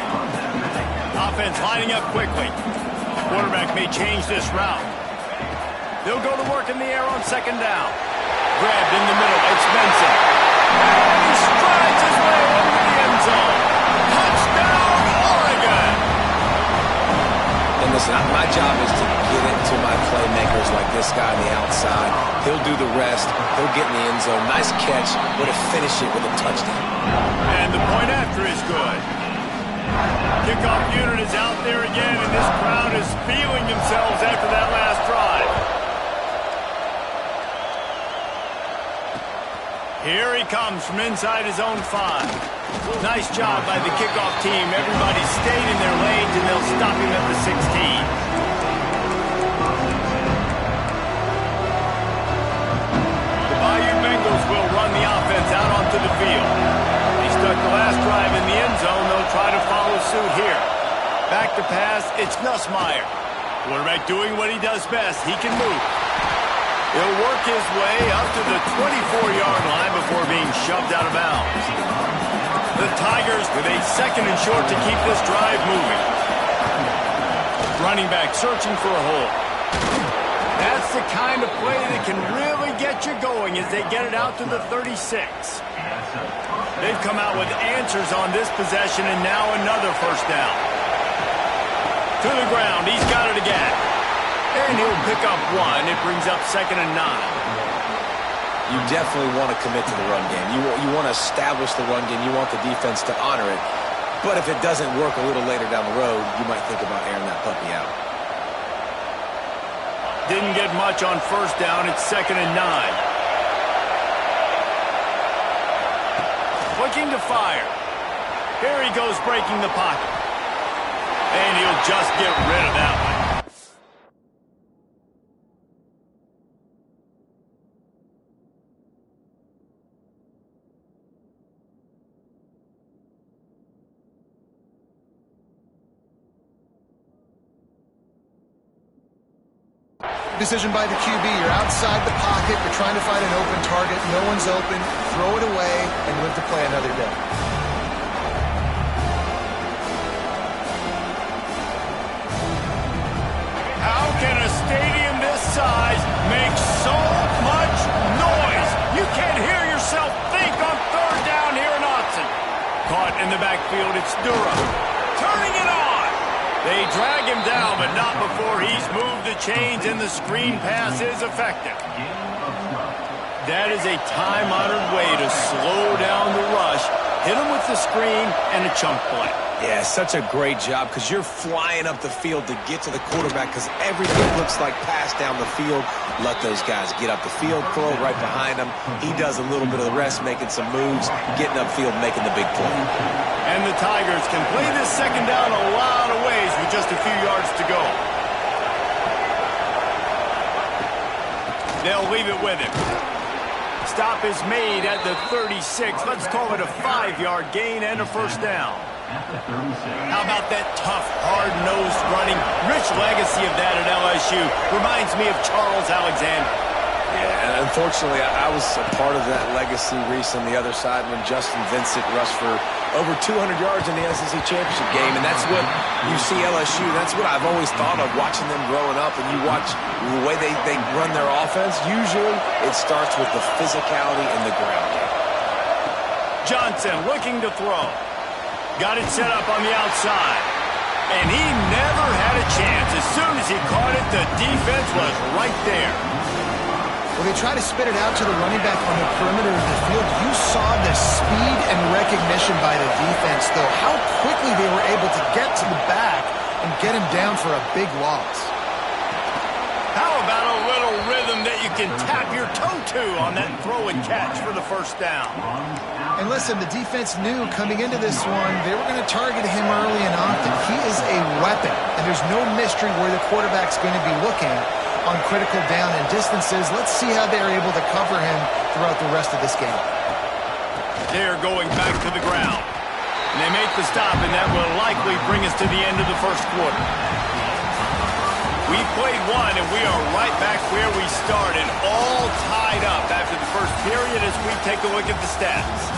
Offense lining up quickly. Quarterback may change this route. They'll go to work in the air on second down. Grabbed in the middle. It's Benson. And he strides his way over the end zone. Touchdown, Oregon! And listen, my job is to get it to my playmakers like this guy on the outside. He'll do the rest. He'll get in the end zone. Nice catch, but to finish it with a touchdown. And the point after is good. Kickoff unit is out there again, and this crowd is feeling themselves after that last drive. Here he comes from inside his own 5. Nice job by the kickoff team. Everybody stayed in their lanes, and they'll stop him at the 16. The Bayou Bengals will run the offense out onto the field. He stuck the last drive in the end zone. They'll try to follow suit here. Back to pass, it's Nussmeier. Quarterback doing what he does best. He can move. He'll work his way up to the 24-yard line before being shoved out of bounds. The Tigers with a second and short to keep this drive moving. Running back searching for a hole. That's the kind of play that can really get you going as they get it out to the 36. They've come out with answers on this possession, and now another first down. To the ground, he's got it again. And he'll pick up 1. It brings up 2nd and 9. You definitely want to commit to the run game. You want to establish the run game. You want the defense to honor it. But if it doesn't work a little later down the road, you might think about airing that puppy out. Didn't get much on first down. It's 2nd and 9. Looking to fire. Here he goes breaking the pocket. And he'll just get rid of that one. Decision by the QB. You're outside the pocket. You're trying to find an open target. No one's open. Throw it away and live to play another day. How can a stadium this size make so much noise? You can't hear yourself think on third down here in Autzen. Caught in the backfield. It's Durham. Turning it on. They drag him down, but not before he's moved the chains, and the screen pass is effective. That is a time-honored way to slow down the rush, hit him with the screen, and a chunk play. Yeah, such a great job because you're flying up the field to get to the quarterback because everything looks like pass down the field. Let those guys get up the field, throw it right behind him. He does a little bit of the rest, making some moves, getting upfield, making the big play. And the Tigers can play this second down a lot of ways with just a few yards to go. They'll leave it with him. Stop is made at the 36. Let's call it a 5-yard gain and a first down. How about that tough, hard-nosed running? Rich legacy of that at LSU. Reminds me of Charles Alexander. Yeah, and unfortunately, I was a part of that legacy, Reese, on the other side when Justin Vincent rushed for over 200 yards in the SEC Championship game, and that's what you see LSU. That's what I've always thought of watching them growing up, and you watch the way they run their offense. Usually, it starts with the physicality in the ground game. Johnson looking to throw. Got it set up on the outside. And he never had a chance. As soon as he caught it, the defense was right there. Well, they try to spit it out to the running back on the perimeter of the field. You saw the speed and recognition by the defense, though, how quickly they were able to get to the back and get him down for a big loss. How about a little rhythm that you can tap your toe to on that throw and catch for the first down? And listen, the defense knew coming into this one, they were going to target him early and often. He is a weapon, and there's no mystery where the quarterback's going to be looking on critical down and distances. Let's see how they're able to cover him throughout the rest of this game. They're going back to the ground. And they make the stop, and that will likely bring us to the end of the first quarter. We played one, and we are right back where we started, all tied up after the first period as we take a look at the stats.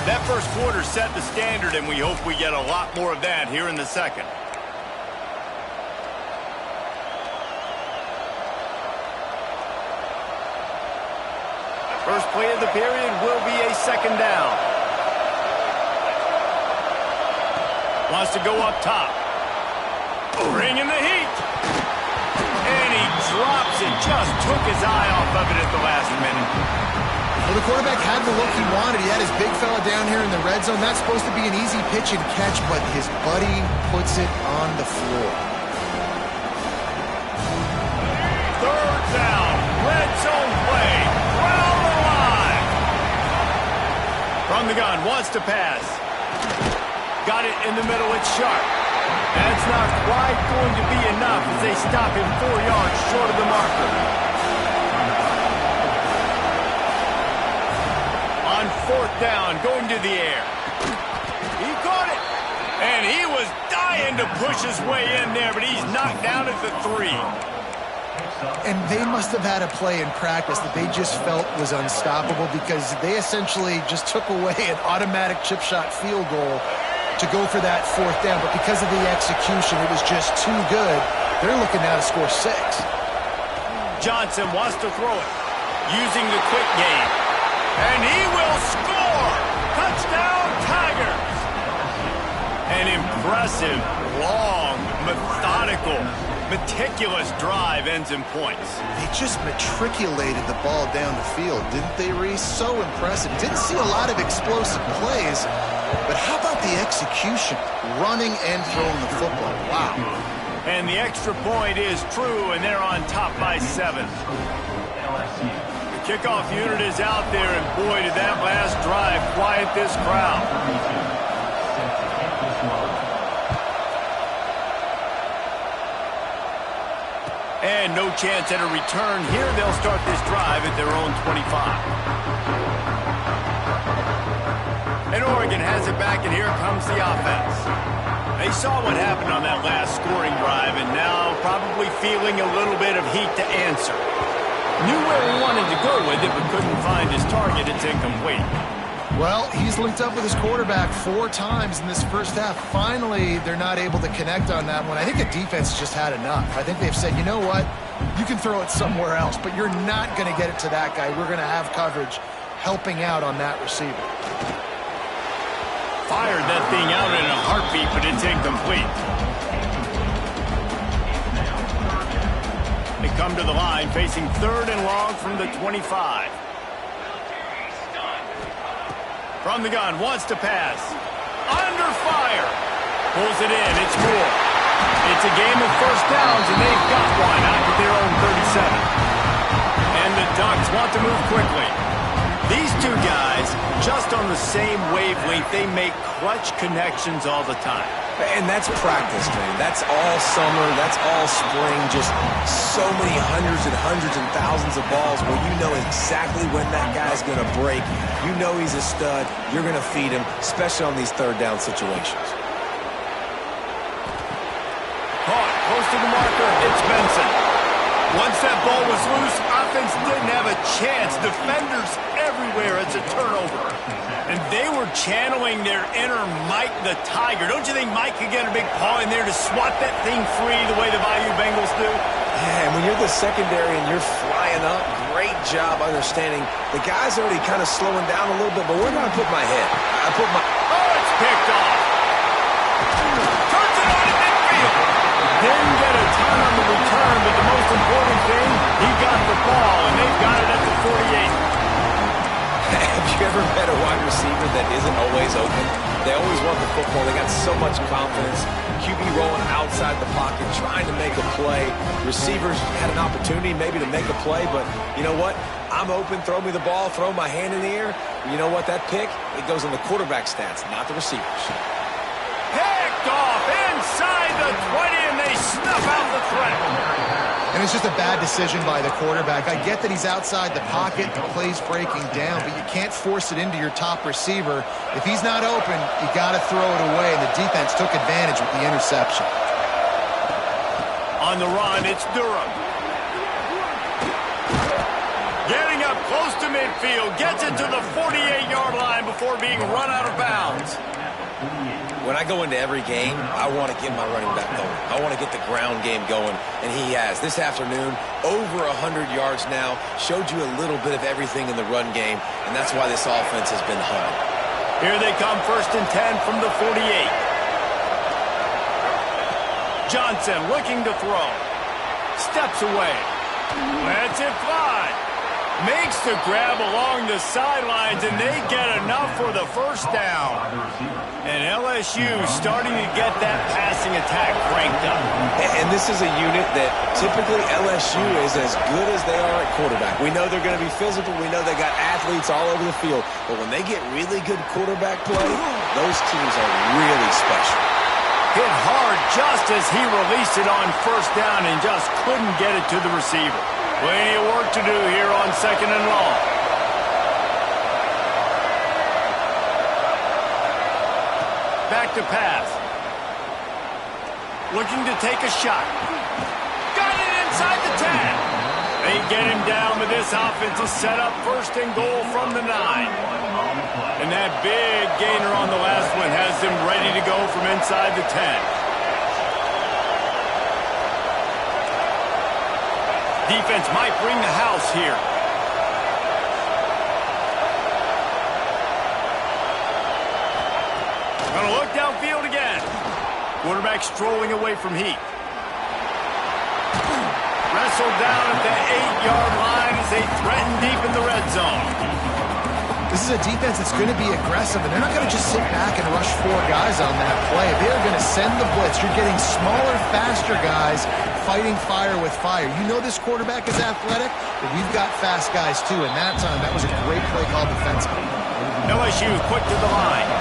That first quarter set the standard, and we hope we get a lot more of that here in the second. First play of the period will be a second down. Wants to go up top. Bringing the heat. And he drops it. Just took his eye off of it at the last minute. Well, the quarterback had the look he wanted. He had his big fella down here in the red zone. That's supposed to be an easy pitch and catch, but his buddy puts it on the floor. Third down. Red zone play. Round the line. From the gun. Wants to pass. Got it in the middle. It's sharp. That's not quite going to be enough as they stop him 4 yards short of the marker. On fourth down, going to the air. He caught it. And he was dying to push his way in there, but he's knocked down at the 3. And they must have had a play in practice that they just felt was unstoppable because they essentially just took away an automatic chip shot field goal to go for that fourth down, but because of the execution, it was just too good. They're looking now to score 6. Johnson wants to throw it, using the quick game. And he will score! Touchdown, Tigers! An impressive, long, methodical, meticulous drive ends in points. They just matriculated the ball down the field, didn't they, Reese? So impressive. Didn't see a lot of explosive plays, but how about the execution, running and throwing the football? Wow. And the extra point is true, and they're on top by 7. The kickoff unit is out there, and boy, did that last drive quiet this crowd. And no chance at a return here. They'll start this drive at their own 25. And Oregon has it back, and here comes the offense. They saw what happened on that last scoring drive, and now probably feeling a little bit of heat to answer. Knew where he wanted to go with it, but couldn't find his target. It's incomplete. Well, he's linked up with his quarterback 4 times in this first half. Finally, they're not able to connect on that one. I think the defense just had enough. I think they've said, you know what? You can throw it somewhere else, but you're not going to get it to that guy. We're going to have coverage helping out on that receiver. Fired that thing out in a heartbeat, but it's incomplete. They come to the line facing 3rd and long from the 25. From the gun, wants to pass. Under fire. Pulls it in. It's Moore. It's a game of first downs, and they've got one out to their own 37. And the Ducks want to move quickly. These two guys, just on the same wavelength, they make clutch connections all the time. And that's practice, man. That's all summer. That's all spring. Just so many hundreds and thousands of balls where you know exactly when that guy's going to break. You know he's a stud. You're going to feed him, especially on these 3rd down situations. Caught close to the marker. It's Benson. Once that ball was loose, offense didn't have a chance. Defenders everywhere. It's a turnover. And they were channeling their inner Mike the Tiger. Don't you think Mike could get a big paw in there to swat that thing free the way the Bayou Bengals do? Yeah, and when you're the secondary and you're flying up, great job understanding. The guy's already kind of slowing down a little bit, but where do I put my head? I put my... Oh, it's picked off. Turns it on in midfield. Didn't get a ton on the return, but the most important thing, he got the ball, and they've got it at the 48. Have you ever met a wide receiver that isn't always open? They always want the football. They got so much confidence. QB rolling outside the pocket, trying to make a play. Receivers had an opportunity maybe to make a play, but you know what? I'm open. Throw me the ball. Throw my hand in the air. You know what? That pick, it goes in the quarterback stats, not the receivers. Picked off inside the 20, and they snuff out the threat. And it's just a bad decision by the quarterback. I get that he's outside the pocket, the play's breaking down, but you can't force it into your top receiver. If he's not open, you got to throw it away, and the defense took advantage with the interception. On the run, it's Durham. Getting up close to midfield, gets it to the 48-yard line before being run out of bounds. When I go into every game, I want to get my running back going. I want to get the ground game going, and he has. This afternoon, over 100 yards now, showed you a little bit of everything in the run game, and that's why this offense has been hung. Here they come, 1st and 10 from the 48. Johnson looking to throw. Steps away. Lets it fly. Makes the grab along the sidelines, and they get enough for the first down. And LSU starting to get that passing attack cranked up. And this is a unit that typically LSU is as good as they are at quarterback. We know they're going to be physical. We know they got athletes all over the field. But when they get really good quarterback play, those teams are really special. Hit hard just as he released it on 1st down and just couldn't get it to the receiver. Plenty of work to do here on 2nd and long. Back to pass. Looking to take a shot. Got it inside the 10. They get him down, but this offense is set up 1st and goal from the 9. And that big gainer on the last one has them ready to go from inside the 10. Defense might bring the house here. Gonna look downfield again. Quarterback strolling away from Heath. Wrestled down at the 8-yard line as they threaten deep in the red zone. This is a defense that's going to be aggressive, and they're not going to just sit back and rush 4 guys on that play. They're going to send the blitz. You're getting smaller, faster guys fighting fire with fire. You know this quarterback is athletic, but we've got fast guys too, and that time, that was a great play call defensively. LSU quick to the line.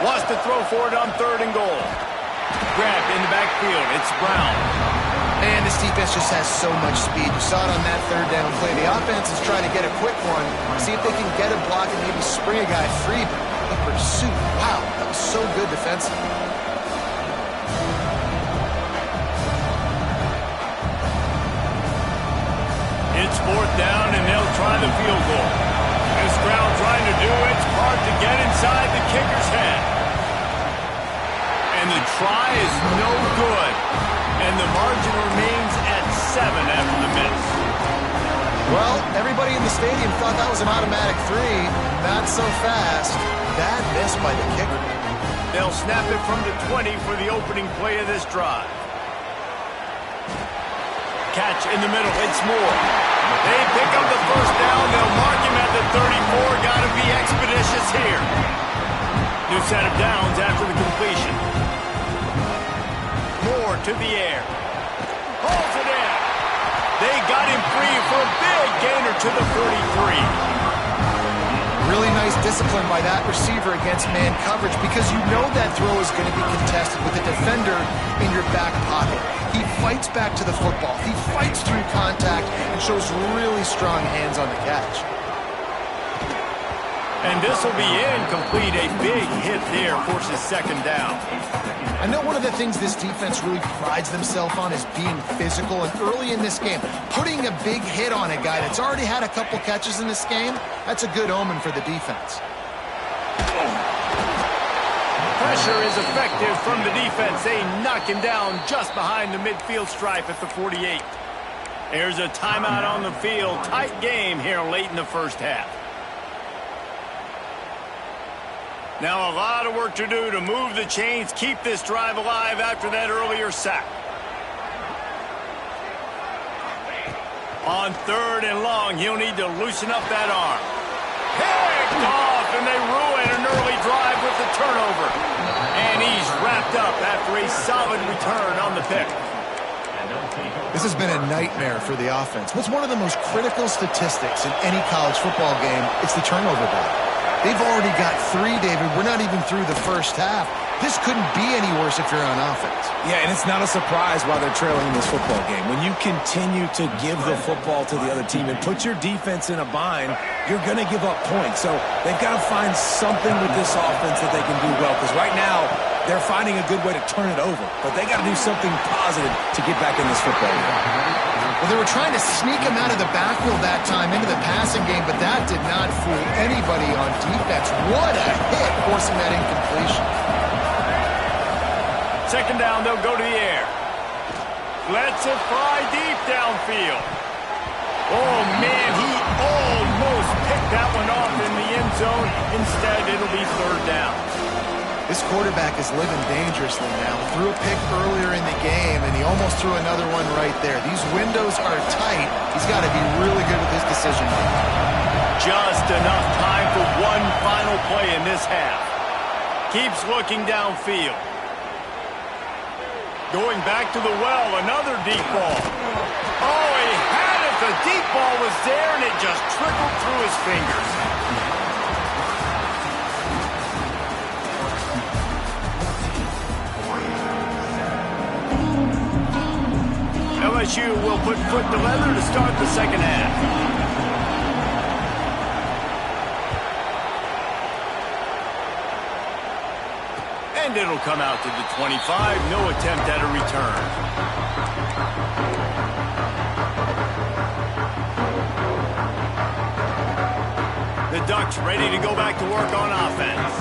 Wants to throw for it on 3rd and goal. Grabbed in the backfield. It's Brown. And this defense just has so much speed. You saw it on that 3rd down play. The offense is trying to get a quick one, see if they can get a block and maybe spring a guy free. But the pursuit, wow, that was so good defensively. It's 4th down, and they'll try the field goal. This crowd trying to do its part to get inside the kicker's head. And the try is no good. And the margin remains at 7 after the miss. Well, everybody in the stadium thought that was an automatic 3. Not so fast. Bad miss by the kicker. They'll snap it from the 20 for the opening play of this drive. Catch in the middle. It's Moore. They pick up the first down. They'll mark him at the 34. Got to be expeditious here. New set of downs after the completion. Moore to the air. Holds it in. They got him free for a big gainer to the 43. Really nice discipline by that receiver against man coverage because you know that throw is going to be contested with a defender in your back pocket. He fights back to the football. He fights through contact and shows really strong hands on the catch. And this will be incomplete. A big hit there forces second down. I know one of the things this defense really prides themselves on is being physical, and early in this game, putting a big hit on a guy that's already had a couple catches in this game, that's a good omen for the defense. Pressure is effective from the defense. They knock him down just behind the midfield stripe at the 48. There's a timeout on the field. Tight game here late in the first half. Now a lot of work to do to move the chains, keep this drive alive after that earlier sack. On third and long, he'll need to loosen up that arm. Picked off, and they ruin an early drive with the turnover. And he's wrapped up after a solid return on the pick. This has been a nightmare for the offense. What's one of the most critical statistics in any college football game? It's the turnover battle. They've already got 3, David. We're not even through the first half. This couldn't be any worse if you're on offense. Yeah, and it's not a surprise why they're trailing in this football game. When you continue to give the football to the other team and put your defense in a bind, you're going to give up points. So they've got to find something with this offense that they can do well. Because right now, they're finding a good way to turn it over. But they got to do something positive to get back in this football game. Well, they were trying to sneak him out of the backfield that time into the passing game, but that did not fool anybody on defense. What a hit, forcing that incompletion. Second down, they'll go to the air. Lets it fly deep downfield. Oh, man, he almost picked that one off in the end zone. Instead, it'll be third down. This quarterback is living dangerously now. Threw a pick earlier in the game, and he almost threw another one right there. These windows are tight. He's got to be really good with his decision making. Just enough time for one final play in this half. Keeps looking downfield. Going back to the well, another deep ball. Oh, he had it. The deep ball was there, and it just trickled through his fingers. LSU will put foot to leather to start the second half. And it'll come out to the 25. No attempt at a return. The Ducks ready to go back to work on offense.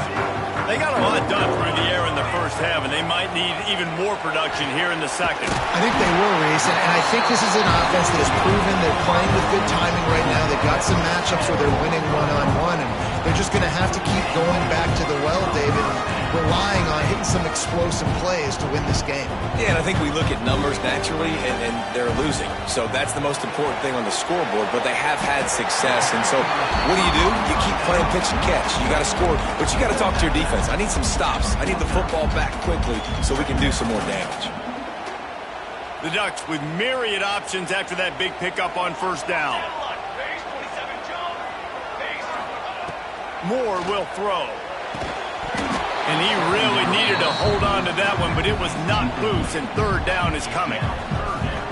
They got a lot done through the air in the first half, and they might need even more production here in the second. I think they will, Reese, and I think this is an offense that has proven they're playing with good timing right now. They've got some matchups where they're winning one-on-one, and they're just going to have to keep going back to the well, David, and relying on hitting some explosive plays to win this game. Yeah, and I think we look at numbers naturally, and they're losing. So that's the most important thing on the scoreboard, but they have had success. And so what do? You keep playing pitch and catch. You got to score, but you got to talk to your defense. I need some stops. I need the football back quickly so we can do some more damage. The Ducks with myriad options after that big pickup on first down. Moore will throw. And he really needed to hold on to that one, but it was not loose, and third down is coming.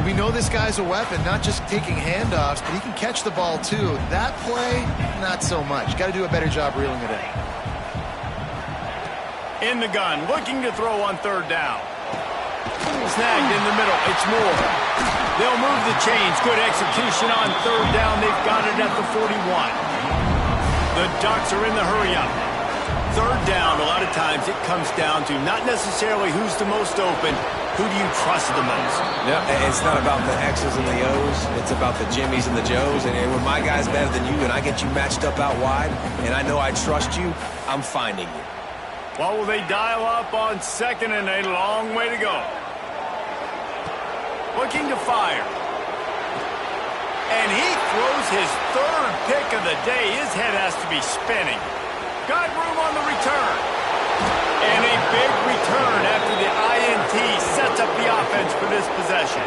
We know this guy's a weapon, not just taking handoffs, but he can catch the ball too. That play, not so much. Got to do a better job reeling it in. In the gun, looking to throw on third down. Snagged in the middle, it's Moore. They'll move the chains. Good execution on third down. They've got it at the 41. The Ducks are in the hurry-up. Third down, a lot of times it comes down to not necessarily who's the most open, who do you trust the most? Yeah, it's not about the X's and the O's. It's about the Jimmys and the Joes. And when my guy's better than you and I get you matched up out wide and I know I trust you, I'm finding you. What will they dial up on second and a long way to go? Looking to fire. And he throws his third pick of the day. His head has to be spinning. Got room on the return. And a big return after the INT sets up the offense for this possession.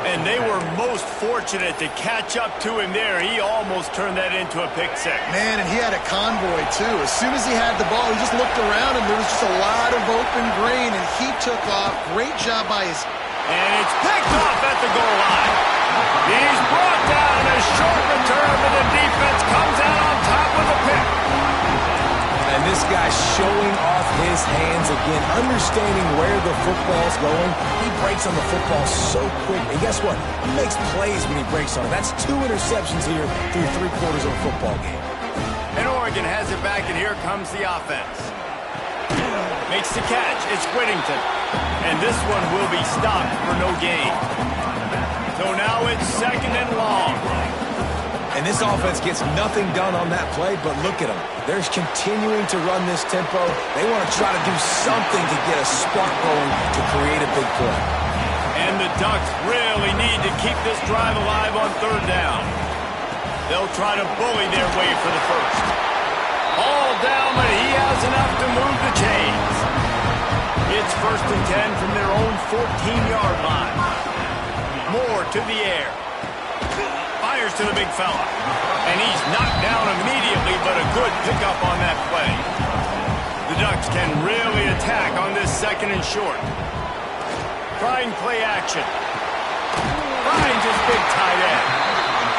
And they were most fortunate to catch up to him there. He almost turned that into a pick six. Man, and he had a convoy, too. As soon as he had the ball, he just looked around, and there was just a lot of open green, and he took off. Great job by his... And it's picked off at the goal line. He's brought down in a short return, but the defense comes out on top with a pick. And this guy's showing off his hands again, understanding where the football's going. He breaks on the football so quick. And guess what? He makes plays when he breaks on it. That's 2 interceptions here through 3/4 of a football game. And Oregon has it back, and here comes the offense. Makes the catch. It's Whittington. And this one will be stopped for no gain. So now it's second and long. And this offense gets nothing done on that play, but look at them. They're continuing to run this tempo. They want to try to do something to get a spark going to create a big play. And the Ducks really need to keep this drive alive on third down. They'll try to bully their way for the first. All down, but he has enough to move the chains. It's 1st and 10 from their own 14-yard line. Moore to the air. Fires to the big fella. And he's knocked down immediately, but a good pickup on that play. The Ducks can really attack on this second and short. Trying play action. Finds his big tight end.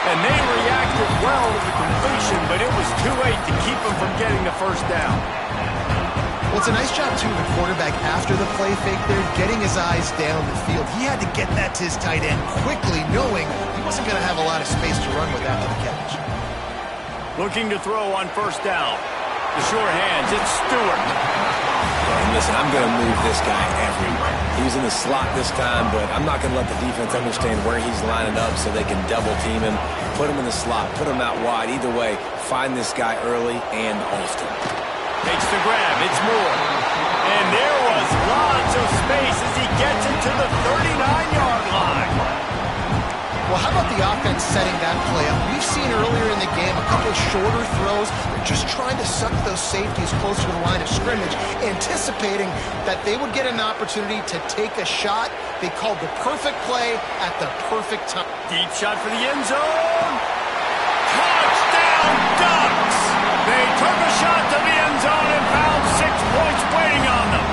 And they reacted well to the completion, but it was too late to keep them from getting the first down. Well, it's a nice job, too, the quarterback after the play fake there, getting his eyes down the field. He had to get that to his tight end quickly, knowing he wasn't going to have a lot of space to run with after the catch. Looking to throw on first down. The short hands, it's Stewart. And listen, I'm going to move this guy everywhere. He's in the slot this time, but I'm not going to let the defense understand where he's lining up so they can double team him, put him in the slot, put him out wide. Either way, find this guy early and often. Takes the grab. It's Moore. And there was lots of space as he gets into the 39-yard line. Well, how about the offense setting that play up? We've seen earlier in the game a couple shorter throws. They're just trying to suck those safeties closer to the line of scrimmage, anticipating that they would get an opportunity to take a shot. They called the perfect play at the perfect time. Deep shot for the end zone. Touchdown, Ducks! They took a shot to the end zone and found 6 points waiting on them.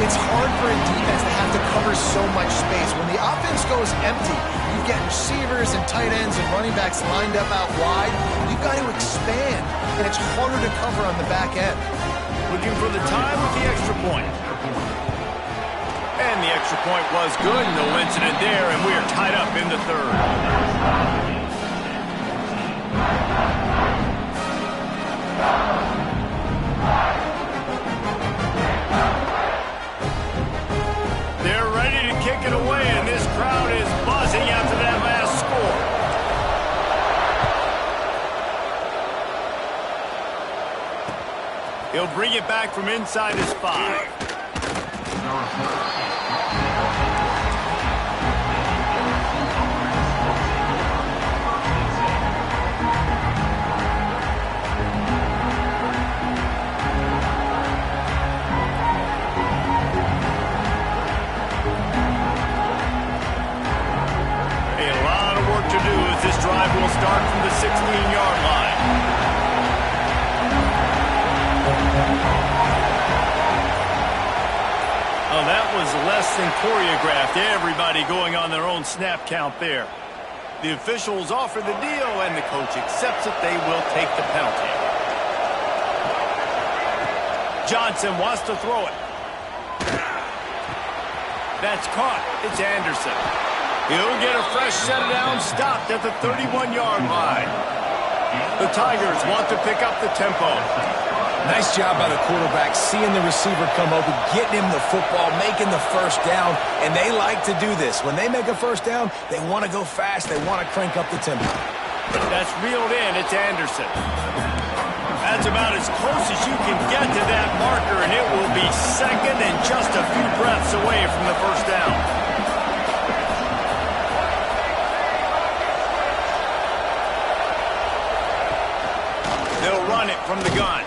It's hard for a defense to have to cover so much space. When the offense goes empty, you get receivers and tight ends and running backs lined up out wide. You've got to expand, and it's harder to cover on the back end. Looking for the time with the extra point. And the extra point was good. No incident there, and we are tied up in the third. They're ready to kick it away, and this crowd is buzzing after that last score. He'll bring it back from inside his 5. This drive will start from the 16-yard line. Oh, that was less than choreographed. Everybody going on their own snap count there. The officials offer the deal, and the coach accepts it. They will take the penalty. Johnson wants to throw it. That's caught. It's Anderson. He'll get a fresh set down, stopped at the 31-yard line. The Tigers want to pick up the tempo. Nice job by the quarterback, seeing the receiver come open, getting him the football, making the first down, and they like to do this. When they make a first down, they want to go fast. They want to crank up the tempo. That's reeled in. It's Anderson. That's about as close as you can get to that marker, and it will be second and just a few breaths away from the first down. They'll run it from the gun.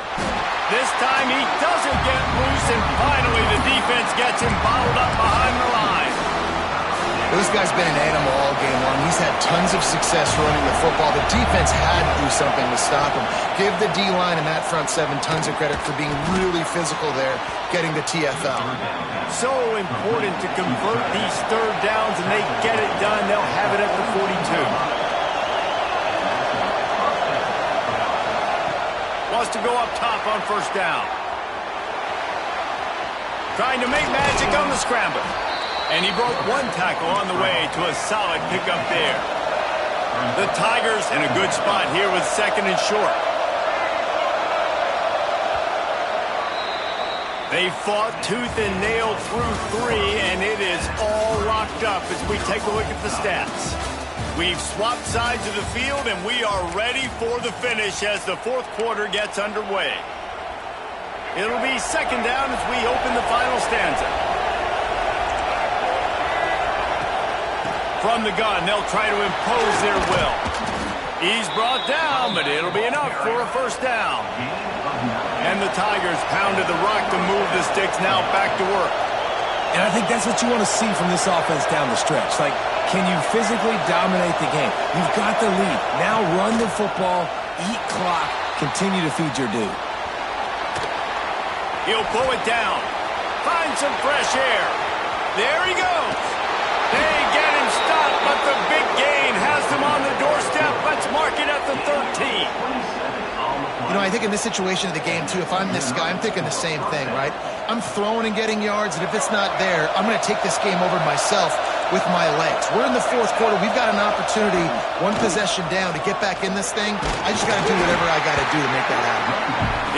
This time he doesn't get loose, and finally the defense gets him bottled up behind the line. This guy's been an animal all game long. He's had tons of success running the football. The defense had to do something to stop him. Give the D-line and that front seven tons of credit for being really physical there, getting the TFL. So important to convert these third downs, and they get it done. They'll have it at the 42. Wants to go up top on first down. Trying to make magic on the scramble. And he broke one tackle on the way to a solid pickup there. The Tigers in a good spot here with second and short. They fought tooth and nail through three, and it is all locked up as we take a look at the stats. We've swapped sides of the field, and we are ready for the finish as the fourth quarter gets underway. It'll be second down as we open the final stanza. From the gun, they'll try to impose their will. He's brought down, but it'll be enough for a first down. And the Tigers pounded the rock to move the sticks, now back to work. And I think that's what you want to see from this offense down the stretch. Like, can you physically dominate the game? You've got the lead. Now run the football, eat clock, continue to feed your dude. He'll pull it down. Find some fresh air. There he goes. They get him stopped, but the big gain has them on the doorstep. Let's mark it at the 13. You know, I think in this situation of the game, too, if I'm this guy, I'm thinking the same thing, right? I'm throwing and getting yards, and if it's not there, I'm going to take this game over myself with my legs. We're in the fourth quarter. We've got an opportunity, one possession down, to get back in this thing. I just got to do whatever I got to do to make that happen.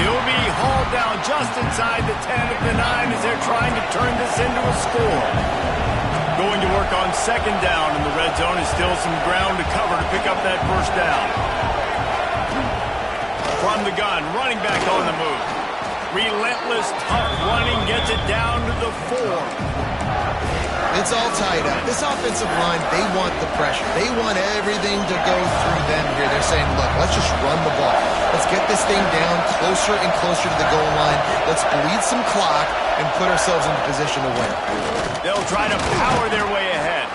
He'll be hauled down just inside the 10 of the 9 as they're trying to turn this into a score. Going to work on second down in the red zone is still some ground to cover to pick up that first down. From the gun, running back on the move. Relentless, tough running gets it down to the 4. It's all tied up. This offensive line, they want the pressure. They want everything to go through them here. They're saying, look, let's just run the ball. Let's get this thing down closer and closer to the goal line. Let's bleed some clock and put ourselves into position to win. They'll try to power their way ahead.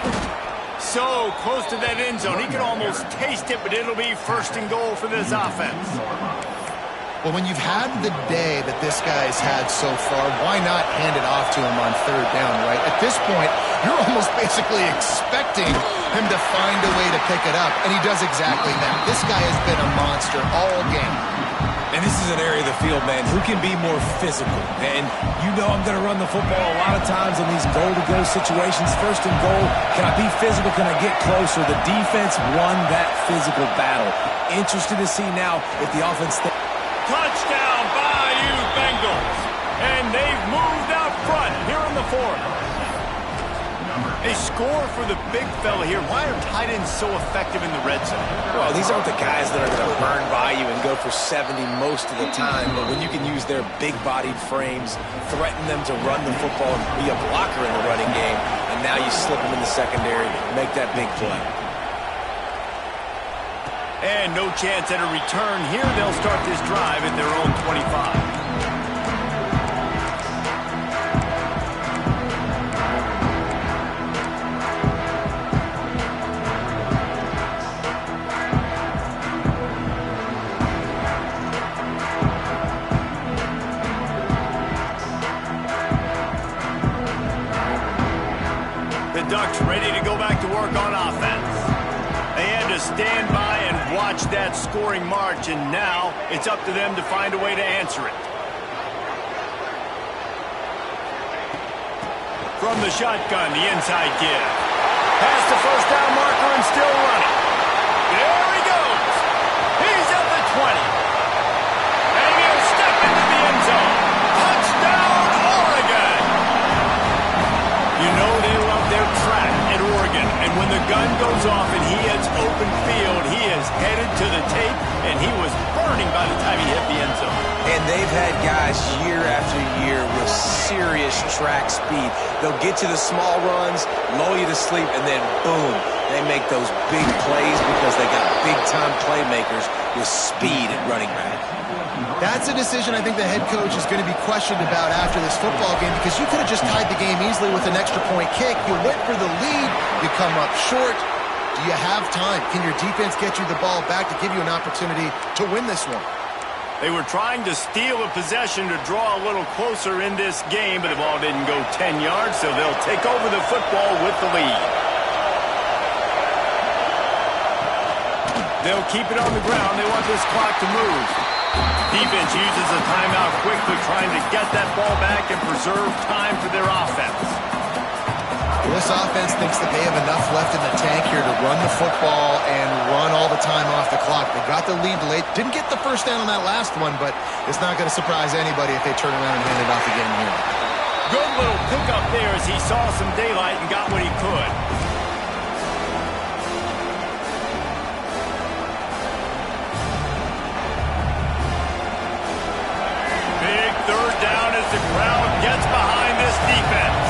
So close to that end zone. He could almost taste it, but it'll be first and goal for this offense. Well, when you've had the day that this guy's had so far, why not hand it off to him on third down, right? At this point, you're almost basically expecting him to find a way to pick it up, and he does exactly that. This guy has been a monster all game. And this is an area of the field, man, who can be more physical. And you know I'm going to run the football a lot of times in these goal-to-go situations. First and goal, can I be physical? Can I get closer? The defense won that physical battle. Interested to see now if the offense... Touchdown, Bayou Bengals. And they've moved out front here in the fourth. They score for the big fella here. Why are tight ends so effective in the red zone? Well, these aren't the guys that are going to burn by you and go for 70 most of the time, but when you can use their big-bodied frames, threaten them to run the football and be a blocker in the running game, and now you slip them in the secondary, make that big play. And no chance at a return here. They'll start this drive at their own 25. The Ducks ready to go back to work on offense. They had to stand by and watch that scoring march, and now it's up to them to find a way to answer it. From the shotgun, the inside give. Past the first down marker and still running. There he goes. He's at the 20. And he'll step into the end zone. Touchdown, Oregon. You know they love their track at Oregon. Oregon. And when the gun goes off and he hits open field, he is headed to the tape, and he was burning by the time he hit the end zone. And they've had guys year after year with serious track speed. They'll get you the small runs, lull you to sleep, and then boom, they make those big plays because they got big-time playmakers with speed at running back. That's a decision I think the head coach is going to be questioned about after this football game, because you could have just tied the game easily with an extra point kick. You went for the lead. You come up short. Do you have time? Can your defense get you the ball back to give you an opportunity to win this one? They were trying to steal a possession to draw a little closer in this game, but the ball didn't go 10 yards, so they'll take over the football with the lead. They'll keep it on the ground. They want this clock to move. Defense uses a timeout quickly, trying to get that ball back and preserve time for their offense. This offense thinks that they have enough left in the tank here to run the football and run all the time off the clock. They got the lead late. Didn't get the first down on that last one, but it's not going to surprise anybody if they turn around and hand it off again here. Good little pickup there as he saw some daylight and got what he could. Big third down as the crowd gets behind this defense.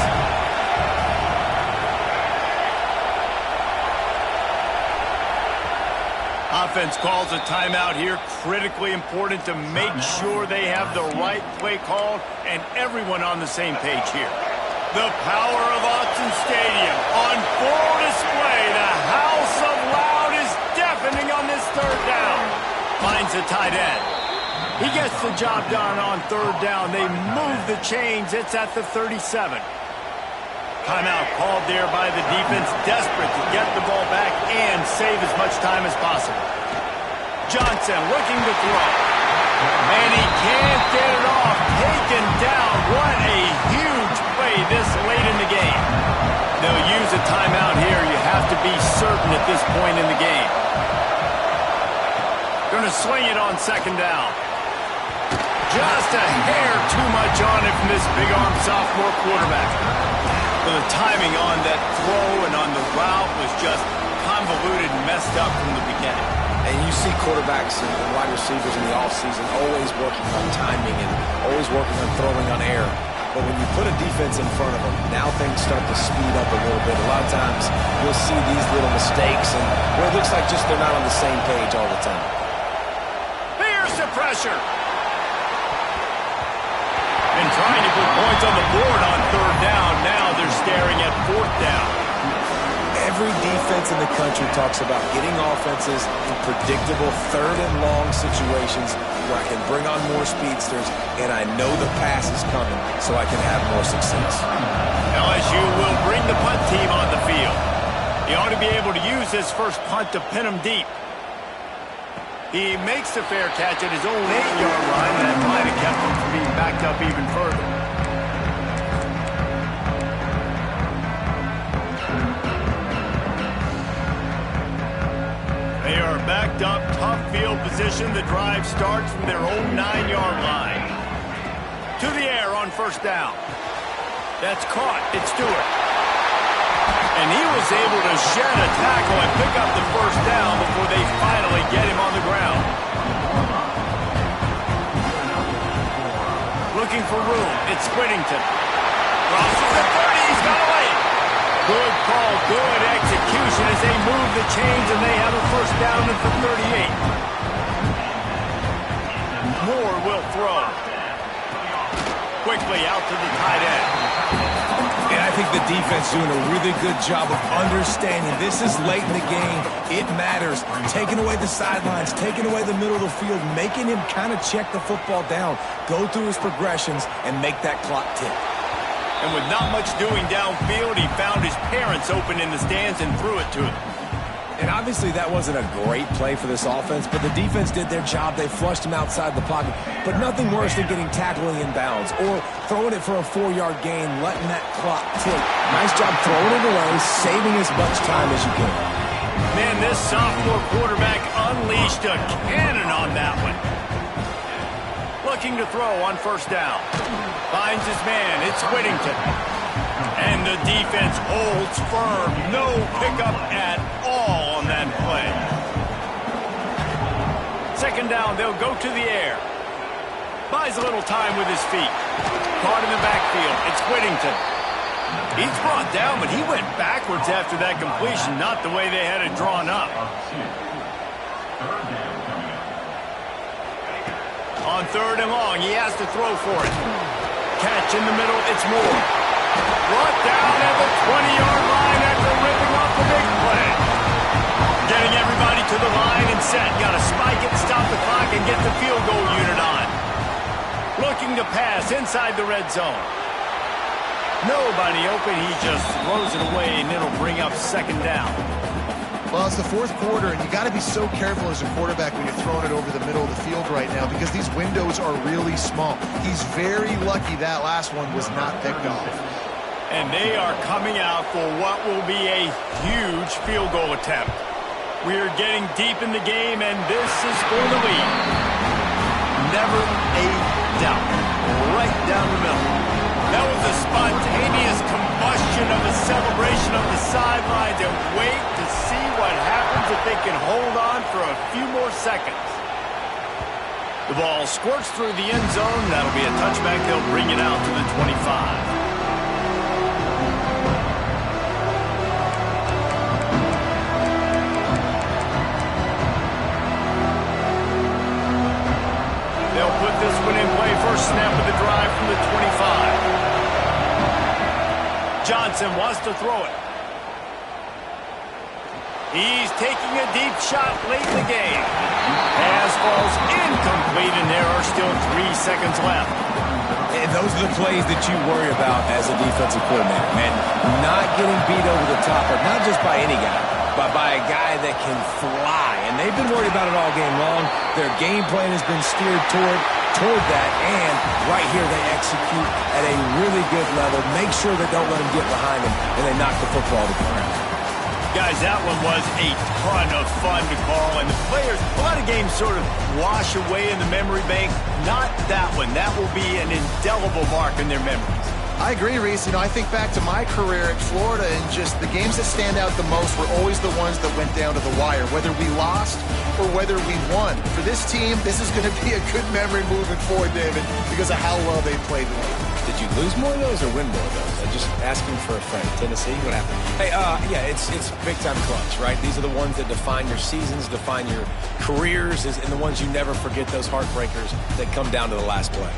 Offense calls a timeout here. Critically important to make sure they have the right play called and everyone on the same page here. The power of Autzen Stadium on full display. The house of loud is deafening on this third down. Finds a tight end. He gets the job done on third down. They move the chains. It's at the 37. Timeout called there by the defense, desperate to get the ball back and save as much time as possible. Johnson looking to throw. And he can't get it off. Taken down. What a huge play this late in the game. They'll use a timeout here. You have to be certain at this point in the game. Going to swing it on second down. Just a hair too much on it from this big-arm sophomore quarterback. Well, the timing on that throw and on the route was just convoluted and messed up from the beginning. And you see quarterbacks and wide receivers in the offseason always working on timing and always working on throwing on air. But when you put a defense in front of them, now things start to speed up a little bit. A lot of times you'll see these little mistakes and where it looks like just they're not on the same page all the time. Here's the pressure. And trying to put points on the board on third down. Now they're staring at fourth down. Every defense in the country talks about getting offenses in predictable third and long situations where I can bring on more speedsters and I know the pass is coming so I can have more success. LSU will bring the punt team on the field. He ought to be able to use his first punt to pin him deep. He makes the fair catch at his own 8-yard line. That might have kept him from being backed up even further. They are backed up, tough field position. The drive starts from their own 9-yard line. To the air on first down. That's caught. It's Stewart. And he was able to shed a tackle and pick up the first down before they finally get him on the ground. Looking for room. It's Whittington. Crosses the 30. He's got away. Good call, good execution as they move the chains and they have a first down at the 38. Moore will throw. Quickly out to the tight end. And I think the defense doing a really good job of understanding this is late in the game. It matters. Taking away the sidelines, taking away the middle of the field, making him kind of check the football down, go through his progressions, and make that clock tick. And with not much doing downfield, he found his parents open in the stands and threw it to them. And obviously that wasn't a great play for this offense, but the defense did their job. They flushed him outside the pocket. But nothing worse than getting tackling in bounds or throwing it for a 4-yard gain, letting that clock tick. Nice job throwing it away, saving as much time as you can. Man, this sophomore quarterback unleashed a cannon on that one. Looking to throw on first down. Finds his man. It's Whittington. And the defense holds firm. No pickup at all on that play. Second down, they'll go to the air. Buys a little time with his feet. Caught in the backfield. It's Whittington. He's brought down, but he went backwards after that completion, not the way they had it drawn up. On third and long, he has to throw for it. Catch in the middle, it's Moore. Brought down at the 20-yard line after ripping off the big play. Getting everybody to the line and set. Got to spike it, stop the clock, and get the field goal unit on. Looking to pass inside the red zone. Nobody open, he just throws it away, and it'll bring up second down. Well, it's the fourth quarter, and you got to be so careful as a quarterback when you're throwing it over the middle of the field right now because these windows are really small. He's very lucky that last one was not picked off. And they are coming out for what will be a huge field goal attempt. We're getting deep in the game, and this is for the lead. Never a doubt. Right down the middle. That was a spontaneous combustion of a celebration of the sidelines, and wait to see what happens if they can hold on for a few more seconds. The ball squirts through the end zone. That'll be a touchback. They'll bring it out to the 25. They'll put this one in play. First snap of the drive from the 25. Johnson wants to throw it. He's taking a deep shot late in the game. Pass falls incomplete, and there are still 3 seconds left. And those are the plays that you worry about as a defensive coordinator, man. Not getting beat over the top, or not just by any guy, but by a guy that can fly. And they've been worried about it all game long. Their game plan has been steered toward that, and right here they execute at a really good level. Make sure they don't let them get behind them, and they knock the football to the ground. Guys, that one was a ton of fun to call, and the players, a lot of games sort of wash away in the memory bank. Not that one. That will be an indelible mark in their memories. I agree, Reese. I think back to my career at Florida, and just the games that stand out the most were always the ones that went down to the wire, whether we lost or whether we won. For this team, this is going to be a good memory moving forward, David, because of how well they played tonight. Did you lose more of those or win more of those? I'm just asking for a friend. Tennessee, what happened? Hey, yeah, it's big-time clutch, right? These are the ones that define your seasons, define your careers, and the ones you never forget, those heartbreakers that come down to the last play.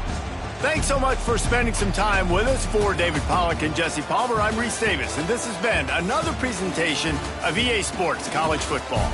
Thanks so much for spending some time with us. For David Pollack and Jesse Palmer, I'm Reese Davis, and this has been another presentation of EA Sports College Football.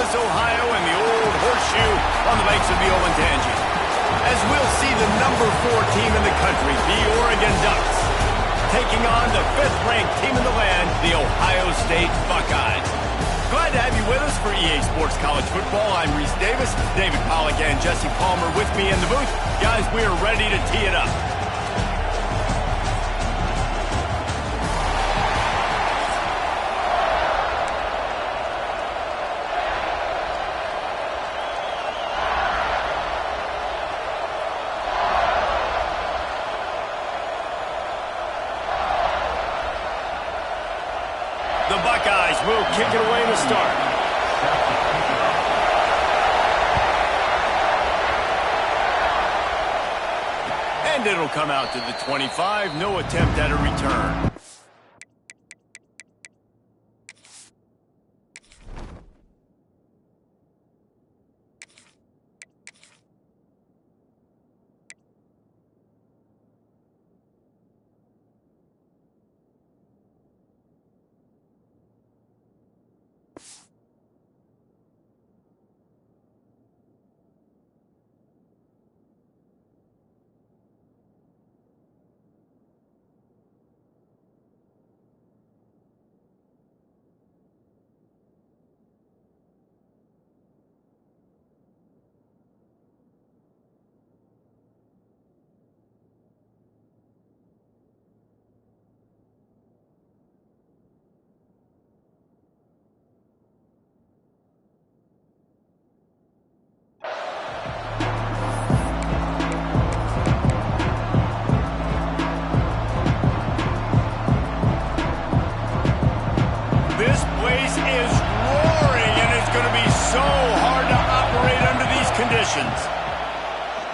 Ohio, and the old horseshoe on the banks of the Olentangy. As we'll see the number 4 team in the country, the Oregon Ducks, taking on the 5th-ranked team in the land, the Ohio State Buckeyes. Glad to have you with us for EA Sports College Football. I'm Reese Davis, David Pollack and Jesse Palmer with me in the booth. Guys, we are ready to tee it up. The Buckeyes will kick it away to start. And it'll come out to the 25. No attempt at a return.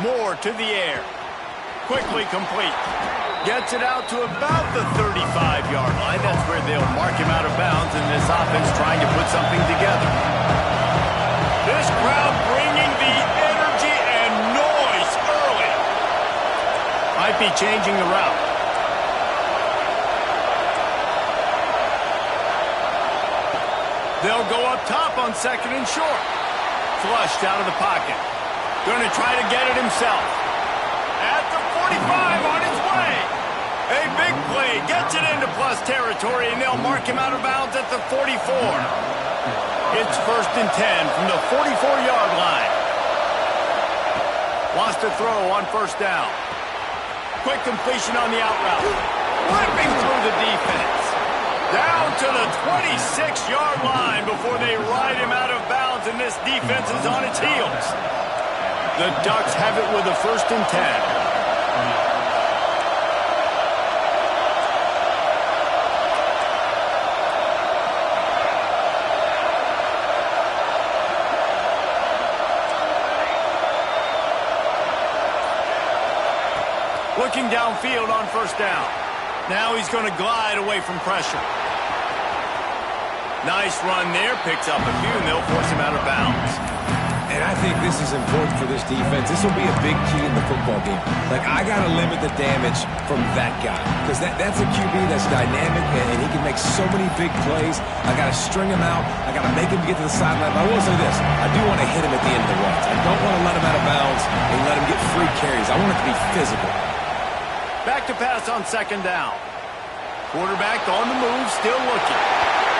Moore to the air. Quickly complete. Gets it out to about the 35-yard line. That's where they'll mark him out of bounds, and this offense trying to put something together. This crowd bringing the energy and noise early. Might be changing the route. They'll go up top on second and short. Flushed out of the pocket. Going to try to get it himself. At the 45 on his way. A big play. Gets it into plus territory, and they'll mark him out of bounds at the 44. It's 1st and 10 from the 44-yard line. Wants to throw on 1st down. Quick completion on the out route. Ripping through the defense. Down to the 26-yard line before they ride him out of bounds, and this defense is on its heels. The Ducks have it with a 1st and 10. Looking downfield on 1st down. Now he's going to glide away from pressure. Nice run there. Picks up a few, and they'll force him out of bounds. And I think this is important for this defense. This will be a big key in the football game. Like, I got to limit the damage from that guy. Because that's a QB that's dynamic, and he can make so many big plays. I got to string him out. I got to make him get to the sideline. But I will say this. I do want to hit him at the end of the runs. I don't want to let him out of bounds and let him get free carries. I want it to be physical. Back to pass on 2nd down. Quarterback on the move, still looking.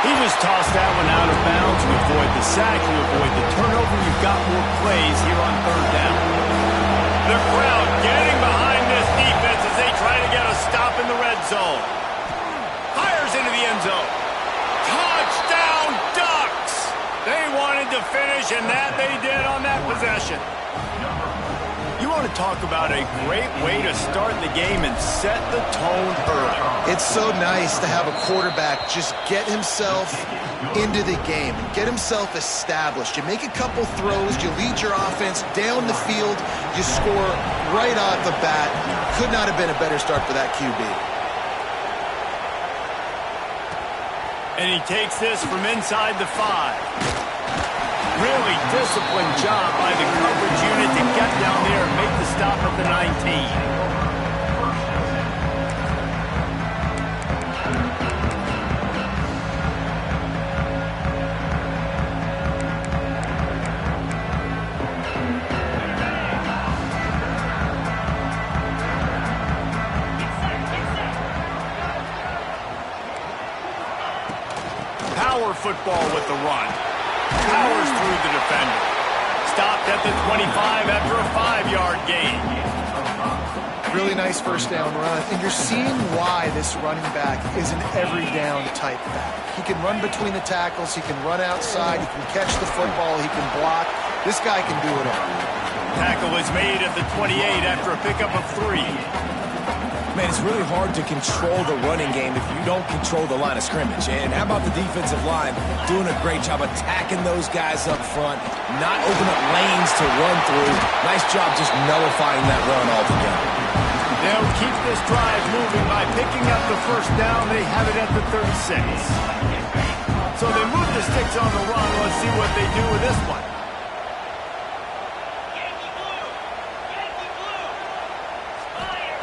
He just tossed that one out of bounds. You avoid the sack, you avoid the turnover. You've got more plays here on 3rd down. The crowd getting behind this defense as they try to get a stop in the red zone. Fires into the end zone. Touchdown, Ducks! They wanted to finish, and that they did on that possession. You want to talk about a great way to start the game and set the tone early. It's so nice to have a quarterback just get himself into the game and get himself established. You make a couple throws, you lead your offense down the field, you score right off the bat. Could not have been a better start for that QB. And he takes this from inside the 5. Really disciplined job by the coverage unit to get down there and make the stop at the 19. Power football with the run. Powers through the defender. Stopped at the 25 after a 5-yard gain. Really nice 1st down run. And you're seeing why this running back is an every down type back. He can run between the tackles. He can run outside. He can catch the football. He can block. This guy can do it all. Tackle is made at the 28 after a pickup of 3. Man, it's really hard to control the running game if you don't control the line of scrimmage. And how about the defensive line doing a great job attacking those guys up front, not open up lanes to run through. Nice job just nullifying that run altogether. They'll keep this drive moving by picking up the 1st down. They have it at the 36. So they move the sticks on the run. Let's see what they do with this one.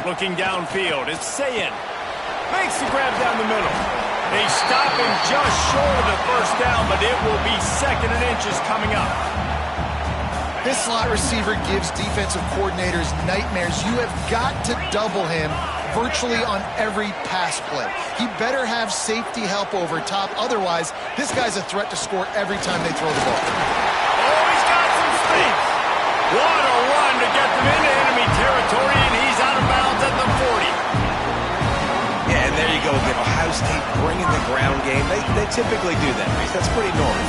Looking downfield, it's Sayin. Makes the grab down the middle. They stop him just short of the 1st down, but it will be 2nd and inches coming up. This slot receiver gives defensive coordinators nightmares. You have got to double him virtually on every pass play. He better have safety help over top. Otherwise, this guy's a threat to score every time they throw the ball. Oh, he's got some space. What a run to get them into enemy territory, and he's out of bounds at the 40. Yeah, and there you go again. Ohio State bringing the ground game. They typically do that. That's pretty normal.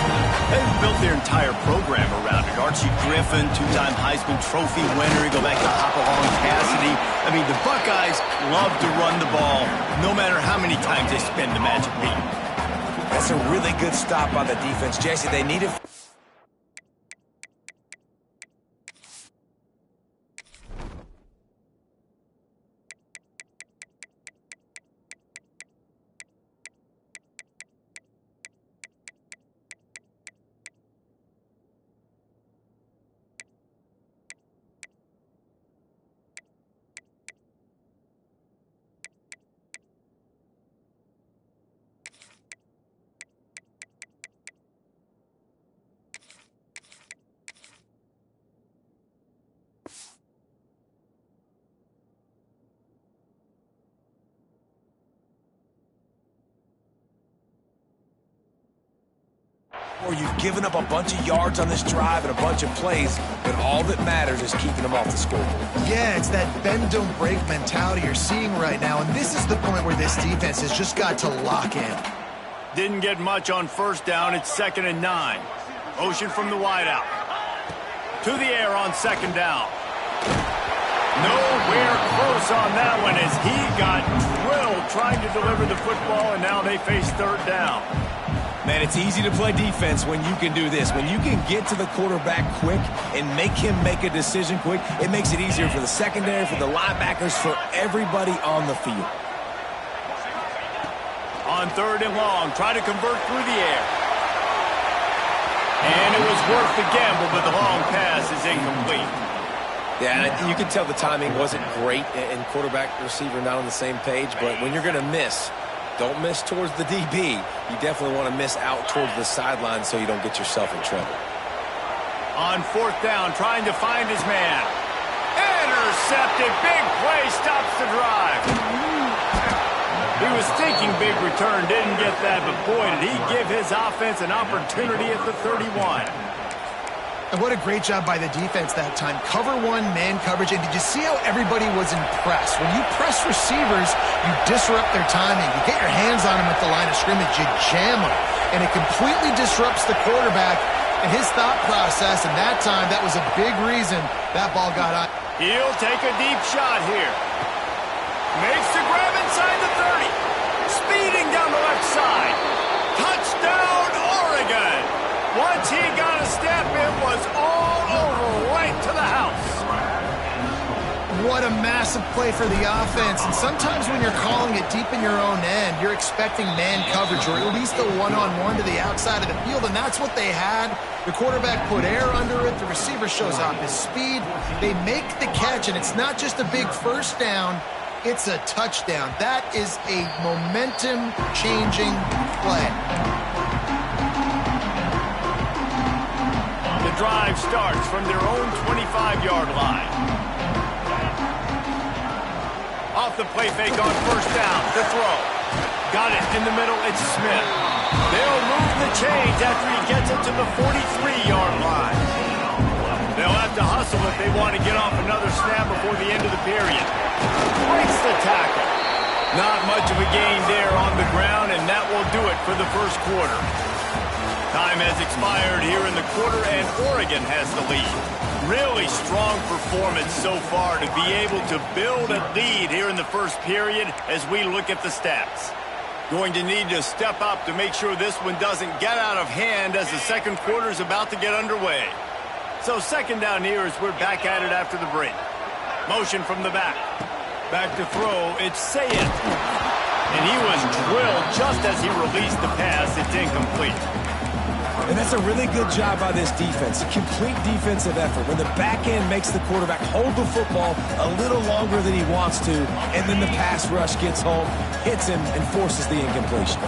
They've built their entire program around it. Archie Griffin, 2-time Heisman Trophy winner. You go back to Hopalong Cassidy. I mean, the Buckeyes love to run the ball, no matter how many times they spin the magic beat. That's a really good stop by the defense. Jesse, they need it. Or you've given up a bunch of yards on this drive and a bunch of plays, but all that matters is keeping them off the scoreboard. Yeah, it's that bend, don't break mentality you're seeing right now, and this is the point where this defense has just got to lock in. Didn't get much on first down. It's 2nd and 9. Motion from the wideout. To the air on 2nd down. Nowhere close on that one as he got drilled trying to deliver the football, and now they face 3rd down. Man, it's easy to play defense when you can do this. When you can get to the quarterback quick and make him make a decision quick, it makes it easier for the secondary, for the linebackers, for everybody on the field. On 3rd and long, try to convert through the air. And it was worth the gamble, but the long pass is incomplete. Yeah, and you can tell the timing wasn't great and quarterback and receiver not on the same page, but when you're going to miss, don't miss towards the DB. You definitely want to miss out towards the sideline so you don't get yourself in trouble. On 4th down, trying to find his man. Intercepted. Big play stops the drive. He was thinking big return, didn't get that, but boy, did he give his offense an opportunity at the 31. And what a great job by the defense that time. Cover one, man coverage, and did you see how everybody was impressed? When you press receivers, you disrupt their timing. You get your hands on them at the line of scrimmage, you jam them, and it completely disrupts the quarterback and his thought process, and that time, that was a big reason that ball got out. He'll take a deep shot here. Makes the grab inside the 30. Speeding down the left side. Touchdown, Oregon. Once he got a step, it was all over, right to the house. What a massive play for the offense. And sometimes when you're calling it deep in your own end, you're expecting man coverage or at least a one-on-one to the outside of the field, and that's what they had. The quarterback put air under it. The receiver shows off his speed. They make the catch, and it's not just a big first down. It's a touchdown. That is a momentum-changing play. The drive starts from their own 25-yard line. Off the play fake on 1st down. The throw. Got it in the middle. It's Smith. They'll move the chains after he gets it to the 43-yard line. They'll have to hustle if they want to get off another snap before the end of the period. Breaks the tackle. Not much of a gain there on the ground, and that will do it for the first quarter. Time has expired here in the quarter, and Oregon has the lead. Really strong performance so far to be able to build a lead here in the first period as we look at the stats. Going to need to step up to make sure this one doesn't get out of hand as the second quarter is about to get underway. So 2nd down here as we're back at it after the break. Motion from the back. Back to throw. It's Sayed. And he was drilled just as he released the pass. It's incomplete. And that's a really good job by this defense. A complete defensive effort. When the back end makes the quarterback hold the football a little longer than he wants to, and then the pass rush gets home, hits him, and forces the incompletion.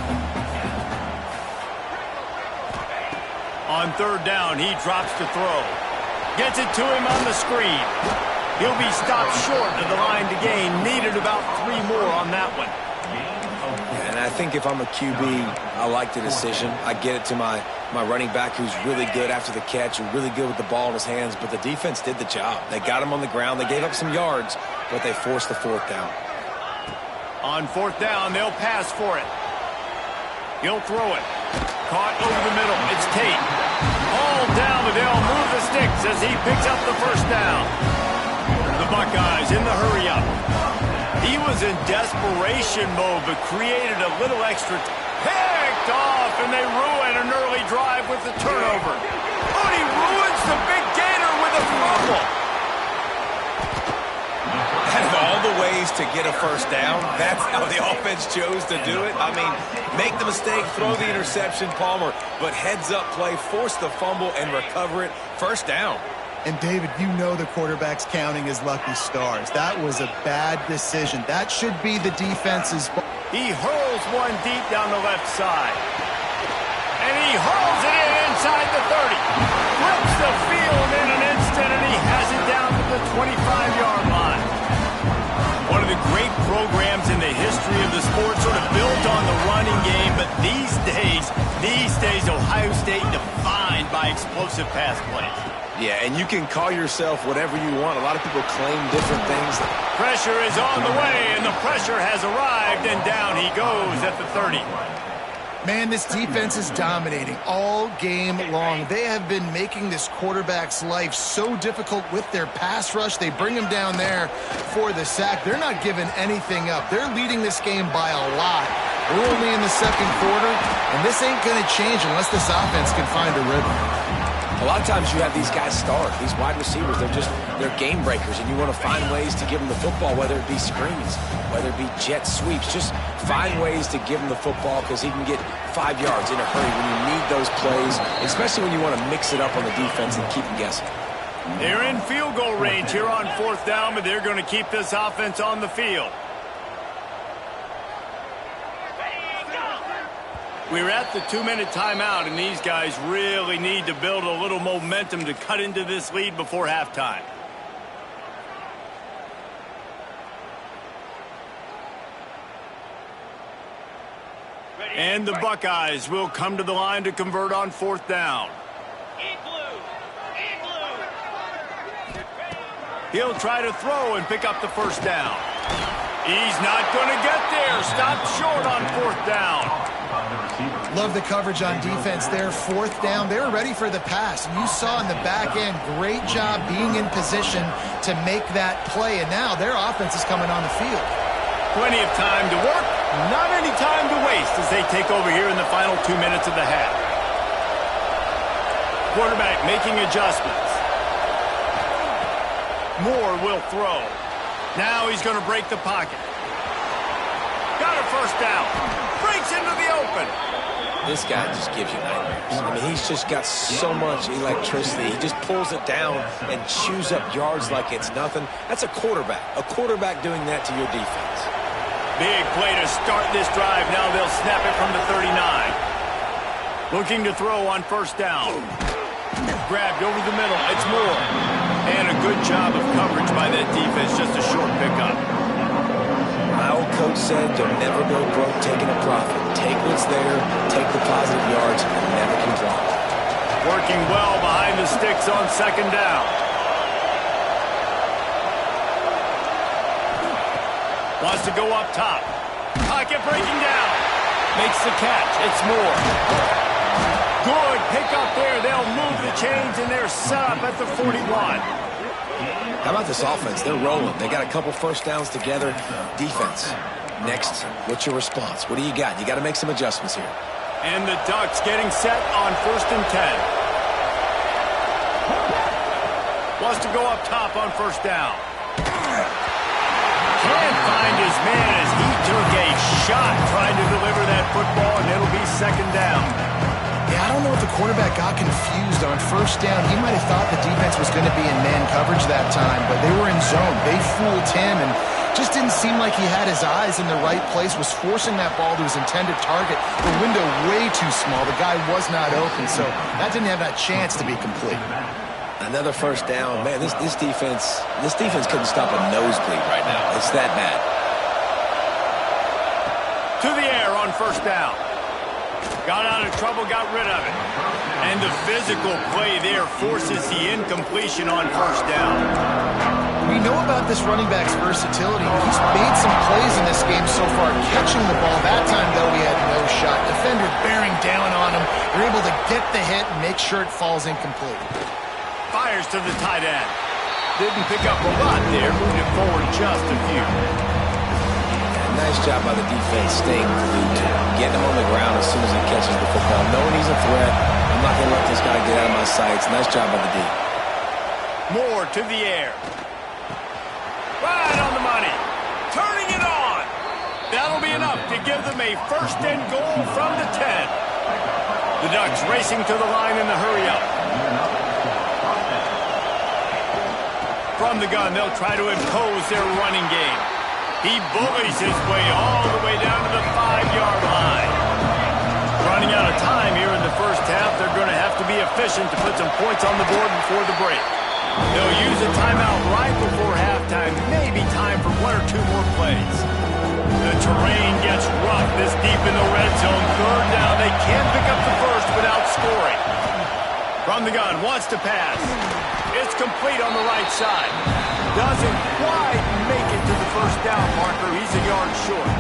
On 3rd down, he drops to throw. Gets it to him on the screen. He'll be stopped short of the line to gain. Needed about 3 more on that one. And I think if I'm a QB, I like the decision. I get it to my running back who's really good after the catch and really good with the ball in his hands, but the defense did the job. They got him on the ground. They gave up some yards, but they forced the 4th down. On 4th down, they'll pass for it. He'll throw it. Caught over the middle. It's Tate. All down, but they'll move the sticks as he picks up the 1st down. The Buckeyes in the hurry-up. He was in desperation mode, but created a little extra. Picked off, and they ruin an early drive with the turnover. Oh, and he ruins the big gainer with a fumble. Out of all the ways to get a 1st down, that's how the offense chose to do it. I mean, make the mistake, throw the interception, Palmer, but heads-up play, force the fumble, and recover it. 1st down. And, David, you know the quarterback's counting his lucky stars. That was a bad decision. That should be the defense's ball. He hurls one deep down the left side. And he hurls it in inside the 30. Flips the field in an instant, and he has it down to the 25-yard line. One of the great programs in the history of the sport, sort of built on the running game, but these days, Ohio State explosive pass plays. Yeah, and you can call yourself whatever you want. A lot of people claim different things. Pressure is on the way, and the pressure has arrived, and down he goes at the 30. Man, this defense is dominating all game long. They have been making this quarterback's life so difficult with their pass rush. They bring him down there for the sack. They're not giving anything up. They're leading this game by a lot. We're only in the second quarter, and this ain't going to change unless this offense can find a rhythm. A lot of times you have these guys start, these wide receivers, they're game breakers, and you want to find ways to give them the football, whether it be screens, whether it be jet sweeps. Just find ways to give him the football because he can get 5 yards in a hurry when you need those plays, especially when you want to mix it up on the defense and keep them guessing. They're in field goal range here on 4th down, but they're going to keep this offense on the field. We're at the 2-minute timeout, and these guys really need to build a little momentum to cut into this lead before halftime. And the Buckeyes will come to the line to convert on 4th down. He'll try to throw and pick up the first down. He's not going to get there. Stopped short on 4th down. Love the coverage on defense there. 4th down. They were ready for the pass. And you saw in the back end, great job being in position to make that play. And now their offense is coming on the field. Plenty of time to work. Not any time to waste as they take over here in the final 2 minutes of the half. Quarterback making adjustments. Moore will throw. Now he's going to break the pocket. Got a first down. Breaks into the open. This guy just gives you nightmares. I mean, he's just got so much electricity. He just pulls it down and chews up yards like it's nothing. That's a quarterback. A quarterback doing that to your defense. Big play to start this drive. Now they'll snap it from the 39. Looking to throw on 1st down. Grabbed over the middle. It's Moore. And a good job of coverage by that defense. Just a short pickup. My old coach said you'll never go broke taking a profit. Take what's there, take the positive yards, and never complain. Working well behind the sticks on 2nd down. Wants to go up top. Pocket breaking down. Makes the catch. It's Moore. Good pickup there. They'll move the chains, and they're set up at the 41. How about this offense? They're rolling. They got a couple first downs together. Defense. Next, what's your response? What do you got? You got to make some adjustments here. And the Ducks getting set on 1st and 10. Wants to go up top on 1st down. Can't find his man as he took a shot trying to deliver that football, and it'll be 2nd down. Yeah, I don't know if the quarterback got confused on 1st down. He might have thought the defense was going to be in man coverage that time, but they were in zone. They fooled him and just didn't seem like he had his eyes in the right place, was forcing that ball to his intended target. The window way too small. The guy was not open, so that didn't have that chance to be complete. Another 1st down. Man, this defense couldn't stop a nosebleed right now. It's that bad. To the air on 1st down. Got out of trouble, got rid of it. And the physical play there forces the incompletion on 1st down. We know about this running back's versatility. He's made some plays in this game so far, catching the ball. That time, though, he had no shot. Defender bearing down on him. They're able to get the hit and make sure it falls incomplete. Fires to the tight end. Didn't pick up a lot there, moved it forward just a few. Nice job by the defense staying glued to him, getting him on the ground as soon as he catches the football, knowing he's a threat. I'm not going to let this guy get out of my sights. Nice job by the D. Moore to the air. Right on the money. Turning it on. That'll be enough to give them a 1st and goal from the 10. The Ducks racing to the line in the hurry up. From the gun, they'll try to impose their running game. He bullies his way all the way down to the 5-yard line. Running out of time here in the 1st half, they're going to have to be efficient to put some points on the board before the break. They'll use a timeout right before halftime, maybe time for 1 or 2 more plays. The terrain gets rough this deep in the red zone. 3rd down, they can't pick up the first without scoring. From the gun, wants to pass. It's complete on the right side. Doesn't quite make it to the first down marker. He's a yard short.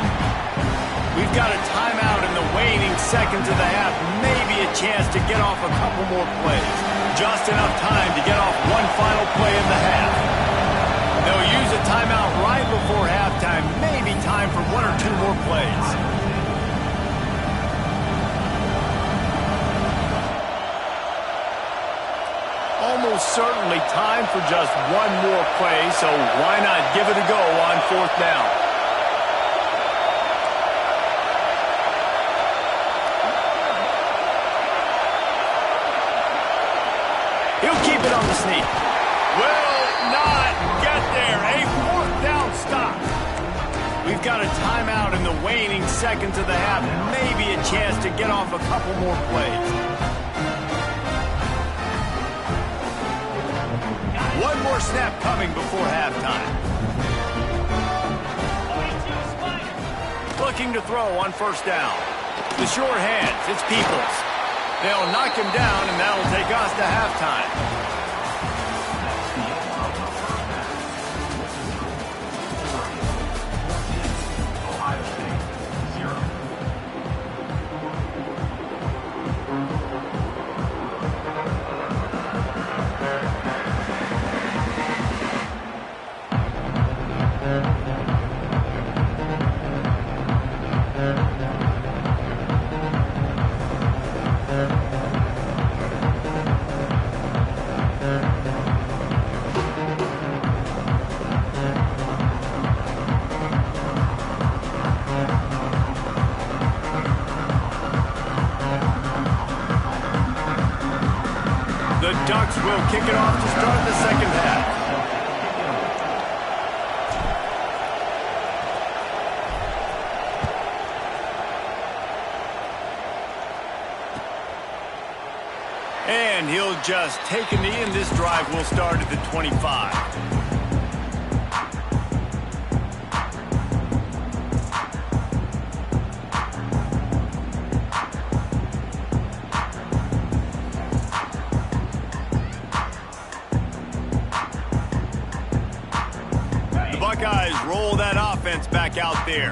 We've got a timeout in the waning seconds of the half. Maybe a chance to get off a couple more plays. Just enough time to get off one final play in the half. They'll use a timeout right before halftime. Maybe time for one or two more plays. Almost certainly time for just one more play, so why not give it a go on fourth down? He'll keep it on the sneak. Will not get there. A fourth down stop. We've got a timeout in the waning seconds of the half. Maybe a chance to get off a couple more plays. One more snap coming before halftime. Looking to throw on first down. The sure hands, it's Peoples. They'll knock him down, and that'll take us to halftime. The Ducks will kick it off to start the second half. And he'll just take a knee, and this drive will start at the 25. Buckeyes roll that offense back out there.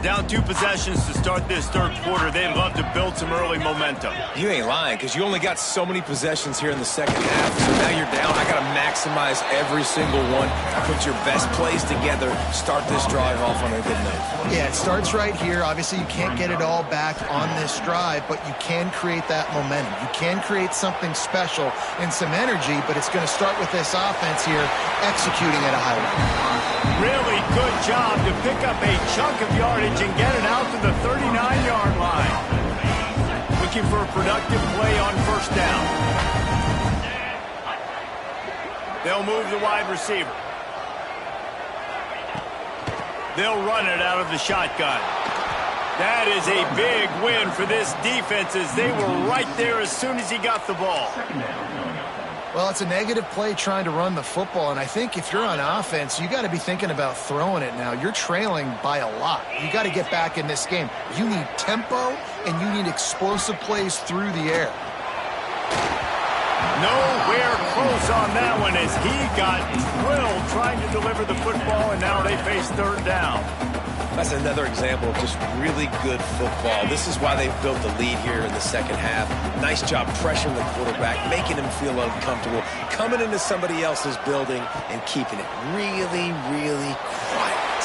Down 2 possessions to start this third quarter. They'd love to build some early momentum. You ain't lying, because you only got so many possessions here in the second half. So now you're down. I got to maximize every single one. Put your best plays together. Start this drive off on a good note. Yeah, it starts right here. Obviously, you can't get it all back on this drive, but you can create that momentum. You can create something special and some energy, but it's going to start with this offense here executing at a high level. Really good job to pick up a chunk of yardage and get it out to the 39-yard line. Looking for a productive play on first down. They'll move the wide receiver. They'll run it out of the shotgun. That is a big win for this defense, as they were right there as soon as he got the ball. Well, it's a negative play trying to run the football, and I think if you're on offense, you got to be thinking about throwing it now. You're trailing by a lot. You got to get back in this game. You need tempo, and you need explosive plays through the air. Nowhere close on that one, as he got drilled trying to deliver the football, and now they face third down. That's another example of just really good football. This is why they've built the lead here in the second half. Nice job pressuring the quarterback, making him feel uncomfortable, coming into somebody else's building and keeping it really, really quiet.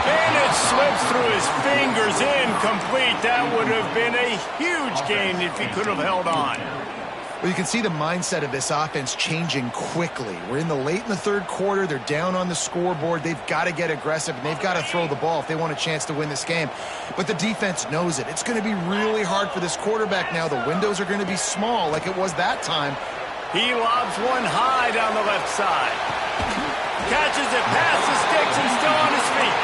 And it slips through his fingers, incomplete. That would have been a huge gain if he could have held on. Well, you can see the mindset of this offense changing quickly. We're in the third quarter. They're down on the scoreboard. They've got to get aggressive, and they've got to throw the ball if they want a chance to win this game. But the defense knows it. It's going to be really hard for this quarterback now. The windows are going to be small like it was that time. He lobs one high down the left side. Catches it past the sticks and still on his feet.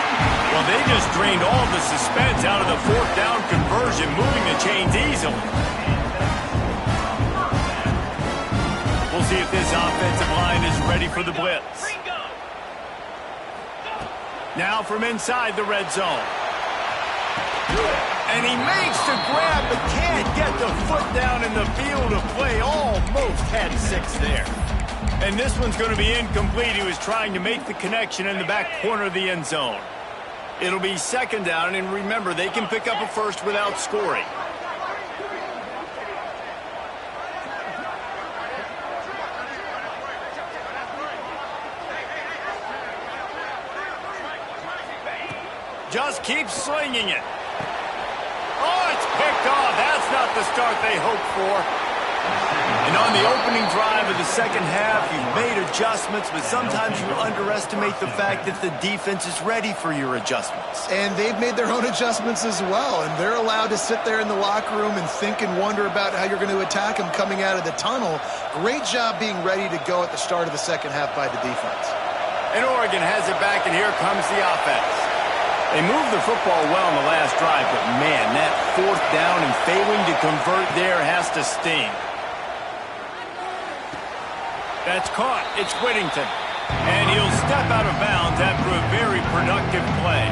Well, they just drained all the suspense out of the fourth down conversion, moving the chains easily. We'll see if this offensive line is ready for the blitz. Now from inside the red zone. And he makes the grab, but can't get the foot down in the field of play. Almost had 6 there. And this one's going to be incomplete. He was trying to make the connection in the back corner of the end zone. It'll be 2nd down, and remember, they can pick up a first without scoring. Just keep slinging it. Oh, it's picked off. That's not the start they hoped for. And on the opening drive of the second half, you've made adjustments, but sometimes you underestimate the fact that the defense is ready for your adjustments. And they've made their own adjustments as well, and they're allowed to sit there in the locker room and think and wonder about how you're going to attack them coming out of the tunnel. Great job being ready to go at the start of the second half by the defense. And Oregon has it back, and here comes the offense. They moved the football well in the last drive, but man, that 4th down and failing to convert there has to sting. That's caught. It's Whittington. And he'll step out of bounds after a very productive play.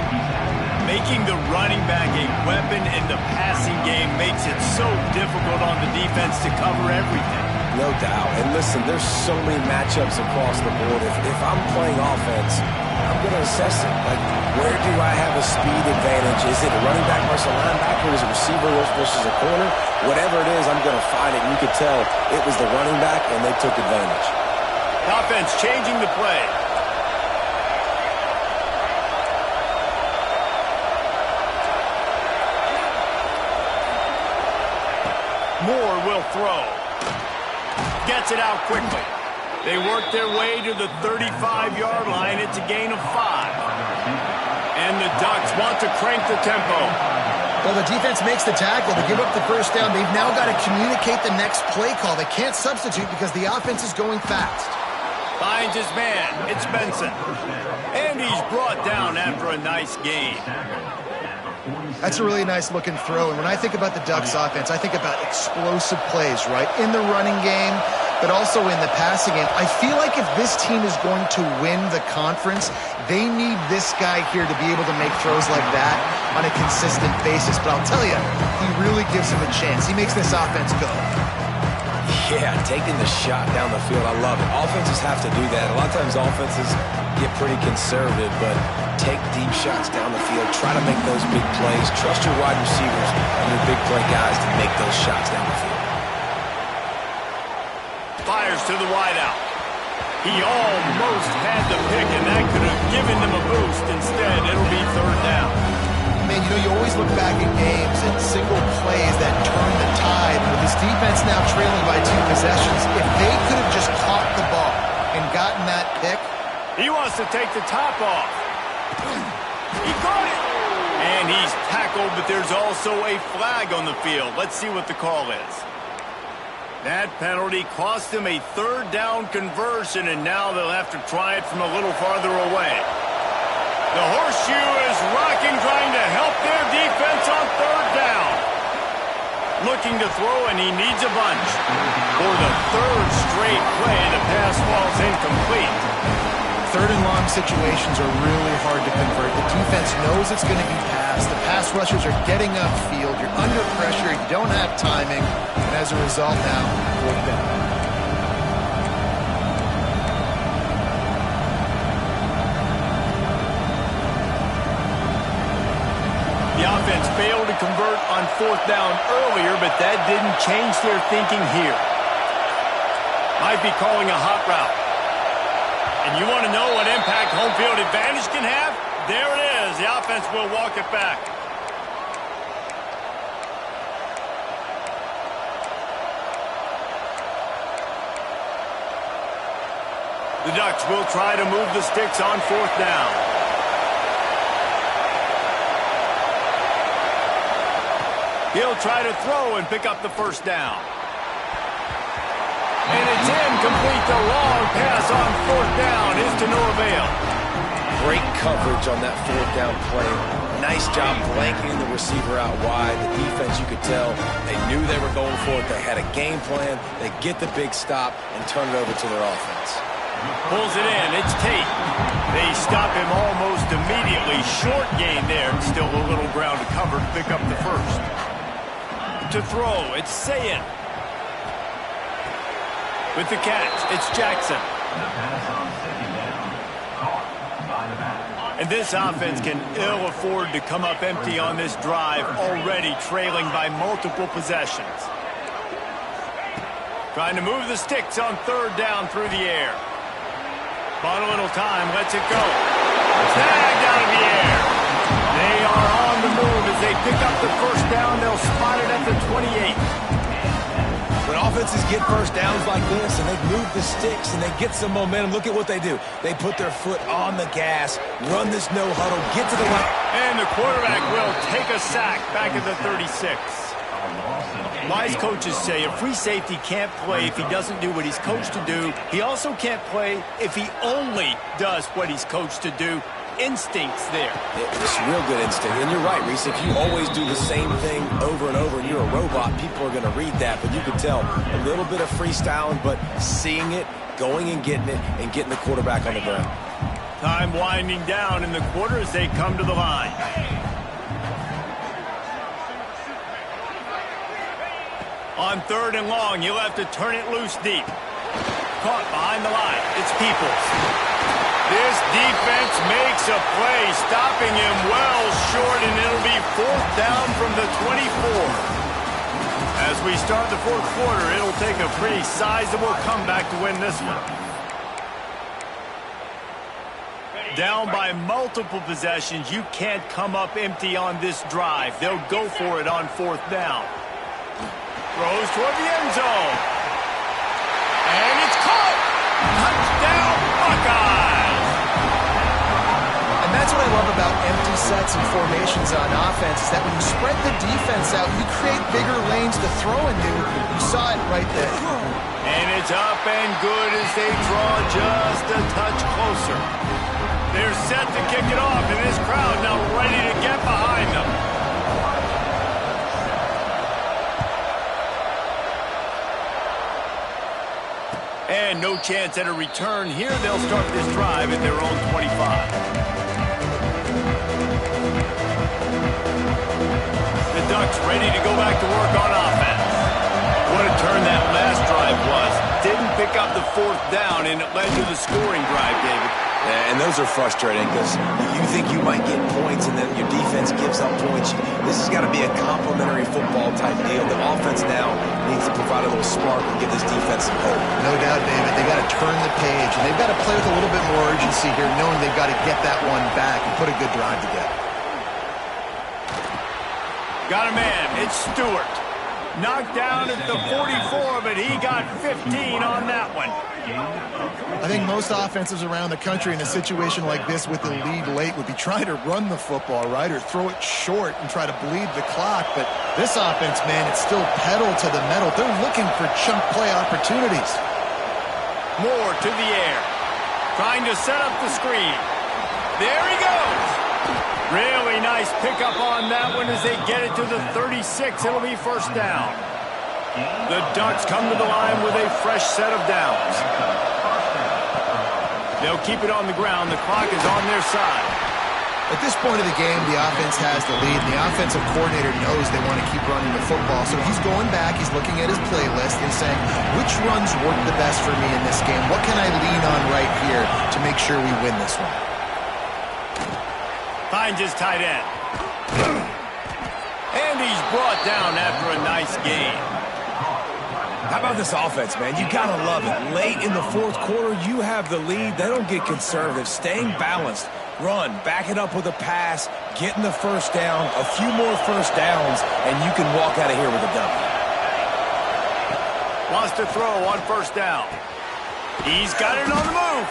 Making the running back a weapon in the passing game makes it so difficult on the defense to cover everything. No doubt. And listen, there's so many matchups across the board. If I'm playing offense, I'm going to assess it. Like, where do I have a speed advantage? Is it a running back versus a linebacker? Is it a receiver versus a corner? Whatever it is, I'm going to find it. And you could tell it was the running back, and they took advantage. Offense changing the play. Moore will throw. Gets it out quickly. They work their way to the 35-yard line. It's a gain of 5. And the Ducks want to crank the tempo. Well, the defense makes the tackle. They give up the first down. They've now got to communicate the next play call. They can't substitute because the offense is going fast. Finds his man. It's Benson. And he's brought down after a nice gain. That's a really nice looking throw. And when I think about the Ducks offense, I think about explosive plays, right? In the running game, but also in the passing game. I feel like if this team is going to win the conference, they need this guy here to be able to make throws like that on a consistent basis. But I'll tell you, he really gives him a chance. He makes this offense go. Yeah, taking the shot down the field, I love it. Offenses have to do that. A lot of times offenses get pretty conservative, but take deep shots down the field. Try to make those big plays. Trust your wide receivers and your big play guys to make those shots down the field. Fires to the wideout. He almost had the pick, and that could have given them a boost. Instead, it'll be 3rd down. Man, you know, you always look back at games and single plays that turn the tide. With this defense now trailing by 2 possessions, if they could have just caught the ball and gotten that pick. He wants to take the top off. He caught it. And he's tackled, but there's also a flag on the field. Let's see what the call is. That penalty cost him a 3rd down conversion, and now they'll have to try it from a little farther away. The horseshoe is rocking, trying to help their defense on 3rd down. Looking to throw, and he needs a bunch. For the 3rd straight play, the pass falls incomplete. 3rd and long situations are really hard to convert. The defense knows it's going to be passed. The pass rushers are getting upfield. You're under pressure. You don't have timing. And as a result now, 4th down. The offense failed to convert on 4th down earlier, but that didn't change their thinking here. Might be calling a hot route. And you want to know what impact home field advantage can have? There it is. The offense will walk it back. The Ducks will try to move the sticks on 4th down. He'll try to throw and pick up the 1st down. And it's incomplete. The long pass on 4th down is to no avail. Great coverage on that 4th down play. Nice job blanketing the receiver out wide. The defense, you could tell, they knew they were going for it. They had a game plan. They get the big stop and turn it over to their offense. Pulls it in. It's Tate. They stop him almost immediately Relatively short gain there. Still a little ground to cover to pick up the first. To throw, it's Sayin. With the catch, it's Jackson. And this offense can ill afford to come up empty on this drive, already trailing by multiple possessions. Trying to move the sticks on third down through the air. Bought a little time, lets it go. Snagged out of the air. They are on the move as they pick up the first down. They'll spot it at the 28. When offenses get first downs like this and they move the sticks and they get some momentum, look at what they do. They put their foot on the gas, run this no huddle, get to the line. And the quarterback will take a sack back at the 36. Wise coaches say a free safety can't play if he doesn't do what he's coached to do. He also can't play if he only does what he's coached to do. Instincts there. It's real good instinct. And you're right, Reese. If you always do the same thing over and over and you're a robot, people are going to read that. But you can tell a little bit of freestyling, but seeing it, going and getting it, and getting the quarterback on the ground. Time winding down in the quarter as they come to the line. On third and long, you'll have to turn it loose deep. Caught behind the line. It's Peoples. This defense makes a play, stopping him well short, and it'll be fourth down from the 24. As we start the fourth quarter, it'll take a pretty sizable comeback to win this one. Down by multiple possessions, you can't come up empty on this drive. They'll go for it on fourth down. Throws toward the end zone. And it's caught! Touchdown, Buckeyes! And that's what I love about empty sets and formations on offense, is that when you spread the defense out, you create bigger lanes to throw into. You saw it right there. And it's up and good as they draw just a touch closer. They're set to kick it off, and this crowd now ready to get behind them. And no chance at a return here. They'll start this drive at their own 25. The Ducks ready to go back to work on offense. What a turn that last drive was. Didn't pick up the fourth down, and it led to the scoring drive, David. Yeah, and those are frustrating because you think you might get points and then your defense gives up points. This has got to be a complementary football type deal. The offense now needs to provide a little spark and give this defense some hope. No doubt, David. They've got to turn the page, and they've got to play with a little bit more urgency here, knowing they've got to get that one back and put a good drive together. Got a man. It's Stewart. Knocked down at the 44, but he got 15 on that one. I think most offenses around the country in a situation like this with the lead late would be trying to run the football, right, or throw it short and try to bleed the clock. But this offense, man, it's still pedal to the metal. They're looking for chunk play opportunities. Moore to the air. Trying to set up the screen. There he goes. Really nice pickup on that one as they get it to the 36. It'll be first down. The Ducks come to the line with a fresh set of downs. They'll keep it on the ground. The clock is on their side. At this point of the game, the offense has the lead. The offensive coordinator knows they want to keep running the football. So he's going back. He's looking at his playlist and saying, which runs work the best for me in this game? What can I lean on right here to make sure we win this one? Finds his tight end. And he's brought down after a nice gain. How about this offense, man? You got to love it. Late in the fourth quarter, you have the lead. They don't get conservative. Staying balanced. Run, back it up with a pass, getting the first down, a few more first downs, and you can walk out of here with a W. Wants to throw on first down. He's got it on the move.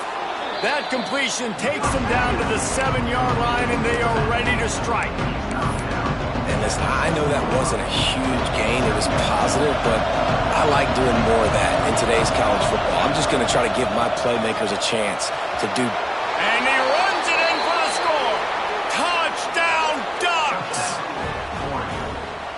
That completion takes them down to the 7-yard line, and they are ready to strike. And listen, I know that wasn't a huge gain. It was positive, but I like doing more of that in today's college football. I'm just going to try to give my playmakers a chance to do. And he runs it in for the score. Touchdown, Ducks!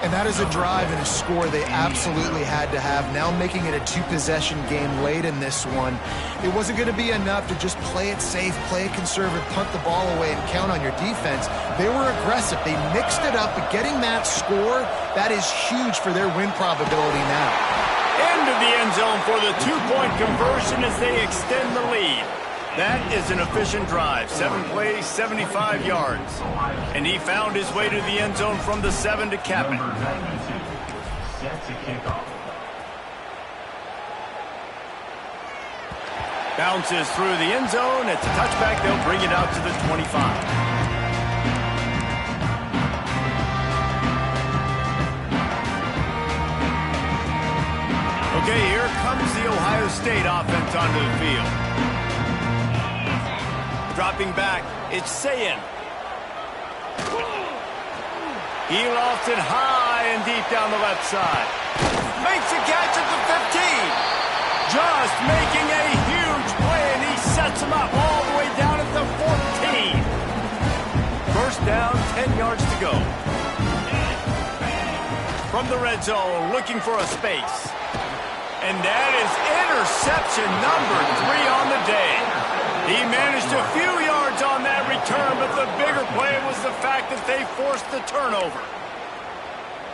And that is a drive and a score they absolutely had to have. Now making it a two-possession game late in this one. It wasn't going to be enough to just play it safe, play it conservative, punt the ball away, and count on your defense. They were aggressive. They mixed it up, but getting that score, that is huge for their win probability now. Into the end zone for the two-point conversion as they extend the lead. That is an efficient drive. 7 plays, 75 yards. And he found his way to the end zone from the 7 to cap it. Set to kick off. Bounces through the end zone. It's a touchback. They'll bring it out to the 25. Okay, here comes the Ohio State offense onto the field. Dropping back, it's Sayin. He lofts it high and deep down the left side. Makes a catch at the 15. Just making a huge play, and he sets him up all the way down at the 14. First down, 10 yards to go. From the red zone, looking for a space. And that is interception number 3 on the day. He managed a few yards on that return, but the bigger play was the fact that they forced the turnover.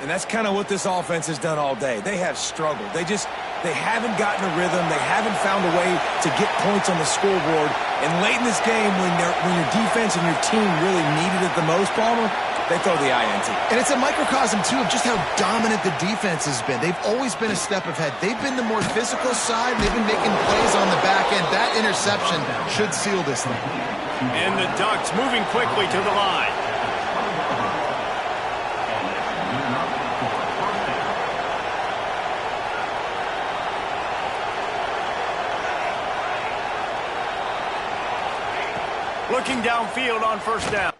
And that's kind of what this offense has done all day. They have struggled. They haven't gotten a rhythm. They haven't found a way to get points on the scoreboard. And late in this game, when your defense and your team really needed it the most, Palmer, they throw the INT. And it's a microcosm, too, of just how dominant the defense has been. They've always been a step ahead. They've been the more physical side. They've been making plays on the back end. That interception should seal this thing. And the Ducks moving quickly to the line. Looking downfield on first down.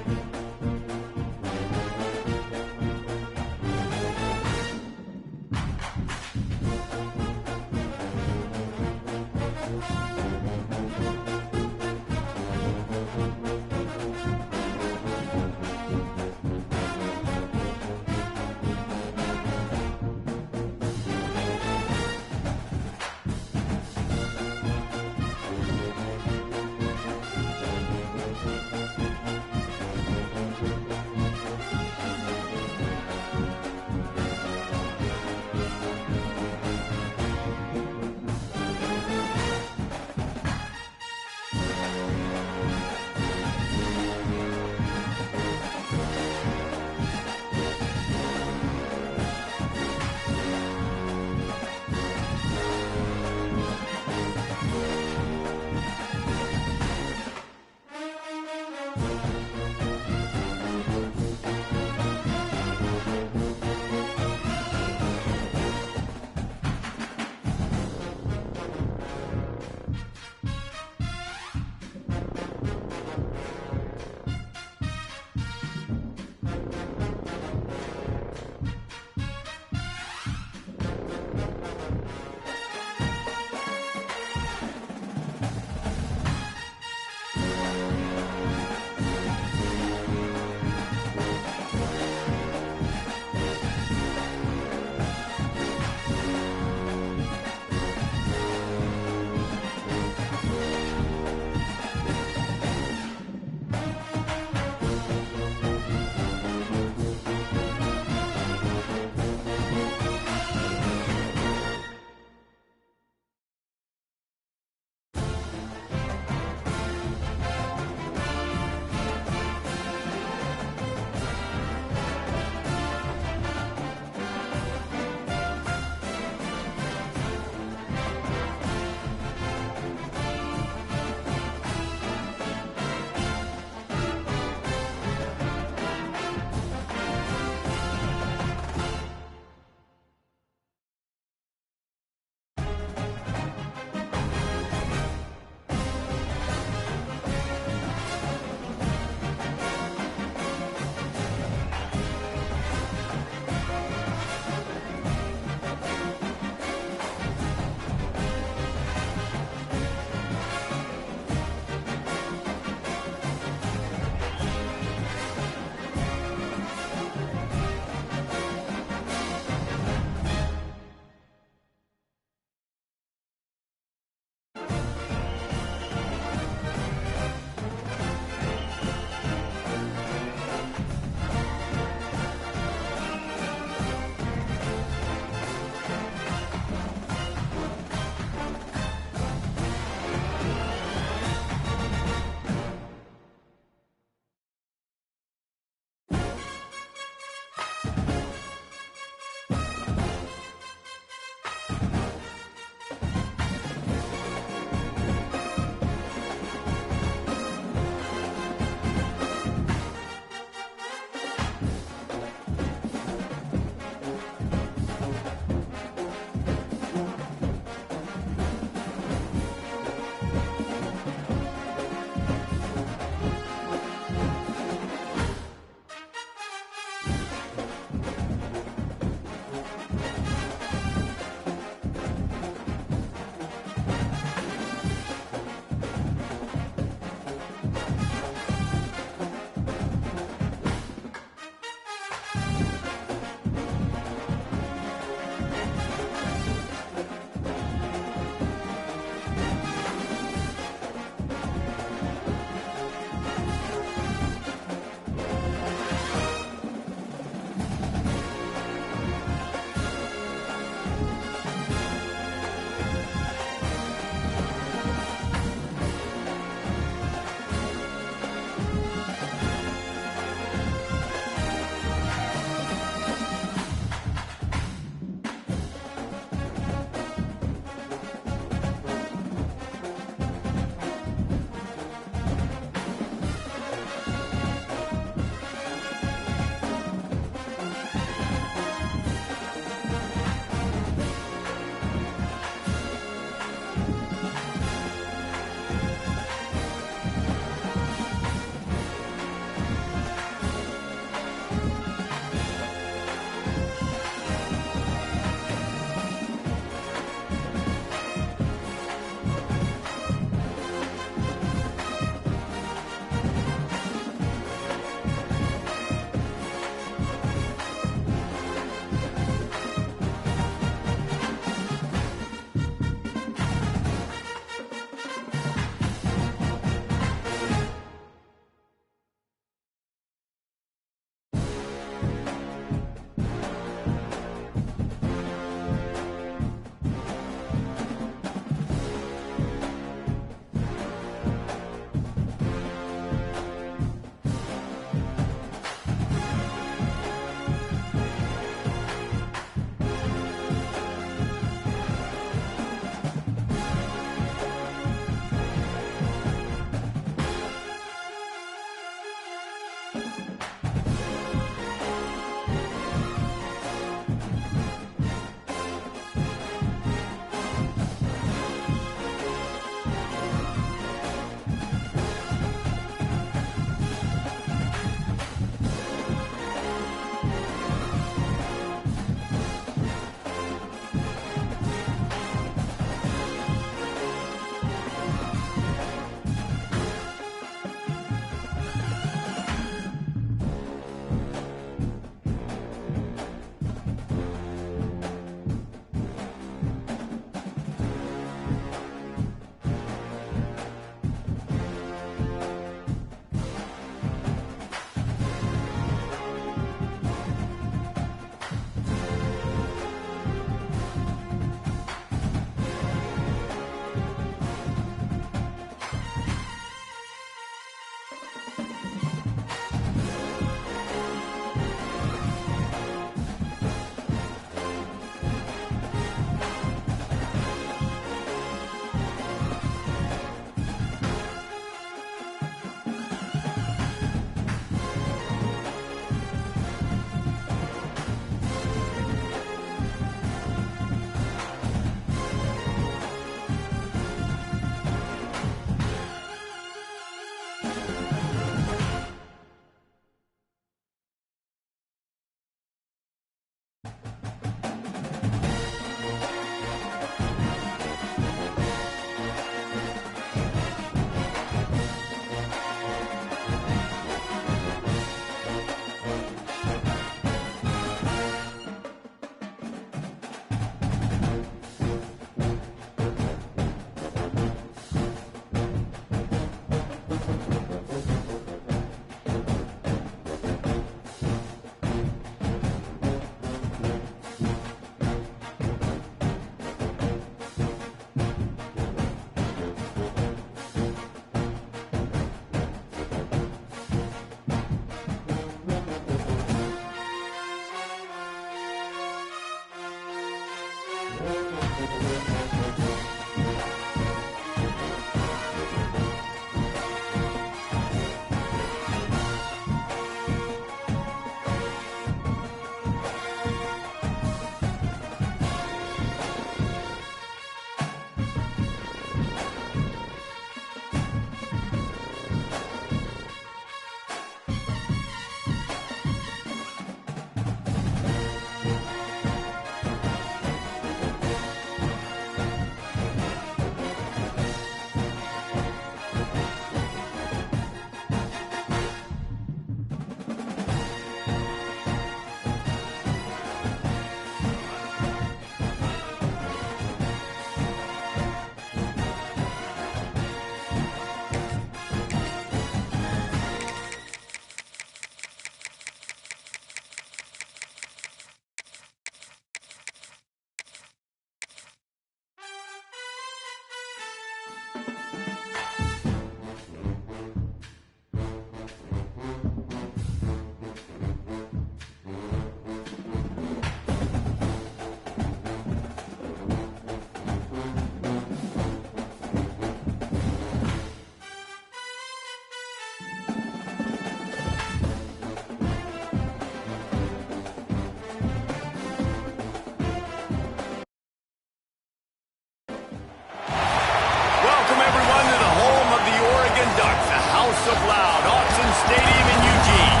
of loud Autzen Stadium in Eugene.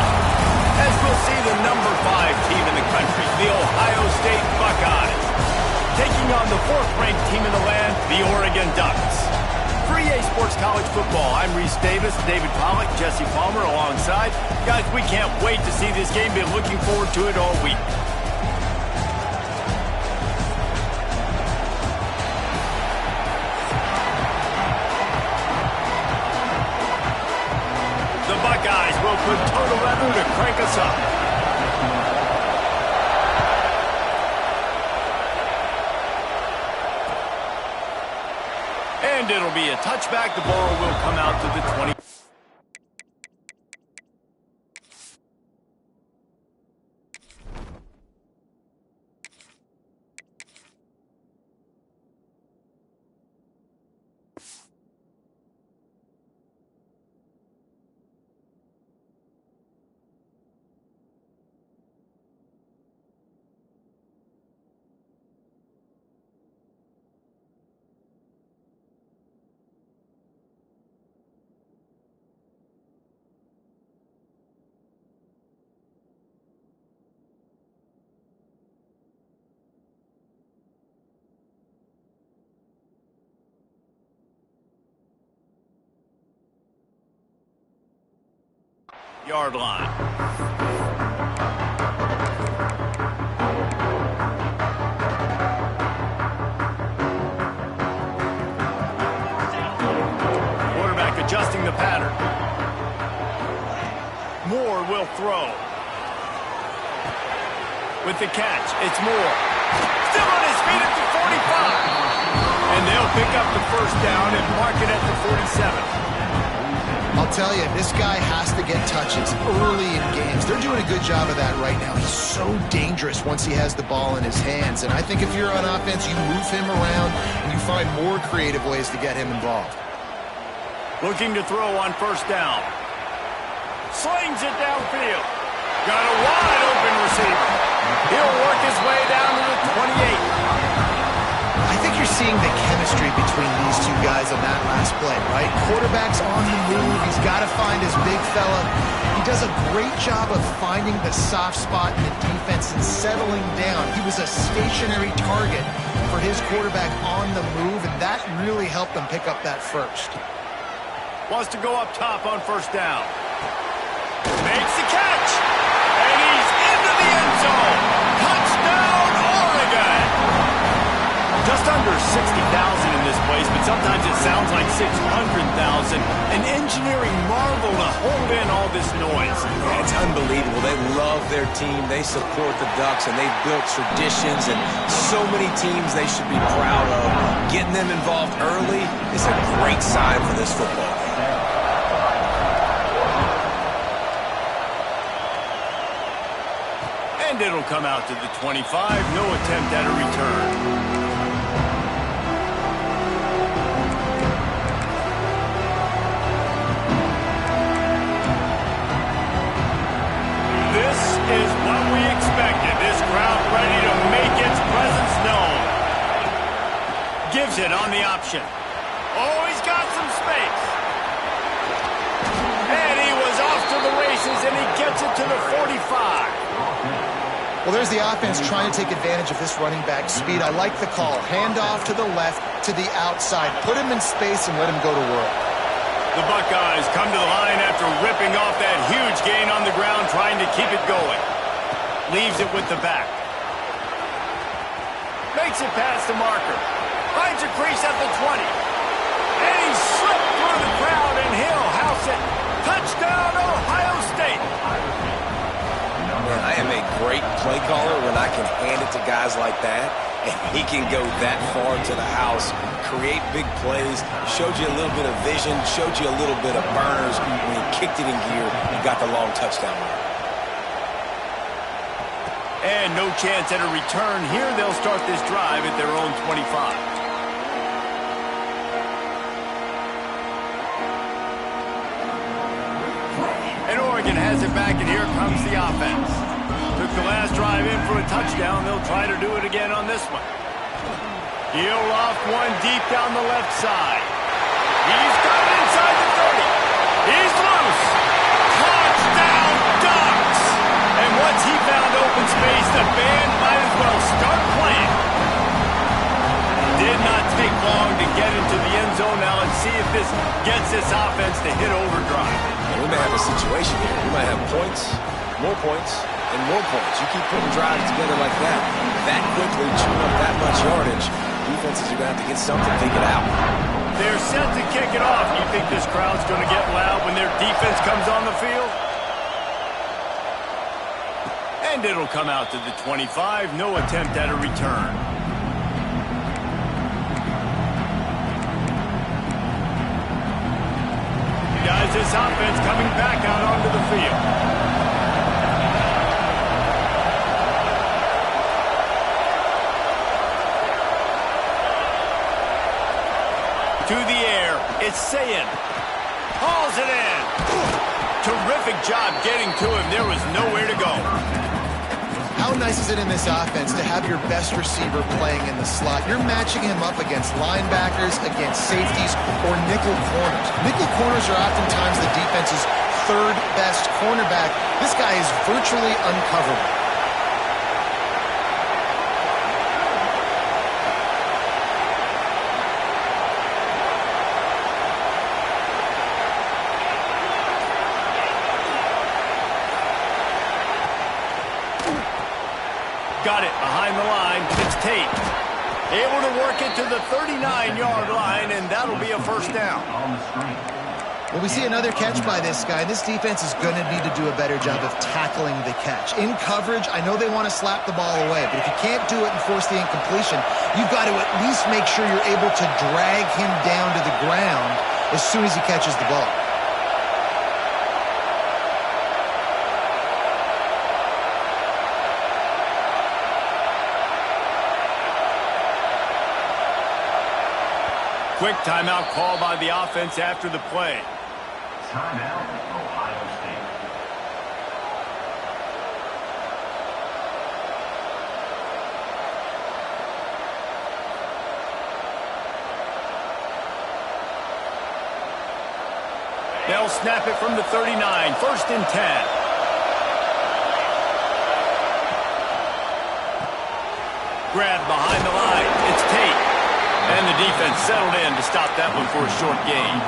As we'll see the number 5 team in the country, the Ohio State Buckeyes, taking on the 4th-ranked team in the land, the Oregon Ducks. For EA Sports College Football, I'm Reese Davis, David Pollack, Jesse Palmer alongside. Guys, we can't wait to see this game. Been looking forward to it all week. The Buckeyes will put total revenue to crank us up. And it'll be a touchback. The ball will come out to the 20. Yard line. Quarterback adjusting the pattern. Moore will throw. With the catch, it's Moore. Still on his feet at the 45. And they'll pick up the first down and mark it at the 47. I'll tell you, this guy has to get touches early in games. They're doing a good job of that right now. He's so dangerous once he has the ball in his hands. And I think if you're on offense, you move him around and you find more creative ways to get him involved. Looking to throw on first down. Slings it downfield. Got a wide open receiver. He'll work his way down to the 28. I think you're seeing the chemistry between these two guys on that last play, right? Quarterback's on the move. He's got to find his big fella. He does a great job of finding the soft spot in the defense and settling down. He was a stationary target for his quarterback on the move, and that really helped him pick up that first. Wants to go up top on first down. Makes the catch. And he's into the end zone. Touchdown, Oregon. Just under 60,000 in this place, but sometimes it sounds like 600,000. An engineering marvel to hold in all this noise. Yeah, it's unbelievable. They love their team. They support the Ducks, and they've built traditions and so many teams they should be proud of. Getting them involved early is a great sign for this football game. And it'll come out to the 25. No attempt at a return. Gives it on the option. Oh, he's got some space. And he was off to the races, and he gets it to the 45. Well, there's the offense trying to take advantage of this running back speed. I like the call. Hand off to the left, to the outside. Put him in space and let him go to work. The Buckeyes come to the line after ripping off that huge gain on the ground, trying to keep it going. Leaves it with the back. Makes it past the marker. Finds a crease at the 20. And he slipped through the crowd, and he'll house it. Touchdown, Ohio State. Man, I am a great play caller when I can hand it to guys like that, and he can go that far to the house, create big plays, showed you a little bit of vision, showed you a little bit of burners. When he kicked it in gear, he got the long touchdown run. And no chance at a return here. They'll start this drive at their own 25. And Oregon has it back, and here comes the offense. Took the last drive in for a touchdown. They'll try to do it again on this one. He'll loft one deep down the left side. He's got it inside the 30. He's loose. Touchdown, Ducks! And once he found open space, the band might as well start playing. Did not take long to get into the end zone. Now let's see if this gets this offense to hit overdrive. We may have a situation here. We might have points, and more points. You keep putting drives together like that quickly, chewing up that much yardage, defenses are going to have to get something figured out. They're set to kick it off. You think this crowd's going to get loud when their defense comes on the field? And it'll come out to the 25. No attempt at a return. Guys, this offense coming back out onto the field. To the air, it's Sayin. Hauls it in. Terrific job getting to him. There was nowhere to go. How nice is it in this offense to have your best receiver playing in the slot? You're matching him up against linebackers, against safeties, or nickel corners. Nickel corners are oftentimes the defense's third best cornerback. This guy is virtually uncoverable. Got it behind the line. It's Tate. Able to work it to the 39-yard line, and that'll be a first down. Well, we see another catch by this guy. This defense is going to need to do a better job of tackling the catch. In coverage, I know they want to slap the ball away, but if you can't do it and force the incompletion, you've got to at least make sure you're able to drag him down to the ground as soon as he catches the ball. Quick timeout call by the offense after the play. Timeout, Ohio State. They'll snap it from the 39. First and 10. Grab behind the line. It's Tate. And the defense settled in to stop that one for a short gain.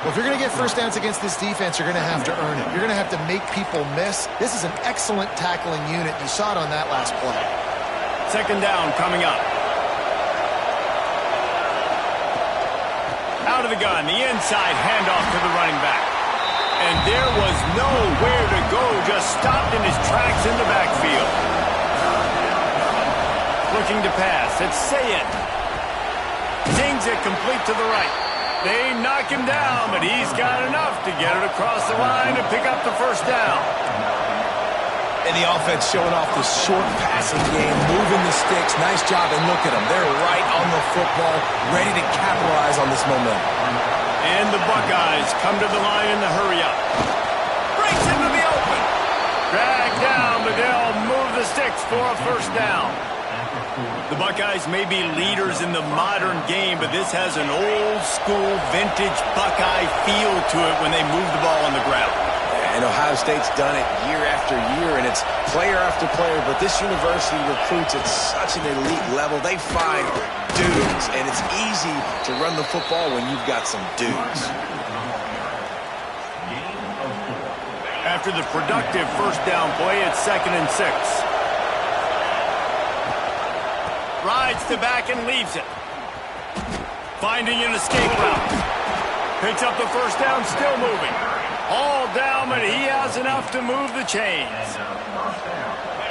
Well, if you're going to get first downs against this defense, you're going to have to earn it. You're going to have to make people miss. This is an excellent tackling unit. You saw it on that last play. Second down coming up. Out of the gun, the inside handoff to the running back. And there was nowhere to go, just stopped in his tracks in the backfield. Looking to pass, it's Sayin. Zings it complete to the right. They knock him down, but he's got enough to get it across the line and pick up the first down. And the offense showing off the short passing game, moving the sticks. Nice job, and look at them. They're right on the football, ready to capitalize on this momentum. And the Buckeyes come to the line in the hurry-up. Breaks into the open. Dragged down, but they'll move the sticks for a first down. The Buckeyes may be leaders in the modern game, but this has an old-school, vintage Buckeye feel to it when they move the ball on the ground. And Ohio State's done it year after year, and it's player after player. But this university recruits at such an elite level. They find dudes, and it's easy to run the football when you've got some dudes. After the productive first down play, it's 2nd and 6. Rides to back and leaves it. Finding an escape route. Picks up the first down, still moving. All down, but he has enough to move the chains.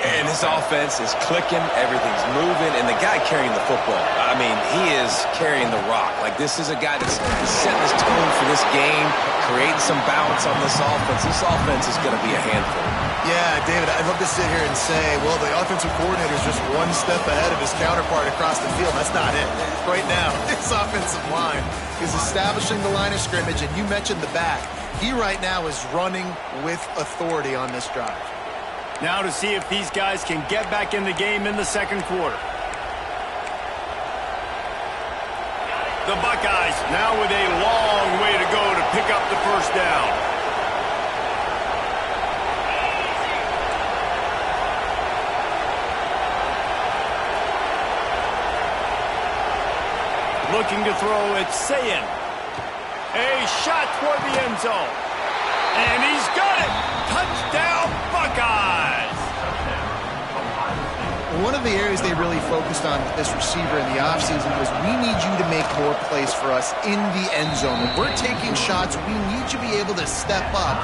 And this offense is clicking, everything's moving, and the guy carrying the football, I mean, he is carrying the rock. Like, this is a guy that's setting this tone for this game, creating some balance on this offense. This offense is going to be a handful. Yeah, David, I'd love to sit here and say, well, the offensive coordinator is just one step ahead of his counterpart across the field. That's not it. Right now, this offensive line is establishing the line of scrimmage, and you mentioned the back. He right now is running with authority on this drive. Now to see if these guys can get back in the game in the second quarter. The Buckeyes now with a long way to go to pick up the first down. Looking to throw, it's Sayin. A shot toward the end zone. And he's got it! Touchdown, Buckeyes! One of the areas they really focused on with this receiver in the offseason was, we need you to make more plays for us in the end zone. When we're taking shots, we need you to be able to step up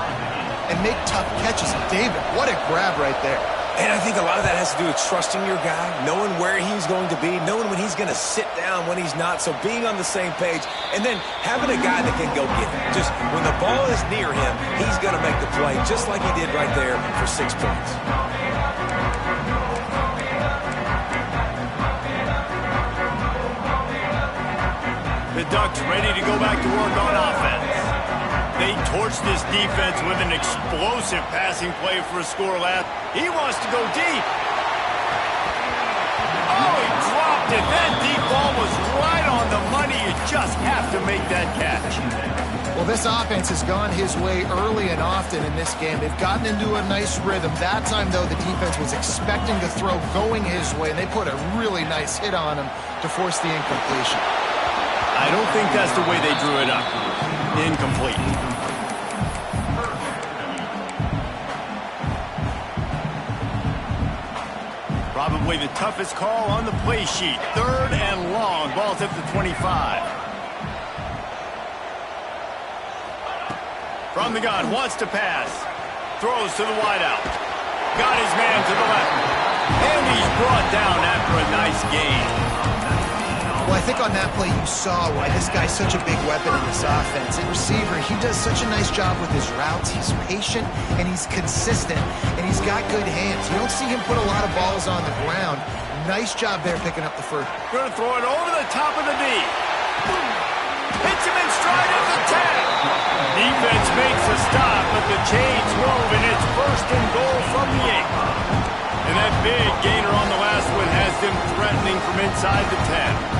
and make tough catches. And David, what a grab right there. And I think a lot of that has to do with trusting your guy, knowing where he's going to be, knowing when he's going to sit down, when he's not. So being on the same page, and then having a guy that can go get it. Just when the ball is near him, he's going to make the play, just like he did right there for 6 points. The Ducks ready to go back to work on offense. They torched this defense with an explosive passing play for a score last. He wants to go deep. Oh, he dropped it. That deep ball was right on the money. You just have to make that catch. Well, this offense has gone his way early and often in this game. They've gotten into a nice rhythm. That time, though, the defense was expecting the throw going his way, and they put a really nice hit on him to force the incompletion. I don't think that's the way they drew it up. Incomplete. Probably the toughest call on the play sheet. 3rd and long. Ball's at the 25. From the gun, wants to pass. Throws to the wideout. Got his man to the left. And he's brought down after a nice gain. Well, I think on that play you saw why this guy's such a big weapon in this offense. At receiver, he does such a nice job with his routes. He's patient, and he's consistent, and he's got good hands. You don't see him put a lot of balls on the ground. Nice job there picking up the first. Going to throw it over the top of the D. Hits him in stride at the 10. Defense makes a stop, but the chains move, and it's 1st and goal from the 8. And that big gainer on the last one has them threatening from inside the 10.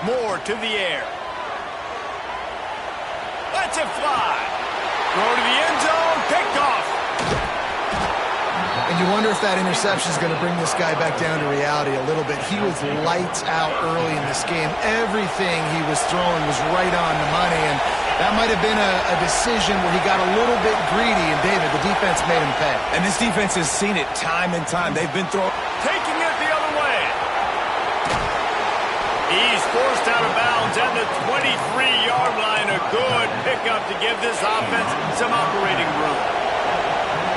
Moore to the air. Lets it fly. Throw to the end zone. Picked off. And you wonder if that interception is going to bring this guy back down to reality a little bit. He was lights out early in this game. Everything he was throwing was right on the money, and that might have been a decision where he got a little bit greedy, and David, the defense made him pay. And this defense has seen it time and time. They've been throwing. Taking it the other way. He's forced out of bounds at the 23-yard line. A good pickup to give this offense some operating room.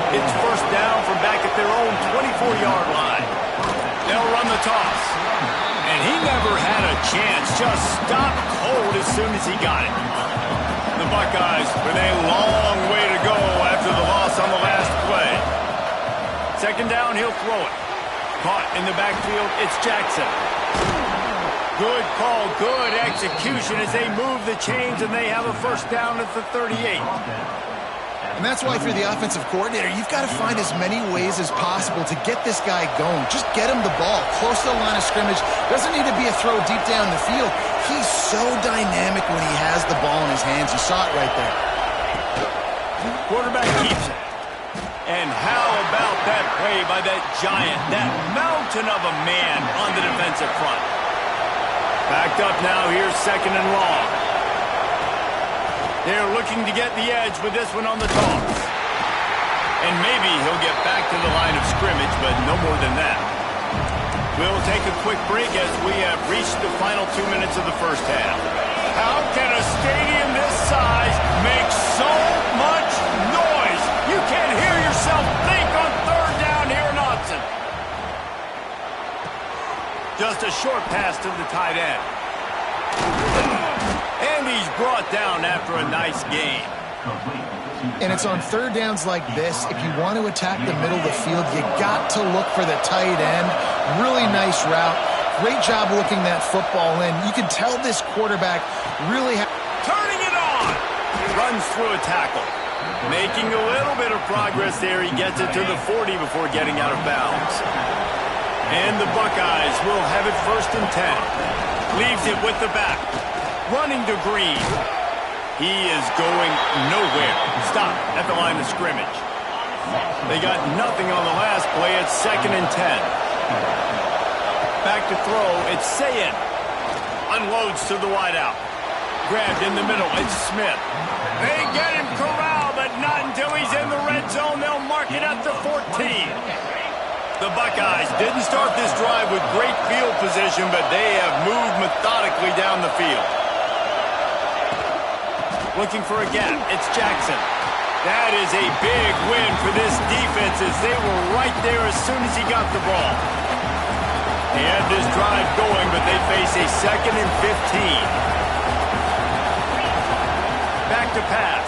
It's 1st down from back at their own 24-yard line. They'll run the toss. And he never had a chance. Just stopped cold as soon as he got it. The Buckeyes with a long way to go after the loss on the last play. 2nd down, he'll throw it. Caught in the backfield, it's Jackson. Good call, good execution as they move the chains and they have a first down at the 38. And that's why if you're the offensive coordinator, you've got to find as many ways as possible to get this guy going. Just get him the ball close to the line of scrimmage. Doesn't need to be a throw deep down the field. He's so dynamic when he has the ball in his hands. You saw it right there. Quarterback keeps it. And how about that play by that giant, that mountain of a man on the defensive front? Backed up now, here's second and long. They're looking to get the edge with this one on the toss. And maybe he'll get back to the line of scrimmage, but no more than that. We'll take a quick break as we have reached the final 2 minutes of the first half. How can a stadium this size make so much noise? You can't hear yourself think on third down here in Autzen. Just a short pass to the tight end. And he's brought down after a nice gain. And it's on third downs like this. If you want to attack the middle of the field, you got to look for the tight end. Really nice route. Great job looking that football in. You can tell this quarterback really turning it on. Runs through a tackle. Making a little bit of progress there. He gets it to the 40 before getting out of bounds. And the Buckeyes will have it first and 10. Leaves it with the back. Running to Green. He is going nowhere. Stop at the line of scrimmage. They got nothing on the last play. It's second and 10. Back to throw. It's Sayin. Unloads to the wideout. Grabbed in the middle. It's Smith. They get him corralled, but not until he's in the red zone. They'll mark it at the 14. The Buckeyes didn't start this drive with great field position, but they have moved methodically down the field. Looking for a gap. It's Jackson. That is a big win for this defense as they were right there as soon as he got the ball. They had this drive going, but they face a second and 15. Back to pass.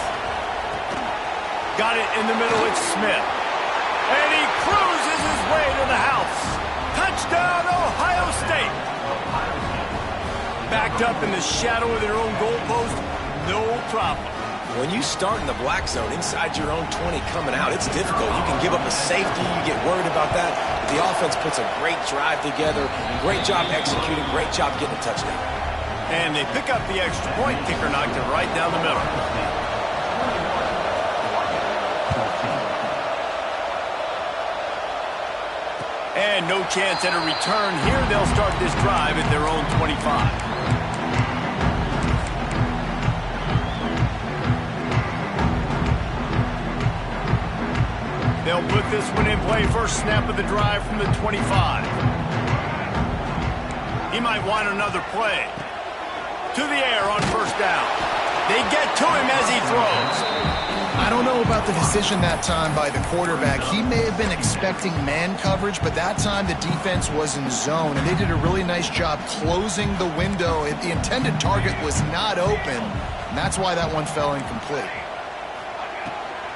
Got it in the middle. It's Smith. And he cruises his way to the house. Touchdown, Ohio State. Backed up in the shadow of their own goalpost. No problem. When you start in the black zone inside your own 20 coming out, it's difficult. You can give up a safety. You get worried about that. The offense puts a great drive together. Great job executing. Great job getting a touchdown. And they pick up the extra point. Kicker knocked it right down the middle. And no chance at a return here. They'll start this drive at their own 25. They'll put this one in play. First snap of the drive from the 25. He might want another play. To the air on first down. They get to him as he throws. I don't know about the decision that time by the quarterback. He may have been expecting man coverage, but that time the defense was in zone, and they did a really nice job closing the window. The intended target was not open, and that's why that one fell incomplete.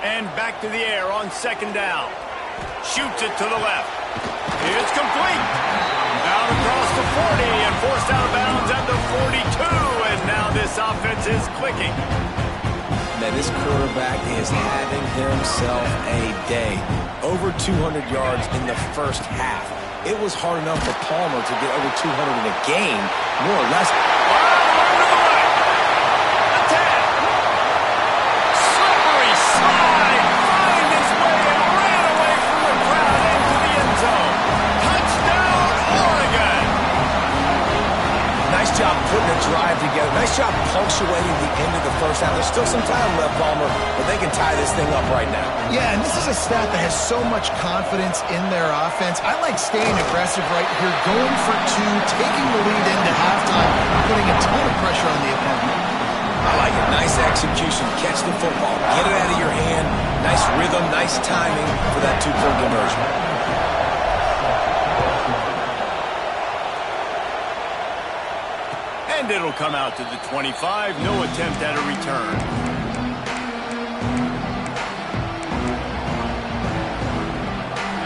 And back to the air on second down. Shoots it to the left. It's complete. Out across the 40 and forced out of bounds at the 42. And now this offense is clicking. Man, this quarterback is having himself a day. Over 200 yards in the first half. It was hard enough for Palmer to get over 200 in a game, more or less. Nice job putting a drive together. Nice job punctuating the end of the first half. There's still some time left, Palmer, but they can tie this thing up right now. Yeah, and this is a staff that has so much confidence in their offense. I like staying aggressive right here, going for two, taking the lead into halftime, putting a ton of pressure on the opponent. I like it. Nice execution. Catch the football. Get it out of your hand. Nice rhythm, nice timing for that two-point conversion. And it'll come out to the 25. No attempt at a return.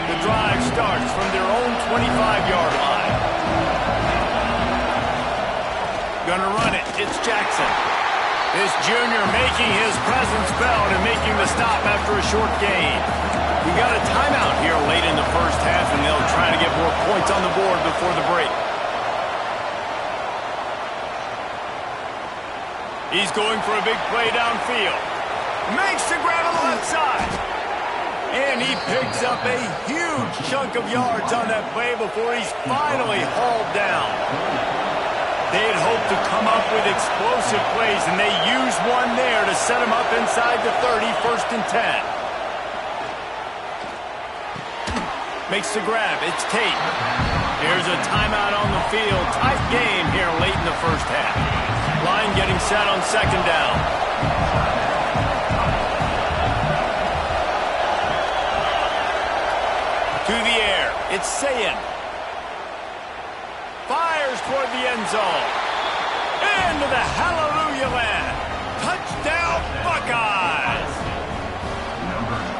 The drive starts from their own 25-yard line. Gonna run it. It's Jackson. This junior making his presence felt and making the stop after a short gain. We got a timeout here late in the first half, and they'll try to get more points on the board before the break. He's going for a big play downfield. Makes the grab on the left side. And he picks up a huge chunk of yards on that play before he's finally hauled down. They had hoped to come up with explosive plays, and they used one there to set him up inside the 30, 1st and 10. Makes the grab. It's Tate. Here's a timeout on the field. Tight game here late in the first half. Line getting set on 2nd down. To the air. It's Sayin. Fires toward the end zone. Into the hallelujah land. Touchdown, Buckeyes!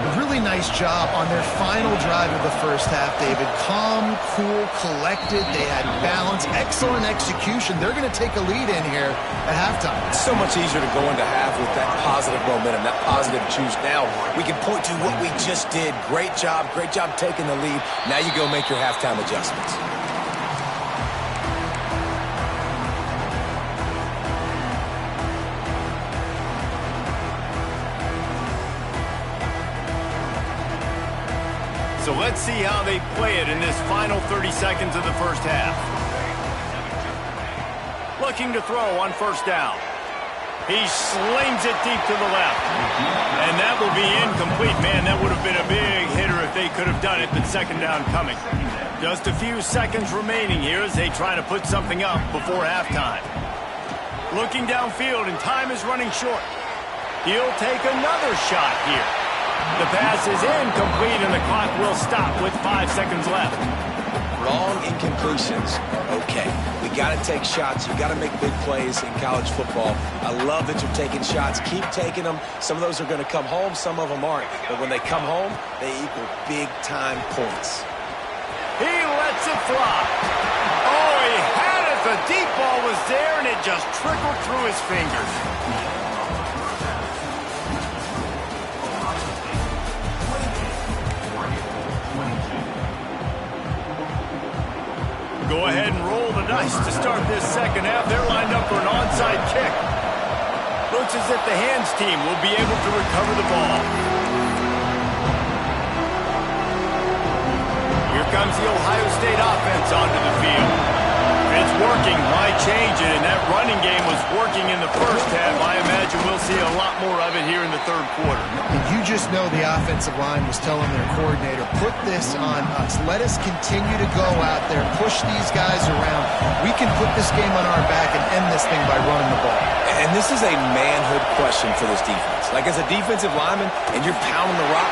A really nice job on their final drive of the first half, David. Calm, cool, collected. They had balance, excellent execution. They're going to take a lead in here at halftime. It's so much easier to go into half with that positive momentum, that positive juice. Now we can point to what we just did. Great job taking the lead. Now you go make your halftime adjustments. So let's see how they play it in this final 30 seconds of the first half. Looking to throw on 1st down. He slings it deep to the left. And that will be incomplete. Man, that would have been a big hitter if they could have done it, but 2nd down coming. Just a few seconds remaining here as they try to put something up before halftime. Looking downfield, and time is running short. He'll take another shot here. The pass is incomplete, and the clock will stop with 5 seconds left. Long incompletions. Okay, we got to take shots. You got to make big plays in college football. I love that you're taking shots. Keep taking them. Some of those are going to come home. Some of them aren't. But when they come home, they equal big-time points. He lets it fly. Oh, he had it. The deep ball was there, and it just trickled through his fingers. Go ahead and roll the dice to start this second half. They're lined up for an onside kick. Looks as if the hands team will be able to recover the ball. Here comes the Ohio State offense onto the field. It's working. Why change it? And that running game was working in the first half. I imagine we'll see a lot more of it here in the 3rd quarter. And you just know the offensive line was telling their coordinator, put this on us. Let us continue to go out there, push these guys around. We can put this game on our back and end this thing by running the ball. And this is a manhood question for this defense. Like, as a defensive lineman, and you're pounding the rock,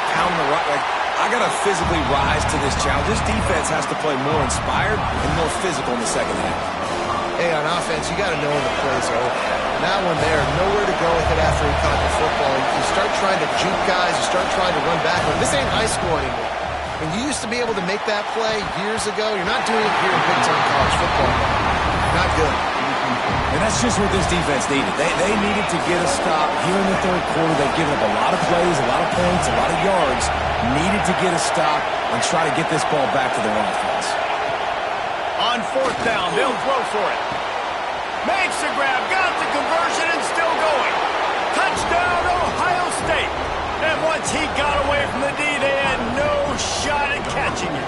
like, I got to physically rise to this challenge. This defense has to play more inspired and more physical in the second half. Hey, on offense, you got to know when the play's over. And that one there, nowhere to go with it after he caught the football. You start trying to juke guys, you start trying to run back. This ain't high school anymore. When you used to be able to make that play years ago, you're not doing it here in big-time college football. Not good. And that's just what this defense needed. They needed to get a stop here in the 3rd quarter. They've given up a lot of plays, a lot of points, a lot of yards. Needed to get a stop and try to get this ball back to their offense. On 4th down, they'll throw for it. Makes the grab, got the conversion, and still going. Touchdown, Ohio State. And once he got away from the D, they had no shot at catching it.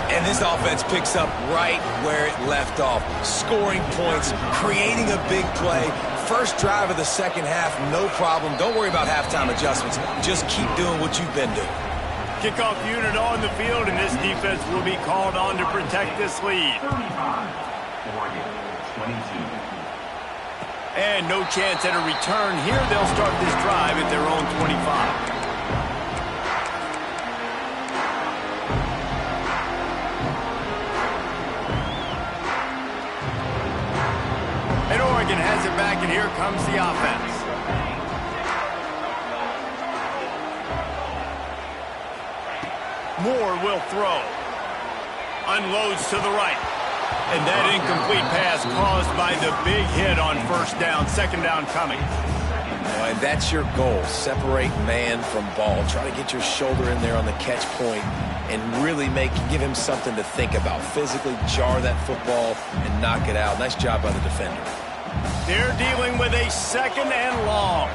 And this offense picks up right where it left off. Scoring points, creating a big play. First drive of the second half, no problem. Don't worry about halftime adjustments. Just keep doing what you've been doing. Kickoff unit on the field, and this defense will be called on to protect this lead. 35, Oregon, 22. And no chance at a return here. They'll start this drive at their own 25. And Oregon has it back, and here comes the offense. Moore will throw. Unloads to the right. And that incomplete pass caused by the big hit on first down, second down coming. Well, and that's your goal, separate man from ball. Try to get your shoulder in there on the catch point and really give him something to think about. Physically jar that football and knock it out. Nice job by the defender. They're dealing with a second and long.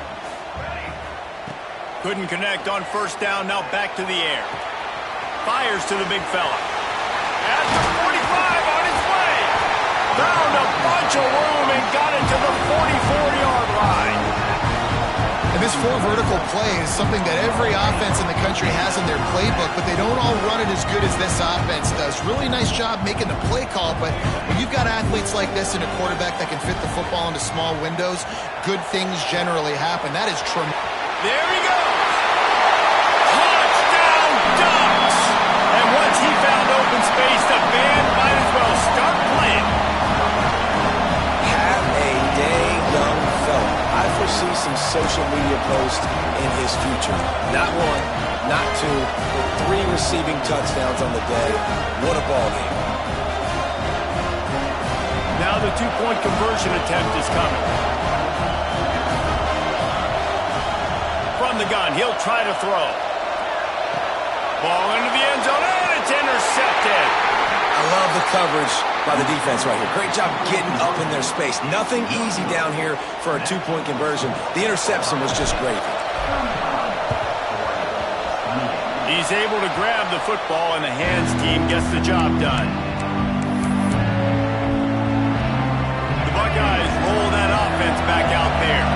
Couldn't connect on first down, now back to the air. Fires to the big fella. At the 45 on his way. Found a bunch of room and got it to the 44-yard line. And this four vertical play is something that every offense in the country has in their playbook, but they don't all run it as good as this offense does. Really nice job making the play call, but when you've got athletes like this and a quarterback that can fit the football into small windows, good things generally happen. That is tremendous. There he goes. Touchdown Ducks. And once he found open space, the band might as well start playing. Have a day, young fella. I foresee some social media posts in his future. Not one, not two, but 3 receiving touchdowns on the day. What a ball game. Now the 2-point conversion attempt is coming. From the gun, he'll try to throw. Ball into the end zone, and it's intercepted. I love the coverage by the defense right here. Great job getting up in their space. Nothing easy down here for a 2-point conversion. The interception was just great. He's able to grab the football, and the hands team gets the job done. The Buckeyes roll that offense back out there.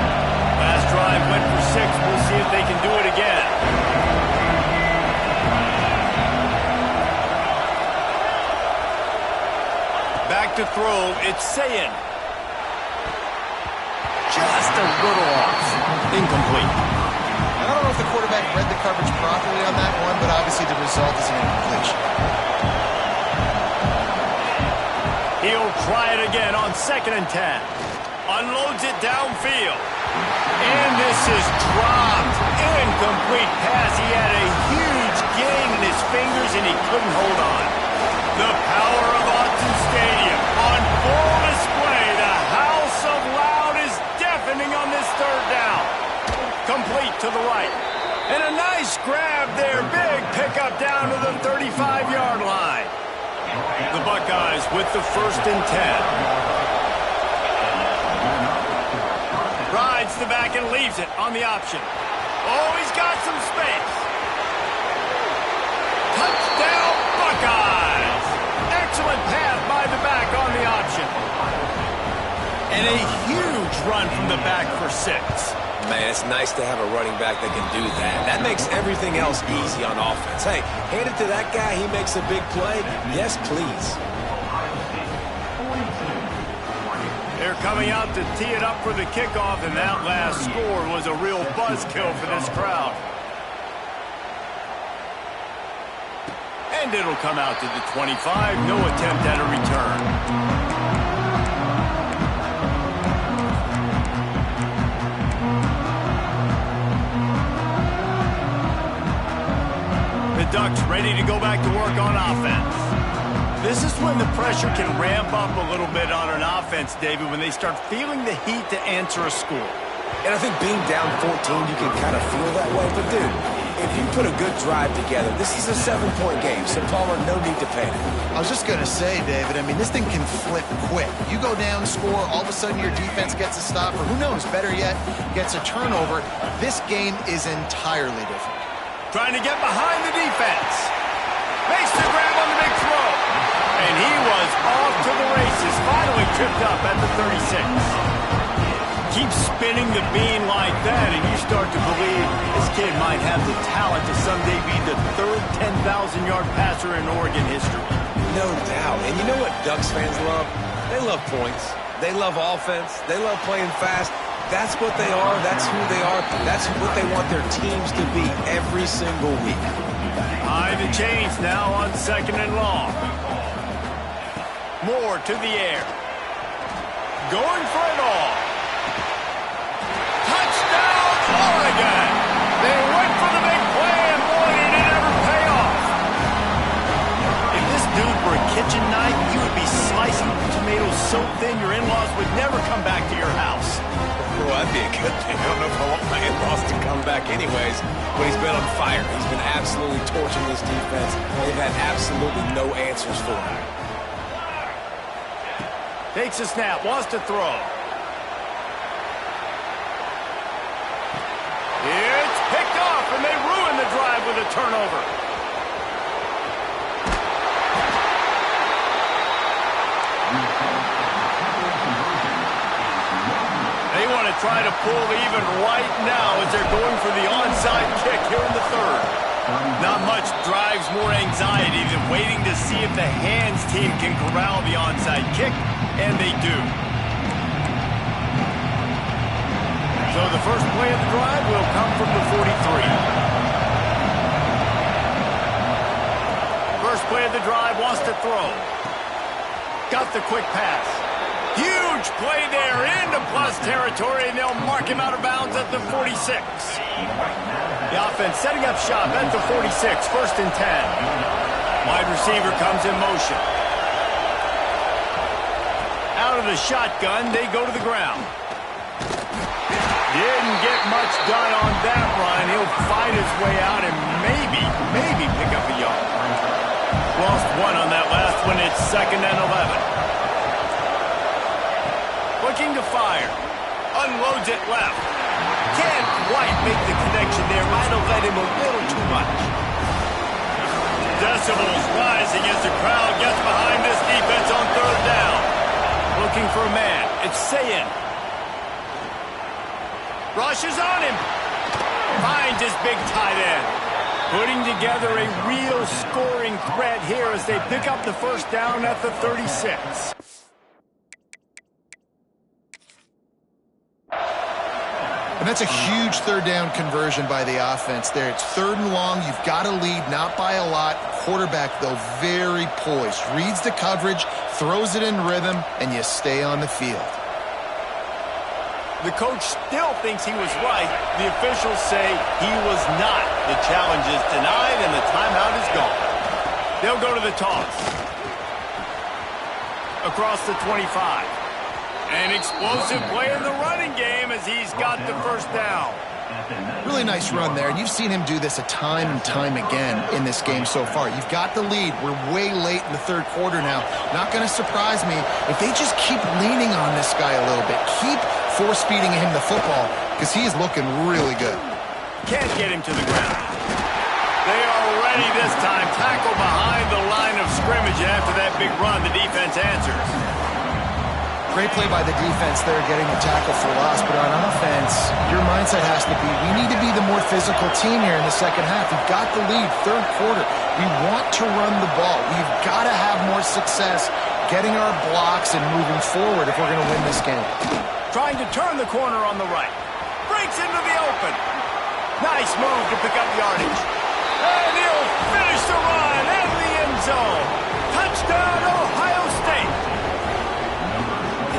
Last drive went for 6. We'll see if they can do it again. Back to throw, it's Sayin. Just a little off. Incomplete. I don't know if the quarterback read the coverage properly on that one, but obviously the result is an incompletion. He'll try it again on 2nd and 10. Unloads it downfield. And this is dropped. Incomplete pass. He had a huge gain in his fingers, and he couldn't hold on. The power of Autzen Stadium on full display. The house of loud is deafening on this 3rd down. Complete to the right. And a nice grab there. Big pickup down to the 35-yard line. The Buckeyes with the 1st and 10. Rides the back and leaves it on the option. Oh, he's got some space. Touchdown, Buckeyes. Excellent pass by the back on the option. And a huge run from the back for 6. Man, it's nice to have a running back that can do that. That makes everything else easy on offense. Hey, hand it to that guy. He makes a big play. Yes, please. They're coming out to tee it up for the kickoff, and that last score was a real buzzkill for this crowd. And it'll come out to the 25. No attempt at a return. The Ducks ready to go back to work on offense. This is when the pressure can ramp up a little bit on an offense, David, when they start feeling the heat to answer a score. And I think being down 14, you can kind of feel that way. But, dude, if you put a good drive together, this is a 7-point game. So, Palmer, no need to panic. I was just going to say, David, I mean, this thing can flip quick. You go down, score, all of a sudden your defense gets a stop, or who knows, better yet, gets a turnover. This game is entirely different. Trying to get behind the defense. Makes the grab on the big throw. And he was off to the races. Finally tripped up at the 36. Keep spinning the bean like that, and you start to believe this kid might have the talent to someday be the 3rd 10,000-yard passer in Oregon history. No doubt. And you know what Ducks fans love? They love points. They love offense. They love playing fast. That's what they are. That's who they are. That's what they want their teams to be every single week. High the chains now on 2nd and long. Moore to the air. Going for it all. Touchdown, Oregon! They went for the big play, and boy, did it ever pay off. If this dude were a kitchen knife, he would be slicing would never come back to your house. Well, that'd be a good thing. I don't know if I want my in-laws to come back anyways, but he's been on fire. He's been absolutely torching this defense. They've had absolutely no answers for him. Takes a snap, wants to throw. It's picked off, and they ruin the drive with a turnover. They want to try to pull even right now as they're going for the onside kick here in the third. Not much drives more anxiety than waiting to see if the hands team can corral the onside kick, and they do. So the first play of the drive will come from the 43. First play of the drive, wants to throw. Got the quick pass. Huge play there into plus territory, and they'll mark him out of bounds at the 46. The offense setting up shop at the 46, 1st and 10. Wide receiver comes in motion. Out of the shotgun, they go to the ground. Didn't get much done on that run. He'll fight his way out and maybe pick up a yard. Lost one on that last one. It's 2nd and 11. Looking to fire. Unloads it left. Can't quite make the connection there. Might have led him a little too much. Decibels rising as the crowd gets behind this defense on 3rd down. Looking for a man. It's Sayin. Rushes on him. Finds his big tight end. Putting together a real scoring threat here as they pick up the 1st down at the 36. And that's a huge 3rd down conversion by the offense there. It's 3rd and long. You've got to lead, not by a lot. Quarterback, though, very poised. Reads the coverage, throws it in rhythm, and you stay on the field. The coach still thinks he was right. The officials say he was not. The challenge is denied, and the timeout is gone. They'll go to the toss. Across the 25. An explosive play in the running game as he's got the 1st down. Really nice run there, and you've seen him do this a time and time again in this game so far. You've got the lead. We're way late in the 3rd quarter now. Not going to surprise me if they just keep leaning on this guy a little bit. Keep force-feeding him the football because he is looking really good. Can't get him to the ground. They are ready this time. Tackle behind the line of scrimmage, and after that big run, the defense answers. Great play by the defense there, getting the tackle for loss. But on offense, your mindset has to be, we need to be the more physical team here in the 2nd half. We've got the lead, 3rd quarter. We want to run the ball. We've got to have more success getting our blocks and moving forward if we're going to win this game. Trying to turn the corner on the right. Breaks into the open. Nice move to pick up yardage. And he'll finish the run in the end zone. Touchdown, Ohio State.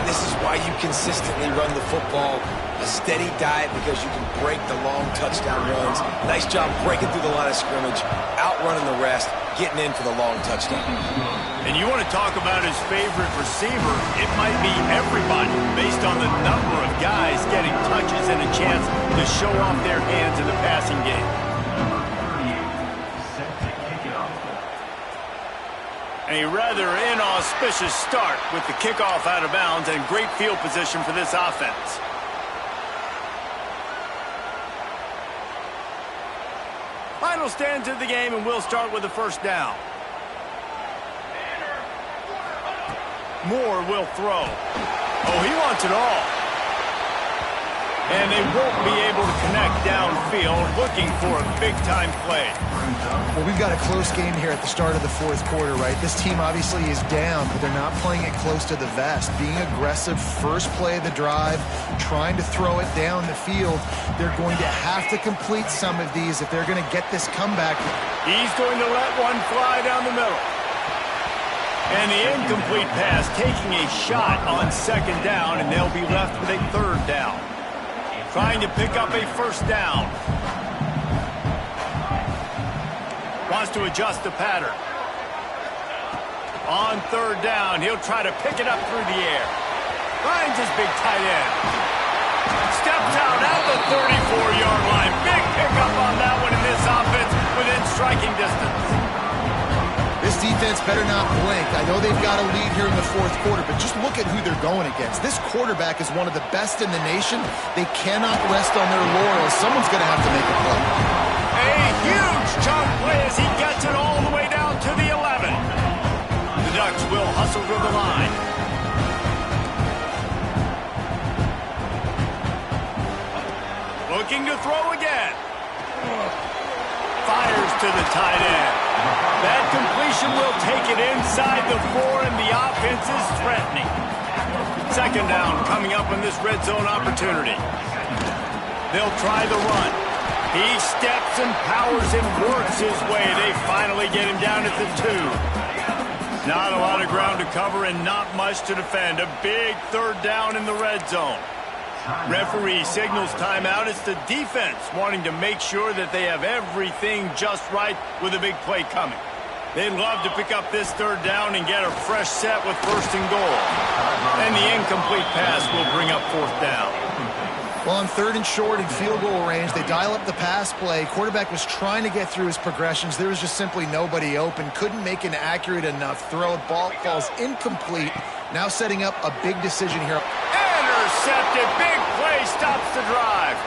This is why you consistently run the football, a steady diet, because you can break the long touchdown runs. Nice job breaking through the line of scrimmage, outrunning the rest, getting in for the long touchdown. And you want to talk about his favorite receiver, it might be everybody, based on the number of guys getting touches and a chance to show off their hands in the passing game. A rather inauspicious start with the kickoff out of bounds and great field position for this offense. Final stand of the game, and we'll start with the 1st down. Moore will throw. Oh, he wants it all. And they won't be able to connect downfield, looking for a big-time play. Well, we've got a close game here at the start of the 4th quarter, right? This team obviously is down, but they're not playing it close to the vest. Being aggressive, first play of the drive, trying to throw it down the field. They're going to have to complete some of these if they're going to get this comeback. He's going to let one fly down the middle. And the incomplete pass taking a shot on 2nd down, and they'll be left with a 3rd down. Trying to pick up a 1st down. Wants to adjust the pattern. On 3rd down, he'll try to pick it up through the air. finds his big tight end. Steps out at the 34-yard line. Big pickup on that one in this offense within striking distance. This defense better not blink. I know they've got a lead here in the fourth quarter, but just look at who they're going against. This quarterback is one of the best in the nation. They cannot rest on their laurels. Someone's going to have to make a play. A huge chunk play as he gets it all the way down to the 11. The Ducks will hustle to the line. Looking to throw again. Fires to the tight end. That completion will take it inside the 4, and the offense is threatening. Second down coming up on this red zone opportunity. They'll try the run. He steps and powers and works his way. They finally get him down at the 2. Not a lot of ground to cover and not much to defend. A big third down in the red zone. Referee signals timeout. It's the defense wanting to make sure that they have everything just right with a big play coming. They'd love to pick up this third down and get a fresh set with first and goal. And the incomplete pass will bring up fourth down. Well, on third and short and field goal range, they dial up the pass play. Quarterback was trying to get through his progressions. There was just simply nobody open. Couldn't make an accurate enough throw. Ball falls incomplete. Now setting up a big decision here. Intercepted. Big play stops the drive.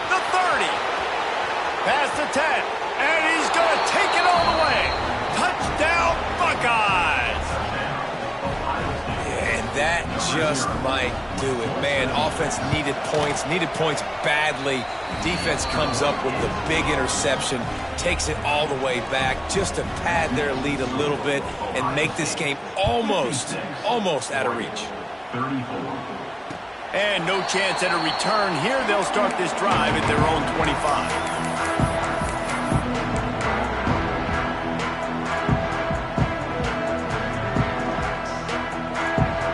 The 30. Past the 10. And he's going to take it all the way. Touchdown, Buckeyes. And that just might do it. Man, offense needed points badly. Defense comes up with the big interception, takes it all the way back just to pad their lead a little bit and make this game almost out of reach. 34. And no chance at a return here. They'll start this drive at their own 25.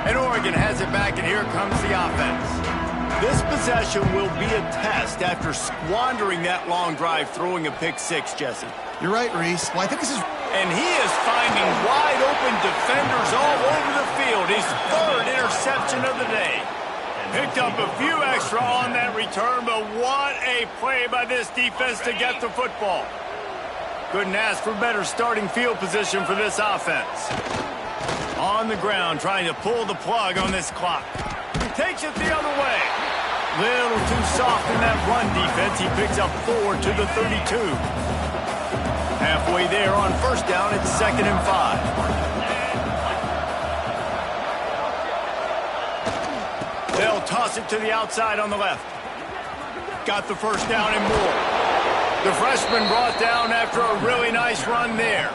And Oregon has it back, and here comes the offense. This possession will be a test after squandering that long drive, throwing a pick six, Jesse. You're right, Reese. Well, I think this is... And he is finding wide-open defenders all over the field. His third interception of the day. Picked up a few extra on that return, but what a play by this defense to get the football. Couldn't ask for better starting field position for this offense. On the ground, trying to pull the plug on this clock. Takes it the other way. Little too soft in that run defense. He picks up 4 to the 32. Halfway there on first down, it's 2nd and 5. They'll toss it to the outside on the left. Got the first down and more. The freshman brought down after a really nice run there.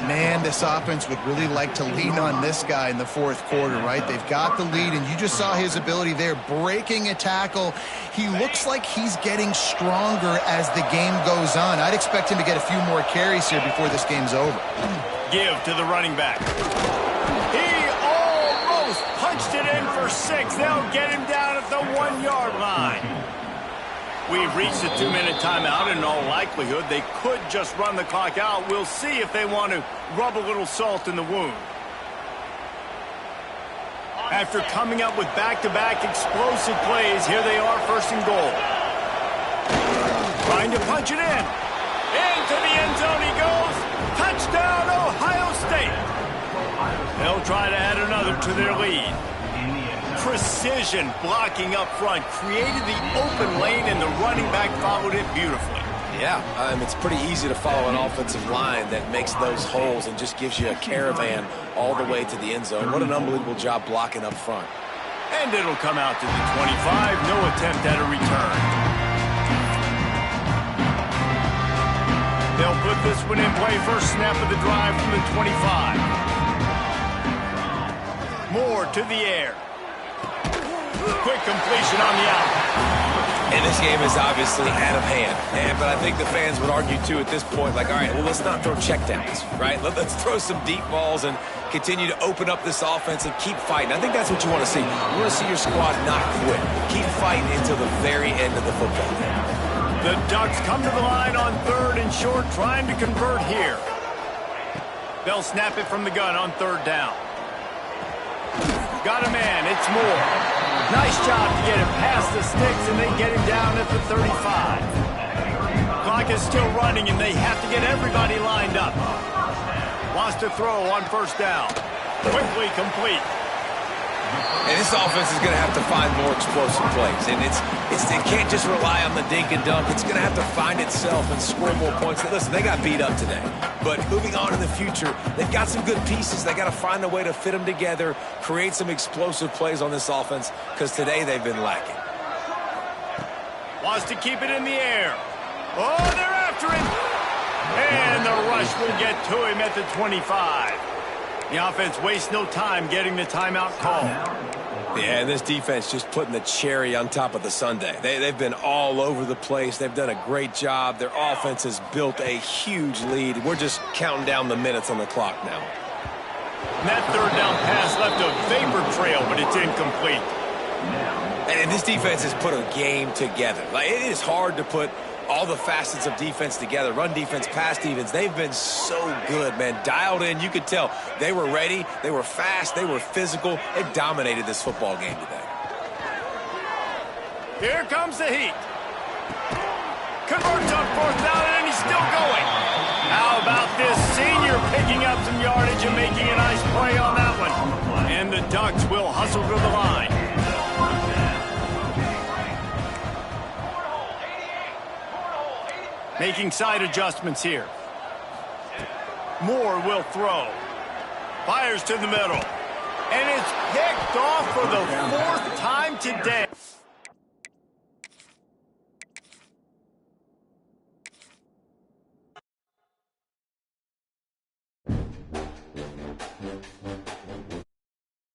Man, this offense would really like to lean on this guy in the fourth quarter, right? They've got the lead, and you just saw his ability there, breaking a tackle. He looks like he's getting stronger as the game goes on. I'd expect him to get a few more carries here before this game's over. Give to the running back. He almost punched it in for 6. They'll get him down at the 1-yard line. We've reached the 2-minute timeout, and in all likelihood, they could just run the clock out. We'll see if they want to rub a little salt in the wound. After coming up with back-to-back explosive plays, here they are, first and goal. Trying to punch it in. Into the end zone he goes. Touchdown, Ohio State. They'll try to add another to their lead. Precision blocking up front, created the open lane, and the running back followed it beautifully. Yeah, it's pretty easy to follow an offensive line that makes those holes and just gives you a caravan all the way to the end zone. What an unbelievable job blocking up front. And it'll come out to the 25. No attempt at a return. They'll put this one in play. First snap of the drive from the 25. Moore to the air. Quick completion on the out. And this game is obviously out of hand. But I think the fans would argue, too, at this point, like, all right, well, let's not throw checkdowns, right? Let's throw some deep balls and continue to open up this offense and keep fighting. I think that's what you want to see. You want to see your squad not quit. Keep fighting until the very end of the football game. The Ducks come to the line on third and short, trying to convert here. They'll snap it from the gun on 3rd down. Got a man. It's Moore. Nice job to get him past the sticks, and they get him down at the 35. Clock is still running, and they have to get everybody lined up. Wants to throw on 1st down. Quickly complete. And this offense is going to have to find more explosive plays. And it can't just rely on the dink and dunk. It's going to have to find itself and score more points. Listen, they got beat up today. But moving on in the future, they've got some good pieces. They got to find a way to fit them together, create some explosive plays on this offense, because today they've been lacking. Wants to keep it in the air. Oh, they're after him. And the rush will get to him at the 25. The offense wastes no time getting the timeout call. Yeah, and this defense just putting the cherry on top of the sundae. They've been all over the place. They've done a great job. Their offense has built a huge lead. We're just counting down the minutes on the clock now. And that 3rd down pass left a vapor trail, but it's incomplete. And this defense has put a game together. Like, it is hard to put all the facets of defense together. Run defense, pass defense. They've been so good, man. Dialed in. You could tell they were ready. They were fast. They were physical. They dominated this football game today. Here comes the heat. Converts on 4th down, and he's still going. How about this senior picking up some yardage and making a nice play on that one? And the Ducks will hustle to the line. Making side adjustments here. Moore will throw. Fires to the middle. And it's picked off for the 4th time today.